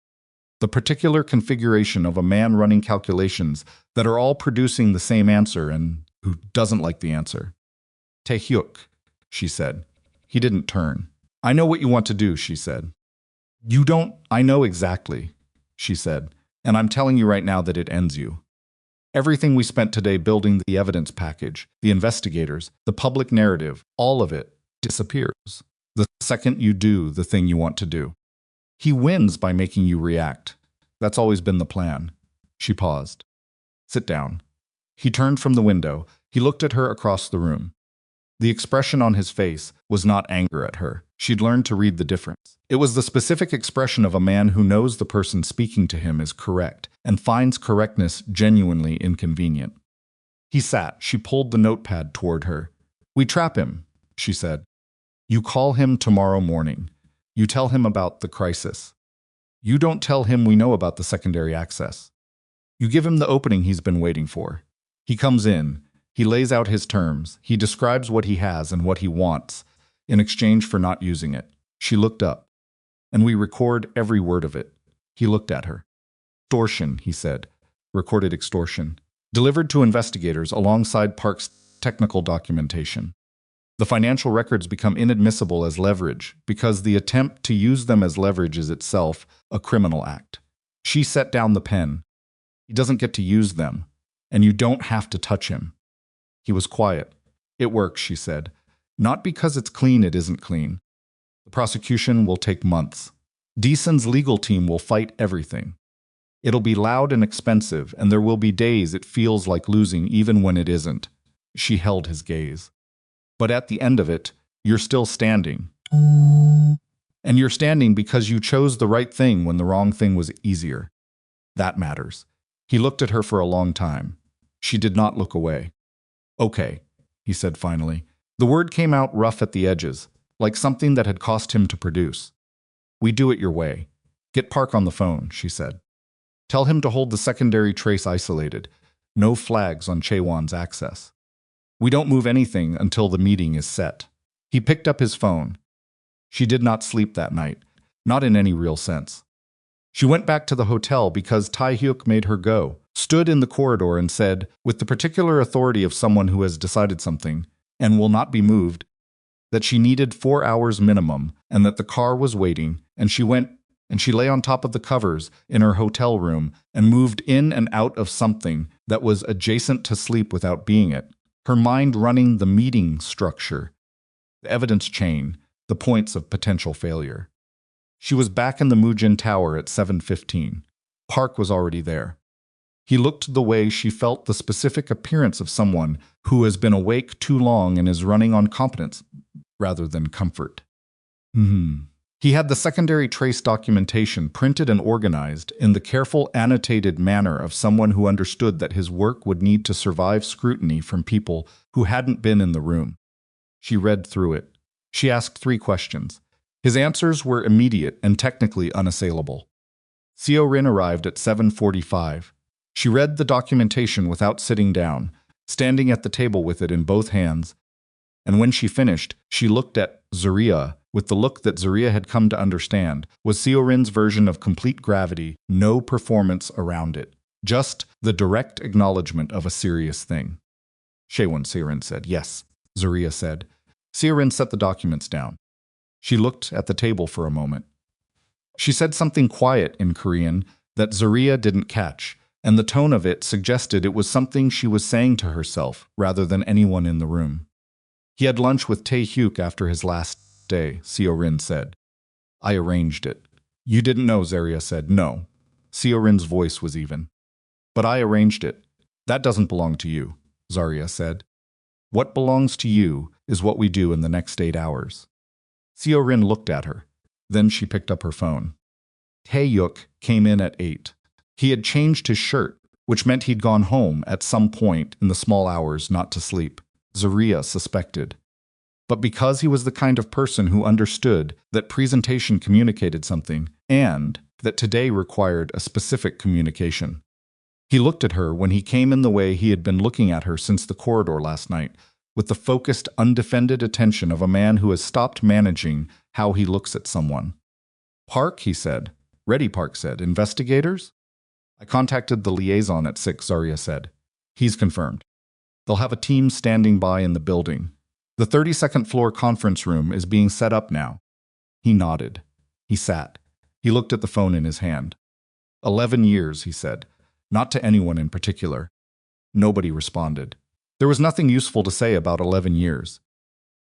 The particular configuration of a man running calculations that are all producing the same answer and who doesn't like the answer. Tae-hyuk, she said. He didn't turn. I know what you want to do, she said. You don't. I know exactly, she said, and I'm telling you right now that it ends you. Everything we spent today building the evidence package, the investigators, the public narrative, all of it disappears the second you do the thing you want to do. He wins by making you react. That's always been the plan. She paused. Sit down. He turned from the window. He looked at her across the room. The expression on his face was not anger at her. She'd learned to read the difference. It was the specific expression of a man who knows the person speaking to him is correct and finds correctness genuinely inconvenient. He sat. She pulled the notepad toward her. We trap him, she said. You call him tomorrow morning. You tell him about the crisis. You don't tell him we know about the secondary access. You give him the opening he's been waiting for. He comes in. He lays out his terms. He describes what he has and what he wants in exchange for not using it. She looked up. And we record every word of it. He looked at her. Extortion, he said. Recorded extortion. Delivered to investigators alongside Park's technical documentation. The financial records become inadmissible as leverage because the attempt to use them as leverage is itself a criminal act. She set down the pen. He doesn't get to use them, and you don't have to touch him. He was quiet. It works, she said. Not because it's clean, it isn't clean. The prosecution will take months. Deason's legal team will fight everything. It'll be loud and expensive, and there will be days it feels like losing even when it isn't. She held his gaze. But at the end of it, you're still standing. And you're standing because you chose the right thing when the wrong thing was easier. That matters. He looked at her for a long time. She did not look away. Okay, he said finally. The word came out rough at the edges, like something that had cost him to produce. We do it your way. Get Park on the phone, she said. Tell him to hold the secondary trace isolated. No flags on Chaewon's access. We don't move anything until the meeting is set. He picked up his phone. She did not sleep that night, not in any real sense. She went back to the hotel because Tae-hyuk made her go, stood in the corridor and said, with the particular authority of someone who has decided something, and will not be moved, that she needed 4 hours minimum and that the car was waiting, and she went and she lay on top of the covers in her hotel room and moved in and out of something that was adjacent to sleep without being it, her mind running the meeting structure, the evidence chain, the points of potential failure. She was back in the Mujin Tower at 7:15. Park was already there. He looked the way she felt the specific appearance of someone who has been awake too long and is running on competence rather than comfort. He had the secondary trace documentation printed and organized in the careful, annotated manner of someone who understood that his work would need to survive scrutiny from people who hadn't been in the room. She read through it. She asked 3 questions. His answers were immediate and technically unassailable. Seo-rin arrived at 7:45. She read the documentation without sitting down, standing at the table with it in both hands, and when she finished, she looked at Zariah with the look that Zariah had come to understand was Seo-rin's version of complete gravity, no performance around it, just the direct acknowledgement of a serious thing. Chaewon, Seo-rin said. Yes, Zariah said. Seo-rin set the documents down. She looked at the table for a moment. She said something quiet in Korean that Zariah didn't catch, and the tone of it suggested it was something she was saying to herself rather than anyone in the room. He had lunch with Tae-hyuk after his last day, Seo-rin said. I arranged it. You didn't know, Zariah said. No. Seo-rin's voice was even. But I arranged it. That doesn't belong to you. Zariah said. What belongs to you is what we do in the next 8 hours. Seo-rin looked at her. Then she picked up her phone. Tae-hyuk came in at 8. He had changed his shirt, which meant he'd gone home at some point in the small hours not to sleep, Zariah suspected. But because he was the kind of person who understood that presentation communicated something and that today required a specific communication. He looked at her when he came in the way he had been looking at her since the corridor last night, with the focused, undefended attention of a man who has stopped managing how he looks at someone. Park, he said. Ready, Park said. Investigators? I contacted the liaison at 6, Zariah said. He's confirmed. They'll have a team standing by in the building. The 32nd floor conference room is being set up now. He nodded. He sat. He looked at the phone in his hand. 11 years, he said. Not to anyone in particular. Nobody responded. There was nothing useful to say about 11 years.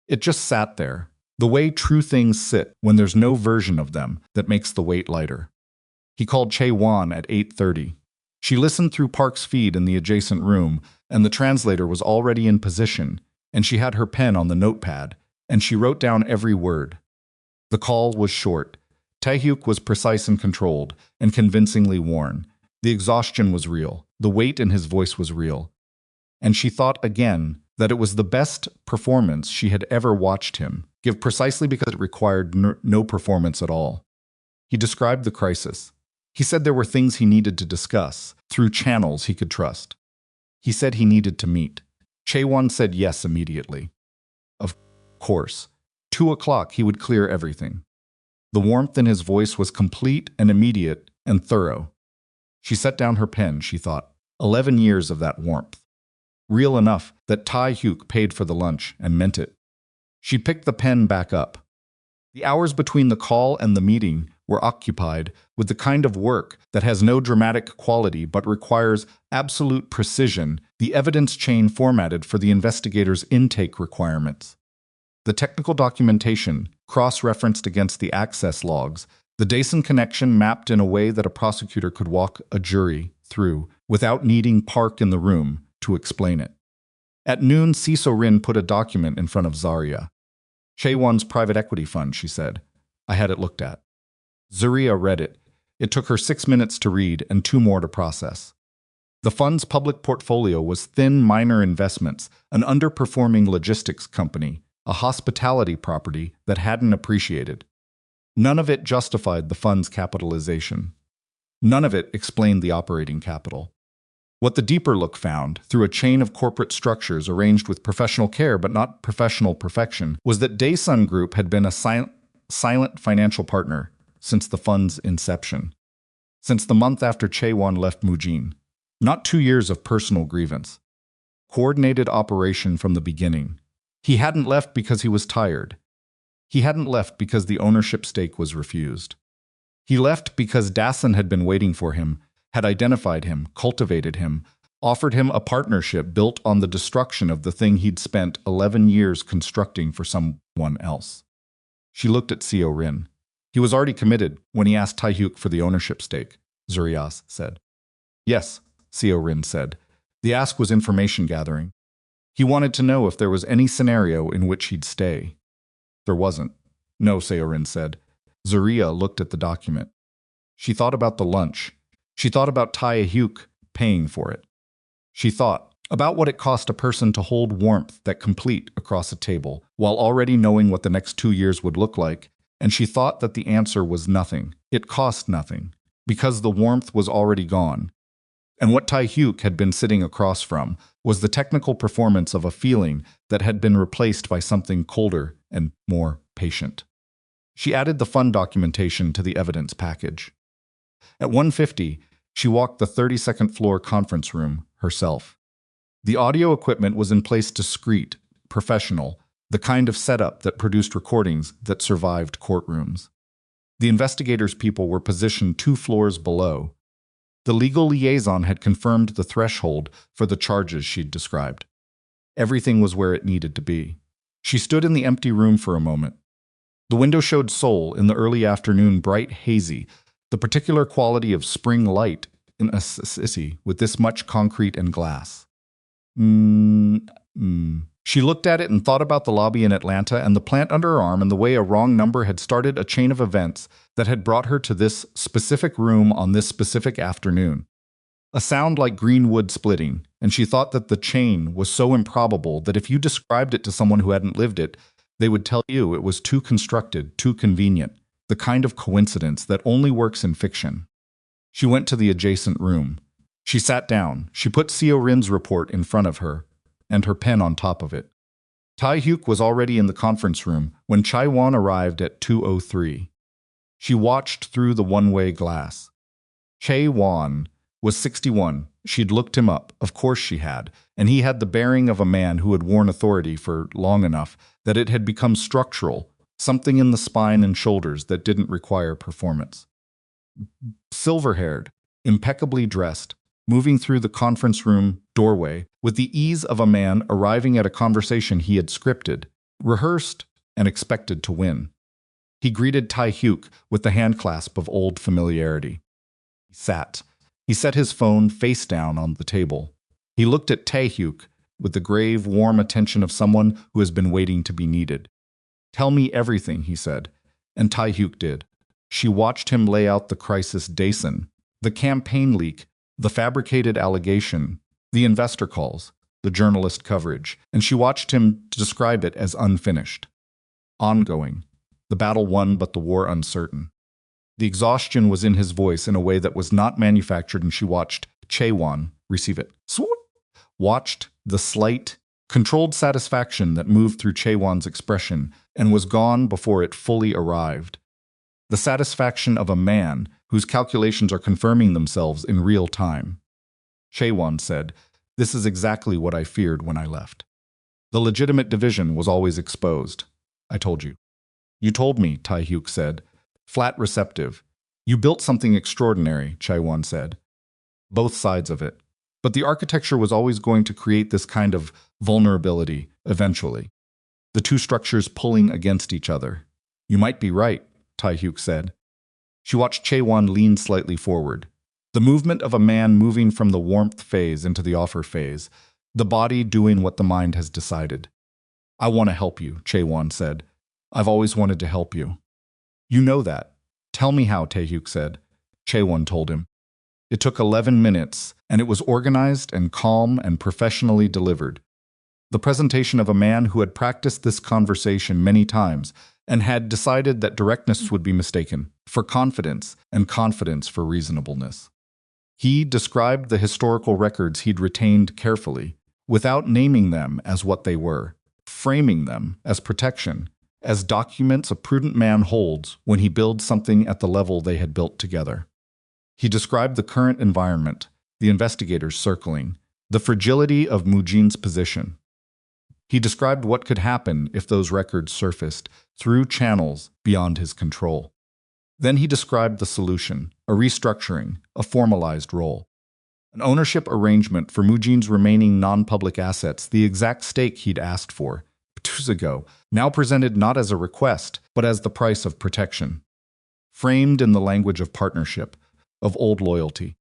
It just sat there, the way true things sit when there's no version of them that makes the weight lighter. He called Chae-won at 8:30. She listened through Park's feed in the adjacent room, and the translator was already in position, and she had her pen on the notepad, and she wrote down every word. The call was short. Tae-hyuk was precise and controlled, and convincingly worn. The exhaustion was real. The weight in his voice was real. And she thought again that it was the best performance she had ever watched him give, precisely because it required no performance at all. He described the crisis. He said there were things he needed to discuss through channels he could trust. He said he needed to meet. Chae-won said yes immediately. Of course. 2 o'clock he would clear everything. The warmth in his voice was complete and immediate and thorough. She set down her pen, she thought. 11 years of that warmth. Real enough that Tae-hyuk paid for the lunch and meant it. She picked the pen back up. The hours between the call and the meeting were occupied with the kind of work that has no dramatic quality but requires absolute precision, the evidence chain formatted for the investigator's intake requirements. The technical documentation, cross-referenced against the access logs, the Daesun connection mapped in a way that a prosecutor could walk a jury through without needing Park in the room to explain it. At noon, Seo-rin put a document in front of Zariah. Chae-won's private equity fund, she said. I had it looked at. Zariah read it. It took her 6 minutes to read and 2 more to process. The fund's public portfolio was thin minor investments, an underperforming logistics company, a hospitality property that hadn't appreciated. None of it justified the fund's capitalization. None of it explained the operating capital. What the deeper look found, through a chain of corporate structures arranged with professional care but not professional perfection, was that Daesun Group had been a silent financial partner since the fund's inception. Since the month after Chae-won left Mujin. Not 2 years of personal grievance. Coordinated operation from the beginning. He hadn't left because he was tired. He hadn't left because the ownership stake was refused. He left because Daesun had been waiting for him, had identified him, cultivated him, offered him a partnership built on the destruction of the thing he'd spent 11 years constructing for someone else. She looked at Seo-rin. He was already committed when he asked Tae-hyuk for the ownership stake, Zariah said. Yes, Seo-rin said. The ask was information gathering. He wanted to know if there was any scenario in which he'd stay. There wasn't. No, Seo-rin said. Zariah looked at the document. She thought about the lunch. She thought about Tae-hyuk paying for it. She thought about what it cost a person to hold warmth that complete across a table, while already knowing what the next 2 years would look like, and she thought that the answer was nothing. It cost nothing, because the warmth was already gone. And what Tae-hyuk had been sitting across from was the technical performance of a feeling that had been replaced by something colder and more patient. She added the fund documentation to the evidence package. At 1:50, she walked the 32nd floor conference room herself. The audio equipment was in place discreet, professional, the kind of setup that produced recordings that survived courtrooms. The investigators' people were positioned 2 floors below. The legal liaison had confirmed the threshold for the charges she'd described. Everything was where it needed to be. She stood in the empty room for a moment. The window showed Seoul in the early afternoon, bright hazy, the particular quality of spring light in a city with this much concrete and glass. Mm, She looked at it and thought about the lobby in Atlanta and the plant under her arm and the way a wrong number had started a chain of events that had brought her to this specific room on this specific afternoon. A sound like green wood splitting, and she thought that the chain was so improbable that if you described it to someone who hadn't lived it, they would tell you it was too constructed, too convenient, the kind of coincidence that only works in fiction. She went to the adjacent room. She sat down. She put Seo Rin's report in front of her, and her pen on top of it. Tai Hyuk was already in the conference room when Chai Wan arrived at 2:03. She watched through the one-way glass. Chai Wan was 61. She'd looked him up, of course she had, and he had the bearing of a man who had worn authority for long enough that it had become structural, something in the spine and shoulders that didn't require performance. Silver-haired, impeccably dressed, moving through the conference room doorway with the ease of a man arriving at a conversation he had scripted, rehearsed, and expected to win. He greeted Tai Hyuk with the handclasp of old familiarity. He sat. He set his phone face down on the table. He looked at Tai Hyuk with the grave, warm attention of someone who has been waiting to be needed. "Tell me everything," he said, and Tai Hyuk did. She watched him lay out the crisis Dason, the campaign leak, the fabricated allegation, the investor calls, the journalist coverage, and she watched him describe it as unfinished. Ongoing. The battle won, but the war uncertain. The exhaustion was in his voice in a way that was not manufactured, and she watched Chaewon receive it. Watched the slight, controlled satisfaction that moved through Chaewon's expression and was gone before it fully arrived. The satisfaction of a man whose calculations are confirming themselves in real time. Chaewon said, "This is exactly what I feared when I left. The legitimate division was always exposed. I told you." "You told me," Tai Hyuk said. Flat receptive. "You built something extraordinary," Chaewon said. "Both sides of it. But the architecture was always going to create this kind of vulnerability, eventually. The two structures pulling against each other." "You might be right," Tai Hyuk said. She watched Chaewon lean slightly forward. The movement of a man moving from the warmth phase into the offer phase, the body doing what the mind has decided. "I want to help you," Chaewon said. "I've always wanted to help you." "You know that. Tell me how," Taehyuk said. Chaewon told him. It took 11 minutes, and it was organized and calm and professionally delivered. The presentation of a man who had practiced this conversation many times and had decided that directness would be mistaken for confidence and confidence for reasonableness. He described the historical records he'd retained carefully, without naming them as what they were, framing them as protection, as documents a prudent man holds when he builds something at the level they had built together. He described the current environment, the investigators circling, the fragility of Mujin's position. He described what could happen if those records surfaced through channels beyond his control. Then he described the solution, a restructuring, a formalized role. An ownership arrangement for Mujin's remaining non-public assets, the exact stake he'd asked for 2 years ago, now presented not as a request, but as the price of protection. Framed in the language of partnership, of old loyalty,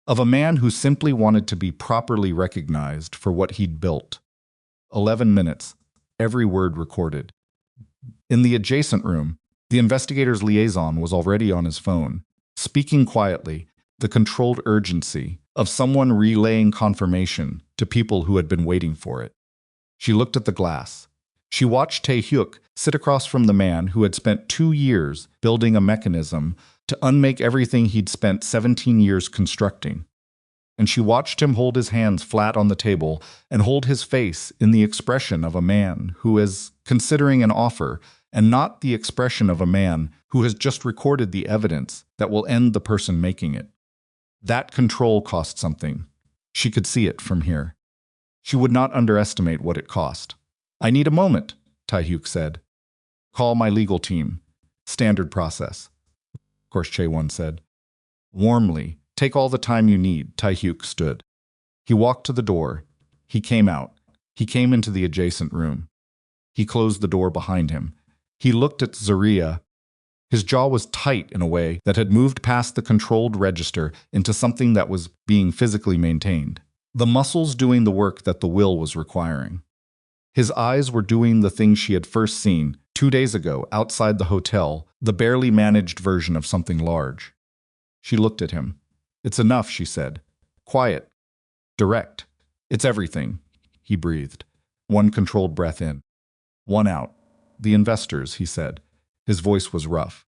of a man who simply wanted to be properly recognized for what he'd built. 11 minutes, every word recorded. In the adjacent room, the investigator's liaison was already on his phone, speaking quietly, the controlled urgency of someone relaying confirmation to people who had been waiting for it. She looked at the glass. She watched Tae-hyuk sit across from the man who had spent 2 years building a mechanism to unmake everything he'd spent 17 years constructing. And she watched him hold his hands flat on the table and hold his face in the expression of a man who is considering an offer, and not the expression of a man who has just recorded the evidence that will end the person making it. That control cost something. She could see it from here. She would not underestimate what it cost. "I need a moment," Tae-hyuk said. "Call my legal team. Standard process." Of course, Chaewon said. Warmly, "Take all the time you need," Tae-hyuk stood. He walked to the door. He came out. He came into the adjacent room. He closed the door behind him. He looked at Zariah. His jaw was tight in a way that had moved past the controlled register into something that was being physically maintained. the muscles doing the work that the will was requiring. His eyes were doing the thing she had first seen, 2 days ago, outside the hotel, the barely managed version of something large. She looked at him. "It's enough," she said. "Quiet. Direct. It's everything," he breathed. One controlled breath in. One out. "The investors," he said. His voice was rough.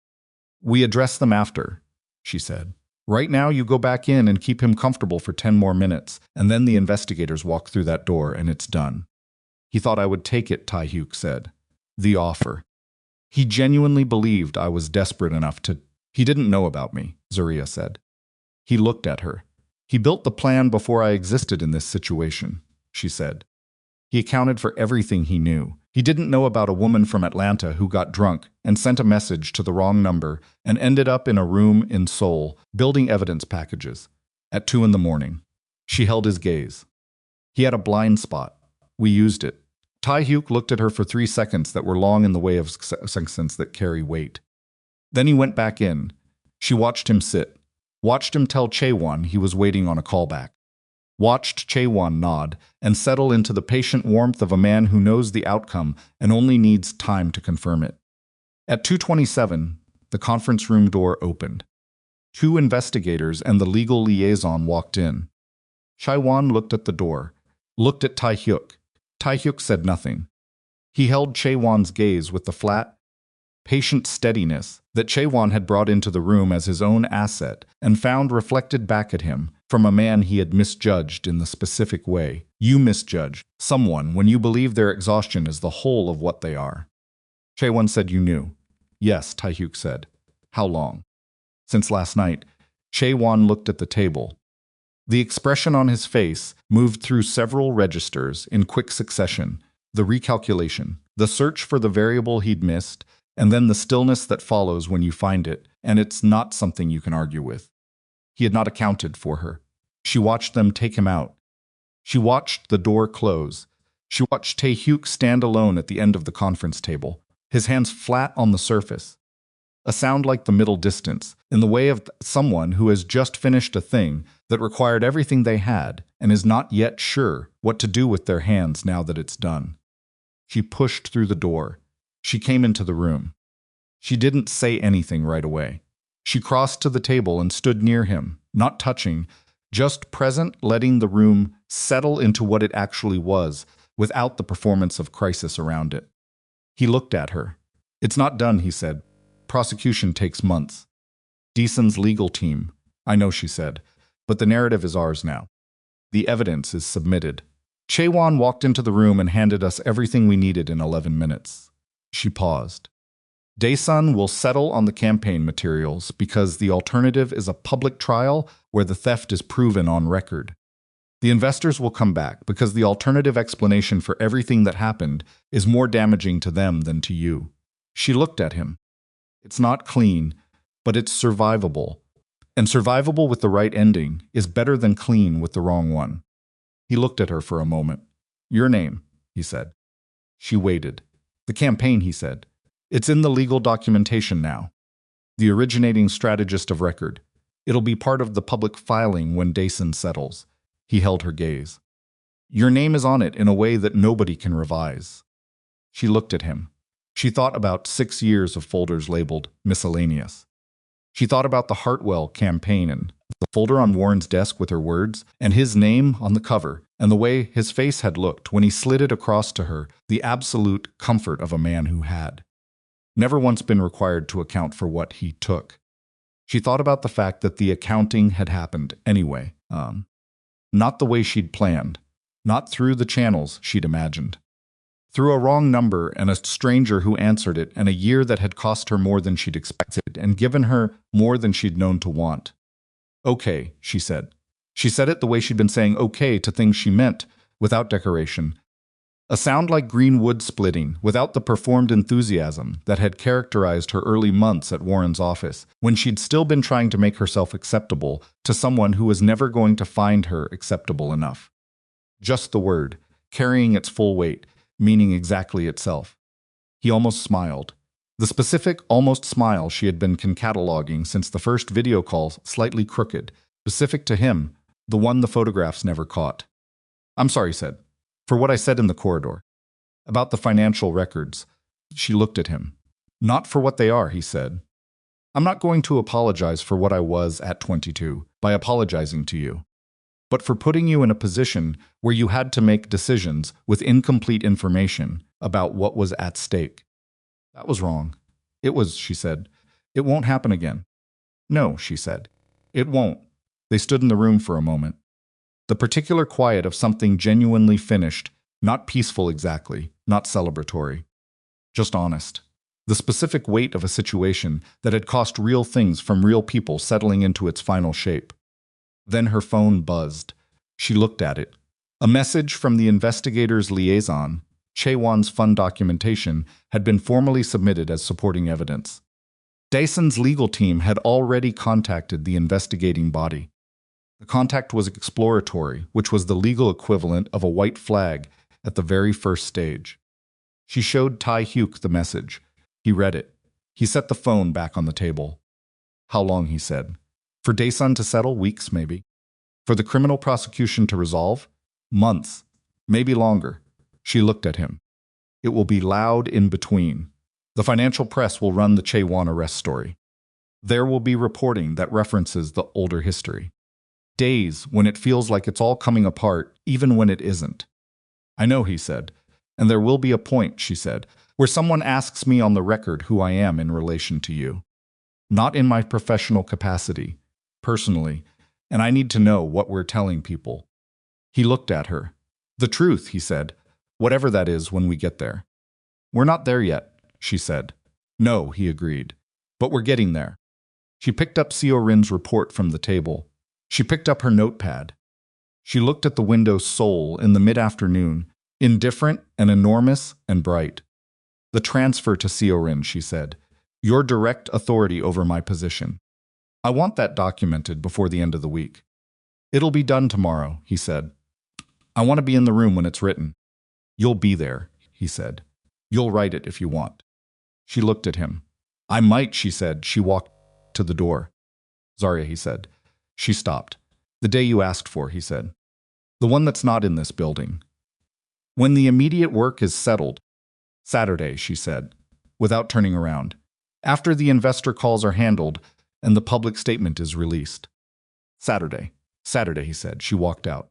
"We address them after," she said. "Right now you go back in and keep him comfortable for 10 more minutes, and then the investigators walk through that door and it's done." "He thought I would take it," Tae-hyuk said. "The offer. He genuinely believed I was desperate enough to—" "He didn't know about me," Zariah said. He looked at her. "He built the plan before I existed in this situation," she said. "He accounted for everything he knew. He didn't know about a woman from Atlanta who got drunk and sent a message to the wrong number and ended up in a room in Seoul, building evidence packages. At 2 in the morning. She held his gaze. He had a blind spot. We used it." Tae-hyuk looked at her for 3 seconds that were long in the way of seconds that carry weight. Then he went back in. She watched him sit. Watched him tell Chae-won he was waiting on a callback. Watched Chae-won nod and settle into the patient warmth of a man who knows the outcome and only needs time to confirm it. At 2:27, the conference room door opened. 2 investigators and the legal liaison walked in. Chae-won looked at the door, looked at Tae-hyuk. Tae-hyuk said nothing. He held Chae-won's gaze with the flat, patient steadiness that Chae-won had brought into the room as his own asset and found reflected back at him from a man he had misjudged in the specific way. You misjudge someone when you believe their exhaustion is the whole of what they are. Chae-won said, "You knew." "Yes," Tae-hyuk said. "How long?" "Since last night." Chae-won looked at the table. The expression on his face moved through several registers in quick succession, the recalculation, the search for the variable he'd missed, and then the stillness that follows when you find it, and it's not something you can argue with. He had not accounted for her. She watched them take him out. She watched the door close. She watched Tae-hyuk stand alone at the end of the conference table, his hands flat on the surface. A sound like the middle distance, in the way of someone who has just finished a thing that required everything they had and is not yet sure what to do with their hands now that it's done. She pushed through the door. She came into the room. She didn't say anything right away. She crossed to the table and stood near him, not touching, just present, letting the room settle into what it actually was, without the performance of crisis around it. He looked at her. "It's not done," he said. "Prosecution takes months." "Deason's legal team." "I know," she said, "but the narrative is ours now. The evidence is submitted." Chae-won walked into the room and handed us everything we needed in 11 minutes. She paused. "Daesun will settle on the campaign materials because the alternative is a public trial where the theft is proven on record. The investors will come back because the alternative explanation for everything that happened is more damaging to them than to you." She looked at him. "It's not clean, but it's survivable. And survivable with the right ending is better than clean with the wrong one." He looked at her for a moment. "Your name," he said. She waited. "The campaign," he said. "It's in the legal documentation now. The originating strategist of record. It'll be part of the public filing when Daesun settles." He held her gaze. "Your name is on it in a way that nobody can revise." She looked at him. She thought about 6 years of folders labeled miscellaneous. She thought about the Hartwell campaign and the folder on Warren's desk with her words and his name on the cover and the way his face had looked when he slid it across to her, the absolute comfort of a man who had never once been required to account for what he took. She thought about the fact that the accounting had happened anyway, not the way she'd planned, not through the channels she'd imagined. Through a wrong number and a stranger who answered it and a year that had cost her more than she'd expected and given her more than she'd known to want. "Okay," she said. She said it the way she'd been saying okay to things she meant, without decoration. A sound like green wood splitting, without the performed enthusiasm that had characterized her early months at Warren's office, when she'd still been trying to make herself acceptable to someone who was never going to find her acceptable enough. Just the word, carrying its full weight, meaning exactly itself. He almost smiled. The specific, almost smile she had been cataloging since the first video call, slightly crooked, specific to him, the one the photographs never caught. I'm sorry, he said, for what I said in the corridor. About the financial records. She looked at him. Not for what they are, he said. I'm not going to apologize for what I was at 22 by apologizing to you, but for putting you in a position where you had to make decisions with incomplete information about what was at stake. That was wrong. It was, she said. It won't happen again. No, she said. It won't. They stood in the room for a moment. The particular quiet of something genuinely finished, not peaceful exactly, not celebratory. Just honest. The specific weight of a situation that had cost real things from real people settling into its final shape. Then her phone buzzed. She looked at it. A message from the investigator's liaison, Chaewon's fund documentation, had been formally submitted as supporting evidence. Dyson's legal team had already contacted the investigating body. The contact was exploratory, which was the legal equivalent of a white flag at the very first stage. She showed Tae-hyuk the message. He read it. He set the phone back on the table. How long, he said. For Daesun to settle, weeks maybe. For the criminal prosecution to resolve, months, maybe longer. She looked at him. It will be loud in between. The financial press will run the Chaewon arrest story. There will be reporting that references the older history. Days when it feels like it's all coming apart, even when it isn't. I know, he said. And there will be a point, she said, where someone asks me on the record who I am in relation to you. Not in my professional capacity, personally, and I need to know what we're telling people. He looked at her. The truth, he said, whatever that is when we get there. We're not there yet, she said. No, he agreed. But we're getting there. She picked up Seo-rin's report from the table. She picked up her notepad. She looked at the window Seoul in the mid-afternoon, indifferent and enormous and bright. The transfer to Seo-rin, she said. Your direct authority over my position. I want that documented before the end of the week. It'll be done tomorrow, he said. I want to be in the room when it's written. You'll be there, he said. You'll write it if you want. She looked at him. I might, she said. She walked to the door. Zariah, he said. She stopped. The day you asked for, he said. The one that's not in this building. When the immediate work is settled. Saturday, she said, without turning around. After the investor calls are handled and the public statement is released. Saturday, he said. She walked out.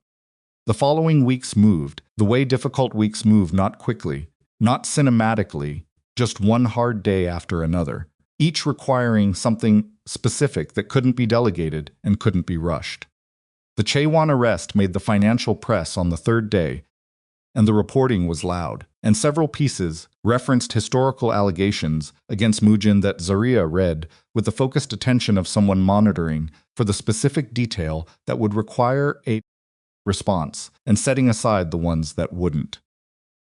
The following weeks moved, the way difficult weeks move, not quickly, not cinematically, just one hard day after another, each requiring something specific that couldn't be delegated and couldn't be rushed. The Chaewon arrest made the financial press on the third day, and the reporting was loud, and several pieces referenced historical allegations against Moojin that Zariah read with the focused attention of someone monitoring for the specific detail that would require a response and setting aside the ones that wouldn't.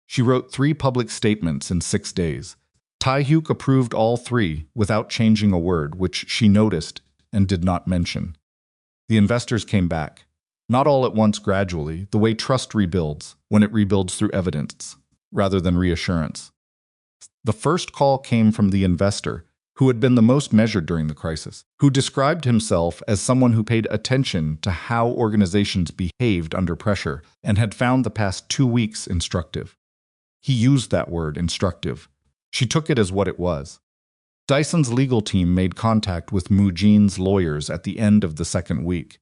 She wrote 3 public statements in 6 days. Tae-hyuk approved all 3 without changing a word, which she noticed and did not mention. The investors came back. Not all at once, gradually, the way trust rebuilds when it rebuilds through evidence, rather than reassurance. The first call came from the investor, who had been the most measured during the crisis, who described himself as someone who paid attention to how organizations behaved under pressure and had found the past 2 weeks instructive. He used that word, instructive. She took it as what it was. Dyson's legal team made contact with Moojin's lawyers at the end of the second week.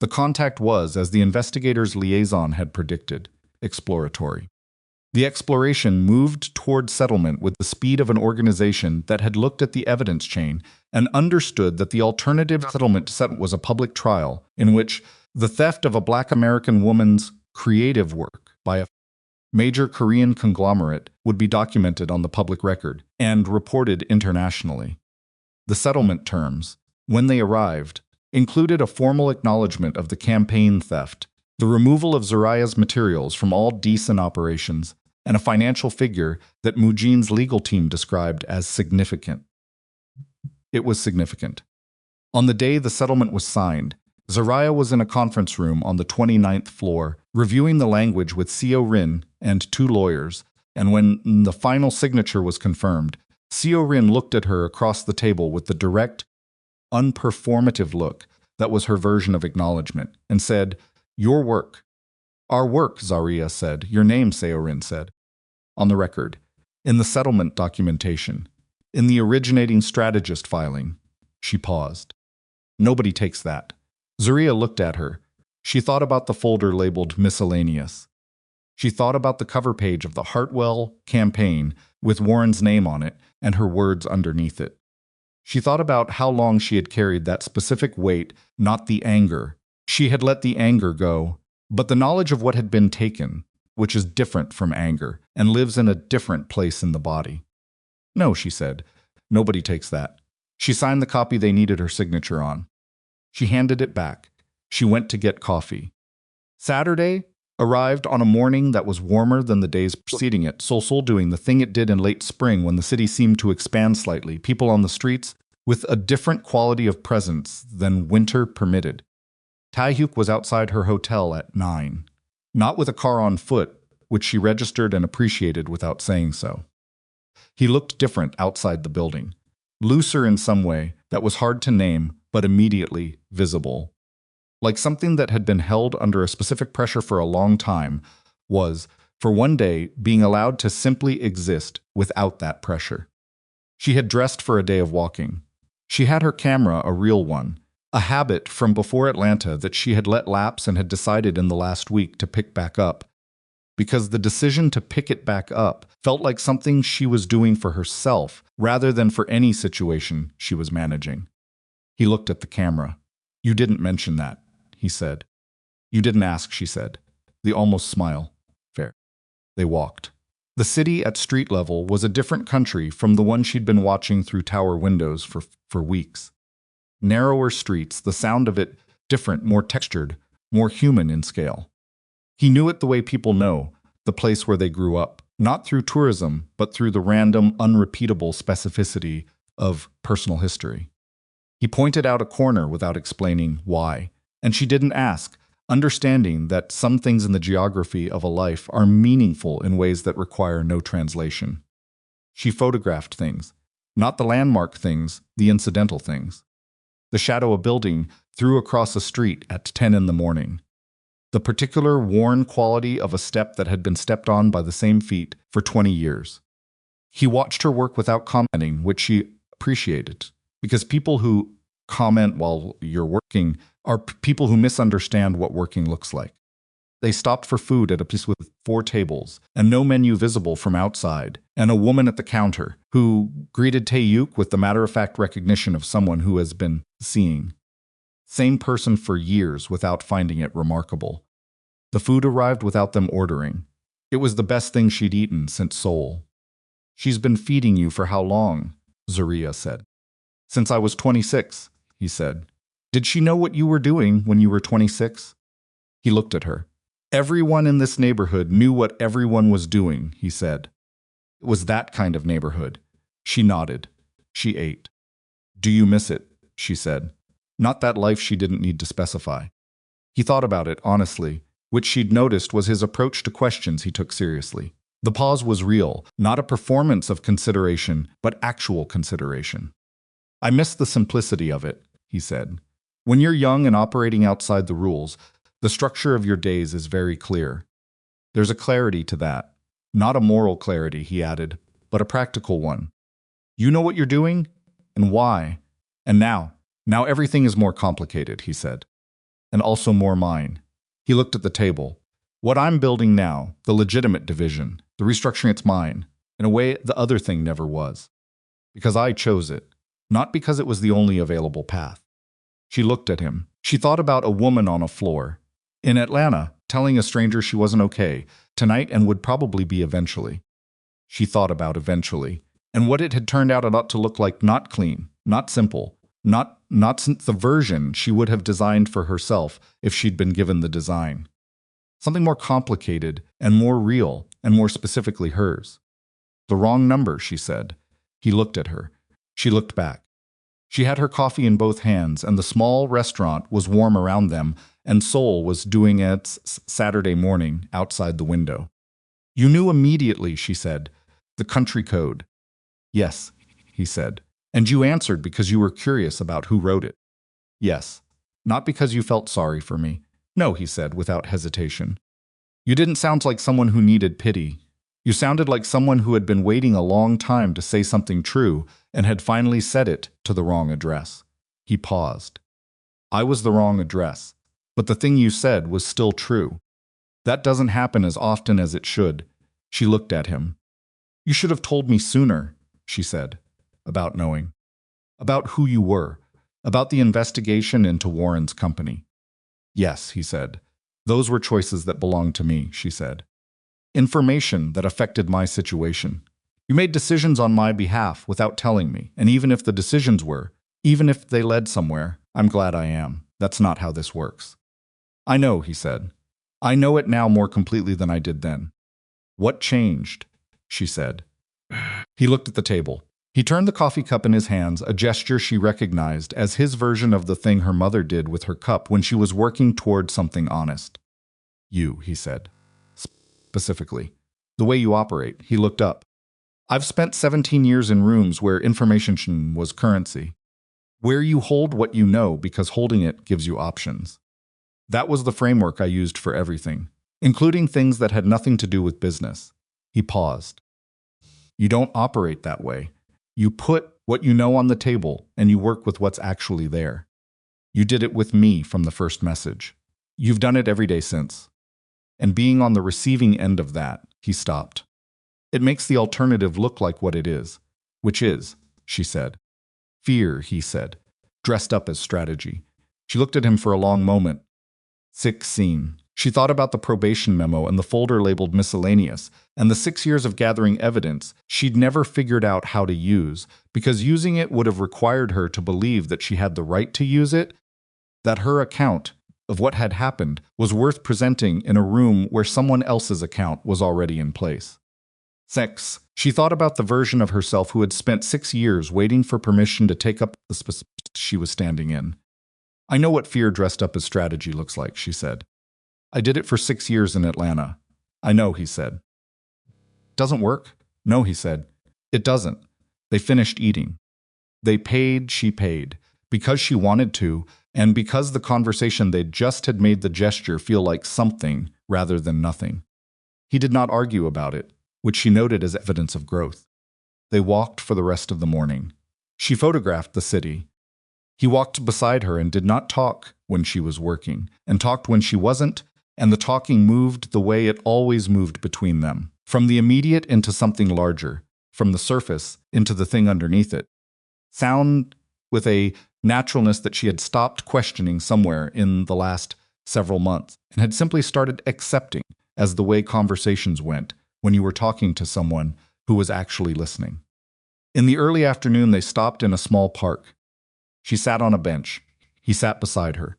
The contact was, as the investigator's liaison had predicted, exploratory. The exploration moved toward settlement with the speed of an organization that had looked at the evidence chain and understood that the alternative settlement was a public trial in which the theft of a Black American woman's creative work by a major Korean conglomerate would be documented on the public record and reported internationally. The settlement terms, when they arrived, included a formal acknowledgement of the campaign theft, the removal of Zariah's materials from all decent operations, and a financial figure that Moojin's legal team described as significant. It was significant. On the day the settlement was signed, Zariah was in a conference room on the 29th floor, reviewing the language with Seo-rin and 2 lawyers, and when the final signature was confirmed, Seo-rin looked at her across the table with the direct, unperformative look that was her version of acknowledgement, and said, "Your work. Our work, Zariah said. Your name, Seorin said. On the record. In the settlement documentation. In the originating strategist filing. She paused. Nobody takes that. Zariah looked at her. She thought about the folder labeled miscellaneous. She thought about the cover page of the Hartwell campaign with Warren's name on it and her words underneath it. She thought about how long she had carried that specific weight, not the anger. She had let the anger go, but the knowledge of what had been taken, which is different from anger and lives in a different place in the body. No, she said. Nobody takes that. She signed the copy they needed her signature on. She handed it back. She went to get coffee. Saturday arrived on a morning that was warmer than the days preceding it, Seoul doing the thing it did in late spring when the city seemed to expand slightly, people on the streets with a different quality of presence than winter permitted. Taehyuk was outside her hotel at 9, not with a car on foot, which she registered and appreciated without saying so. He looked different outside the building, looser in some way that was hard to name but immediately visible. Like something that had been held under a specific pressure for a long time, was, for one day, being allowed to simply exist without that pressure. She had dressed for a day of walking. She had her camera, a real one, a habit from before Atlanta that she had let lapse and had decided in the last week to pick back up, because the decision to pick it back up felt like something she was doing for herself rather than for any situation she was managing. He looked at the camera. You didn't mention that, he said. You didn't ask, she said. The almost smile. Fair. They walked. The city at street level was a different country from the one she'd been watching through tower windows for weeks. Narrower streets, the sound of it different, more textured, more human in scale. He knew it the way people know, the place where they grew up, not through tourism, but through the random, unrepeatable specificity of personal history. He pointed out a corner without explaining why, and she didn't ask, understanding that some things in the geography of a life are meaningful in ways that require no translation. She photographed things, not the landmark things, the incidental things. The shadow of a building threw across a street at 10 in the morning. The particular worn quality of a step that had been stepped on by the same feet for 20 years. He watched her work without commenting, which she appreciated, because people who comment while you're working are people who misunderstand what working looks like. They stopped for food at a place with 4 tables and no menu visible from outside, and a woman at the counter who greeted Taehyuk with the matter-of-fact recognition of someone who has been seeing. Same person for years without finding it remarkable. The food arrived without them ordering. It was the best thing she'd eaten since Seoul. She's been feeding you for how long? Zariah said. Since I was 26, he said. Did she know what you were doing when you were 26? He looked at her. Everyone in this neighborhood knew what everyone was doing, he said. It was that kind of neighborhood. She nodded. She ate. Do you miss it? She said. Not that life she didn't need to specify. He thought about it, honestly, which she'd noticed was his approach to questions he took seriously. The pause was real, not a performance of consideration, but actual consideration. I miss the simplicity of it, he said. When you're young and operating outside the rules, the structure of your days is very clear. There's a clarity to that. Not a moral clarity, he added, but a practical one. You know what you're doing? And why? And now everything is more complicated, he said. And also more mine. He looked at the table. What I'm building now, the legitimate division, the restructuring, it's mine. In a way, the other thing never was. Because I chose it, not because it was the only available path. She looked at him. She thought about a woman on a floor. In Atlanta, telling a stranger she wasn't okay, tonight and would probably be eventually. She thought about eventually, and what it had turned out not to look like, not clean, not simple, not the version she would have designed for herself if she'd been given the design. Something more complicated and more real and more specifically hers. The wrong number, she said. He looked at her. She looked back. She had her coffee in both hands, and the small restaurant was warm around them, and Seoul was doing its Saturday morning outside the window. You knew immediately, she said. The country code. Yes, he said. And you answered because you were curious about who wrote it. Yes. Not because you felt sorry for me. No, he said without hesitation. You didn't sound like someone who needed pity. You sounded like someone who had been waiting a long time to say something true and had finally said it to the wrong address. He paused. I was the wrong address, but the thing you said was still true. That doesn't happen as often as it should. She looked at him. You should have told me sooner, she said, about knowing. About who you were, about the investigation into Warren's company. Yes, he said. Those were choices that belonged to me, she said. Information that affected my situation. You made decisions on my behalf without telling me, and even if the decisions were, even if they led somewhere, I'm glad I am. That's not how this works. I know, he said. I know it now more completely than I did then. What changed? She said. He looked at the table. He turned the coffee cup in his hands, a gesture she recognized as his version of the thing her mother did with her cup when she was working toward something honest. You, he said. Specifically. The way you operate. He looked up. I've spent 17 years in rooms where information was currency. Where you hold what you know because holding it gives you options. That was the framework I used for everything, including things that had nothing to do with business. He paused. You don't operate that way. You put what you know on the table and you work with what's actually there. You did it with me from the first message. You've done it every day since. And being on the receiving end of that, he stopped. It makes the alternative look like what it is, which is, she said. Fear, he said, dressed up as strategy. She looked at him for a long moment. Sick scene. She thought about the probation memo and the folder labeled miscellaneous, and the 6 years of gathering evidence she'd never figured out how to use, because using it would have required her to believe that she had the right to use it, that her account of what had happened was worth presenting in a room where someone else's account was already in place. Sex. She thought about the version of herself who had spent 6 years waiting for permission to take up the space she was standing in. I know what fear dressed up as strategy looks like, she said. I did it for 6 years in Atlanta. I know, he said. Doesn't work? No, he said. It doesn't. They finished eating. They paid, she paid, because she wanted to, and because the conversation they'd just had made the gesture feel like something rather than nothing. He did not argue about it, which she noted as evidence of growth. They walked for the rest of the morning. She photographed the city. He walked beside her and did not talk when she was working, and talked when she wasn't, and the talking moved the way it always moved between them, from the immediate into something larger, from the surface into the thing underneath it. Sound with a naturalness that she had stopped questioning somewhere in the last several months, and had simply started accepting as the way conversations went when you were talking to someone who was actually listening. In the early afternoon, they stopped in a small park. She sat on a bench. He sat beside her.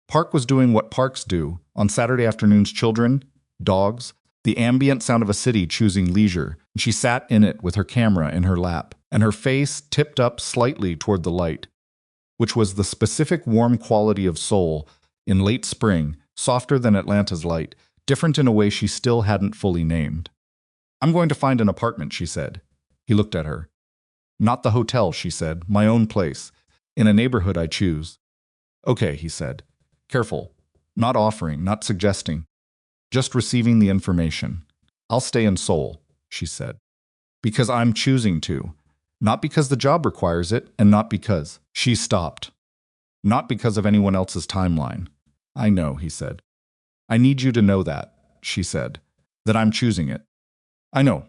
Park was doing what parks do on Saturday afternoons: children, dogs, the ambient sound of a city choosing leisure. She sat in it with her camera in her lap, and her face tipped up slightly toward the light, which was the specific warm quality of soul in late spring, softer than Atlanta's light, different in a way she still hadn't fully named. I'm going to find an apartment, she said. He looked at her. Not the hotel, she said, my own place, in a neighborhood I choose. Okay, he said. Careful. Not offering, not suggesting. Just receiving the information. I'll stay in Seoul, she said. Because I'm choosing to. Not because the job requires it, and not because. She stopped. Not because of anyone else's timeline. I know, he said. I need you to know that, she said. That I'm choosing it. I know,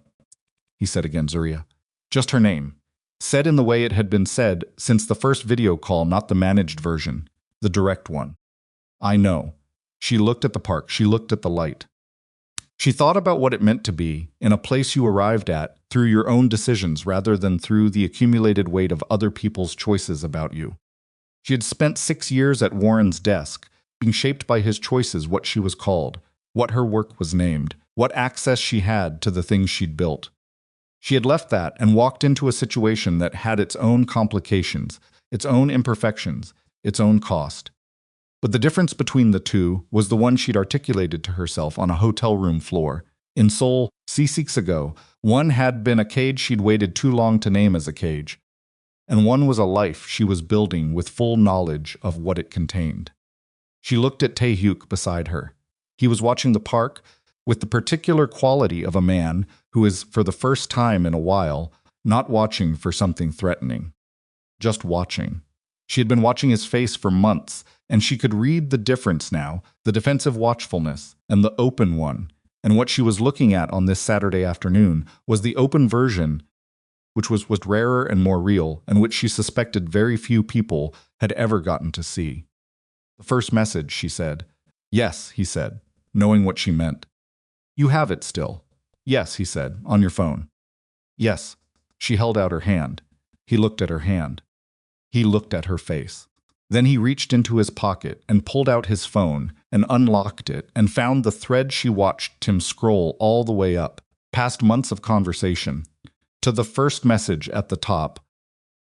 he said again, Zariah. Just her name. Said in the way it had been said since the first video call, not the managed version, the direct one. I know. She looked at the park. She looked at the light. She thought about what it meant to be in a place you arrived at through your own decisions rather than through the accumulated weight of other people's choices about you. She had spent 6 years at Warren's desk, being shaped by his choices, what she was called, what her work was named, what access she had to the things she'd built. She had left that and walked into a situation that had its own complications, its own imperfections, its own cost. But the difference between the two was the one she'd articulated to herself on a hotel room floor. In Seoul, 6 ago, one had been a cage she'd waited too long to name as a cage, and one was a life she was building with full knowledge of what it contained. She looked at Tae-hyuk beside her. He was watching the park, with the particular quality of a man who is, for the first time in a while, not watching for something threatening. Just watching. She had been watching his face for months, and she could read the difference now, the defensive watchfulness, and the open one. And what she was looking at on this Saturday afternoon was the open version, which was rarer and more real, and which she suspected very few people had ever gotten to see. The first message, she said. Yes, he said, knowing what she meant. You have it still. Yes, he said, on your phone. Yes. She held out her hand. He looked at her hand. He looked at her face. Then he reached into his pocket and pulled out his phone and unlocked it and found the thread she watched him scroll all the way up, past months of conversation, to the first message at the top,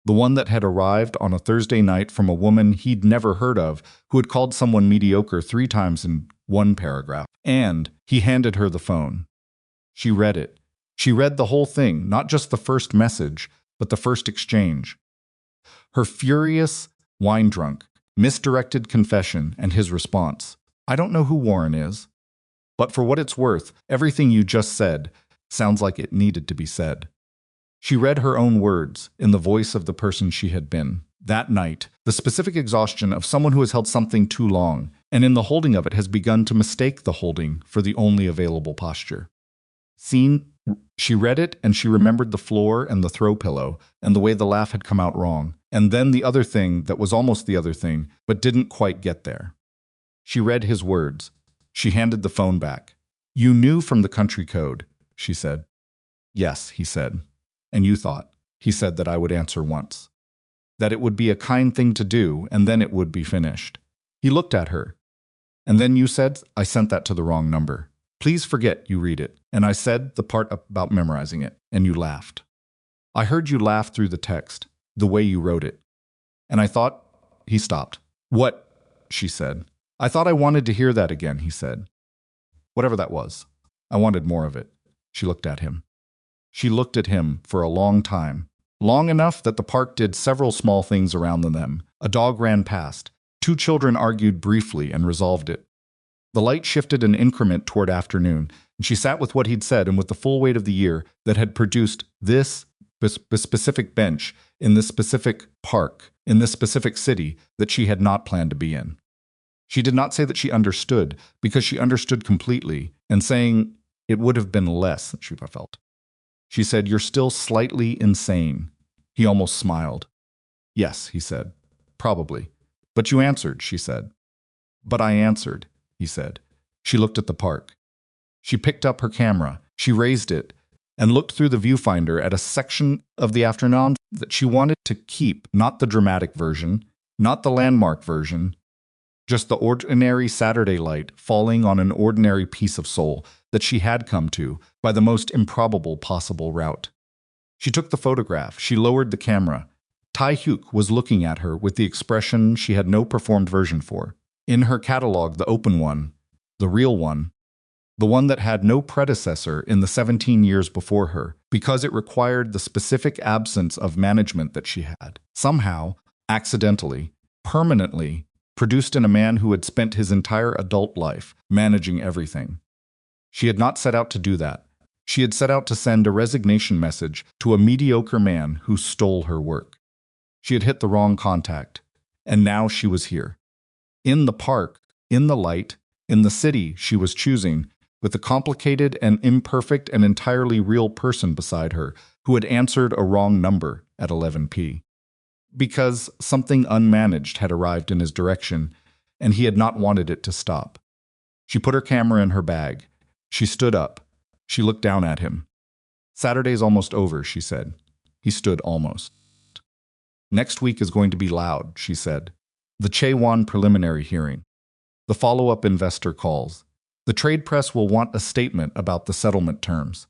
the one that had arrived on a Thursday night from a woman he'd never heard of who had called someone mediocre 3 times in one paragraph. And he handed her the phone. She read it. She read the whole thing, not just the first message, but the first exchange. Her furious, wine-drunk, misdirected confession and his response. I don't know who Warren is, but for what it's worth, everything you just said sounds like it needed to be said. She read her own words in the voice of the person she had been. That night, the specific exhaustion of someone who has held something too long, and in the holding of it has begun to mistake the holding for the only available posture. She read it and she remembered the floor and the throw pillow and the way the laugh had come out wrong, and then the other thing that was almost the other thing, but didn't quite get there. She read his words. She handed the phone back. You knew from the country code, she said. Yes, he said. And you thought, he said, that I would answer once. That it would be a kind thing to do, and then it would be finished. He looked at her. And then you said, I sent that to the wrong number. Please forget you read it. And I said the part about memorizing it, and you laughed. I heard you laugh through the text, the way you wrote it. And I thought, he stopped. What? She said. I thought I wanted to hear that again, he said. Whatever that was. I wanted more of it. She looked at him. She looked at him for a long time. Long enough that the park did several small things around them. A dog ran past. 2 children argued briefly and resolved it. The light shifted an increment toward afternoon, and she sat with what he'd said and with the full weight of the year that had produced this specific bench in this specific park, in this specific city that she had not planned to be in. She did not say that she understood, because she understood completely, and saying it would have been less than she felt. She said, You're still slightly insane. He almost smiled. Yes, he said. Probably. But you answered, she said. But I answered, he said. She looked at the park. She picked up her camera. She raised it and looked through the viewfinder at a section of the afternoon that she wanted to keep, not the dramatic version, not the landmark version, just the ordinary Saturday light falling on an ordinary piece of soul that she had come to by the most improbable possible route. She took the photograph. She lowered the camera. Tai Hyuk was looking at her with the expression she had no performed version for. In her catalog, the open one, the real one, the one that had no predecessor in the 17 years before her, because it required the specific absence of management that she had, somehow, accidentally, permanently, produced in a man who had spent his entire adult life managing everything. She had not set out to do that. She had set out to send a resignation message to a mediocre man who stole her work. She had hit the wrong contact, and now she was here. In the park, in the light, in the city she was choosing, with a complicated and imperfect and entirely real person beside her who had answered a wrong number at 11 p. Because something unmanaged had arrived in his direction, and he had not wanted it to stop. She put her camera in her bag. She stood up. She looked down at him. Saturday's almost over, she said. He stood almost. Next week is going to be loud, she said. The Chaewon preliminary hearing. The follow-up investor calls. The trade press will want a statement about the settlement terms.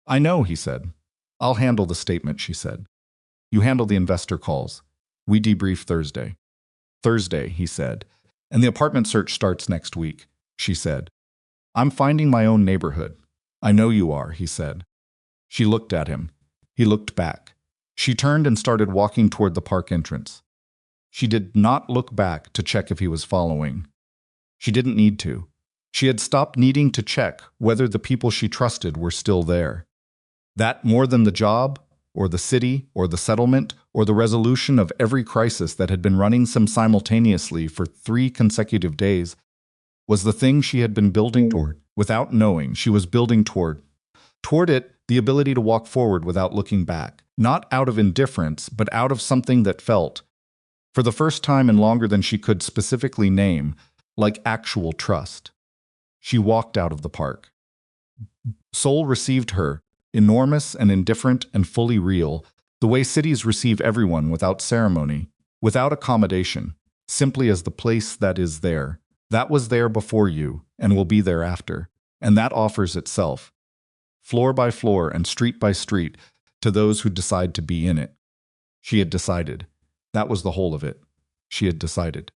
I know, he said. I'll handle the statement, she said. You handle the investor calls. We debrief Thursday. Thursday, he said. And the apartment search starts next week, she said. I'm finding my own neighborhood. I know you are, he said. She looked at him. He looked back. She turned and started walking toward the park entrance. She did not look back to check if he was following. She didn't need to. She had stopped needing to check whether the people she trusted were still there. That, more than the job, or the city, or the settlement, or the resolution of every crisis that had been running simultaneously for 3 consecutive days, was the thing she had been building toward. Without knowing, she was building toward. Toward it, the ability to walk forward without looking back. Not out of indifference, but out of something that felt, for the first time in longer than she could specifically name, like actual trust. She walked out of the park. Seoul received her, enormous and indifferent and fully real, the way cities receive everyone without ceremony, without accommodation, simply as the place that is there. That was there before you, and will be there after. And that offers itself, floor by floor and street by street, to those who decide to be in it. She had decided. That was the whole of it. She had decided.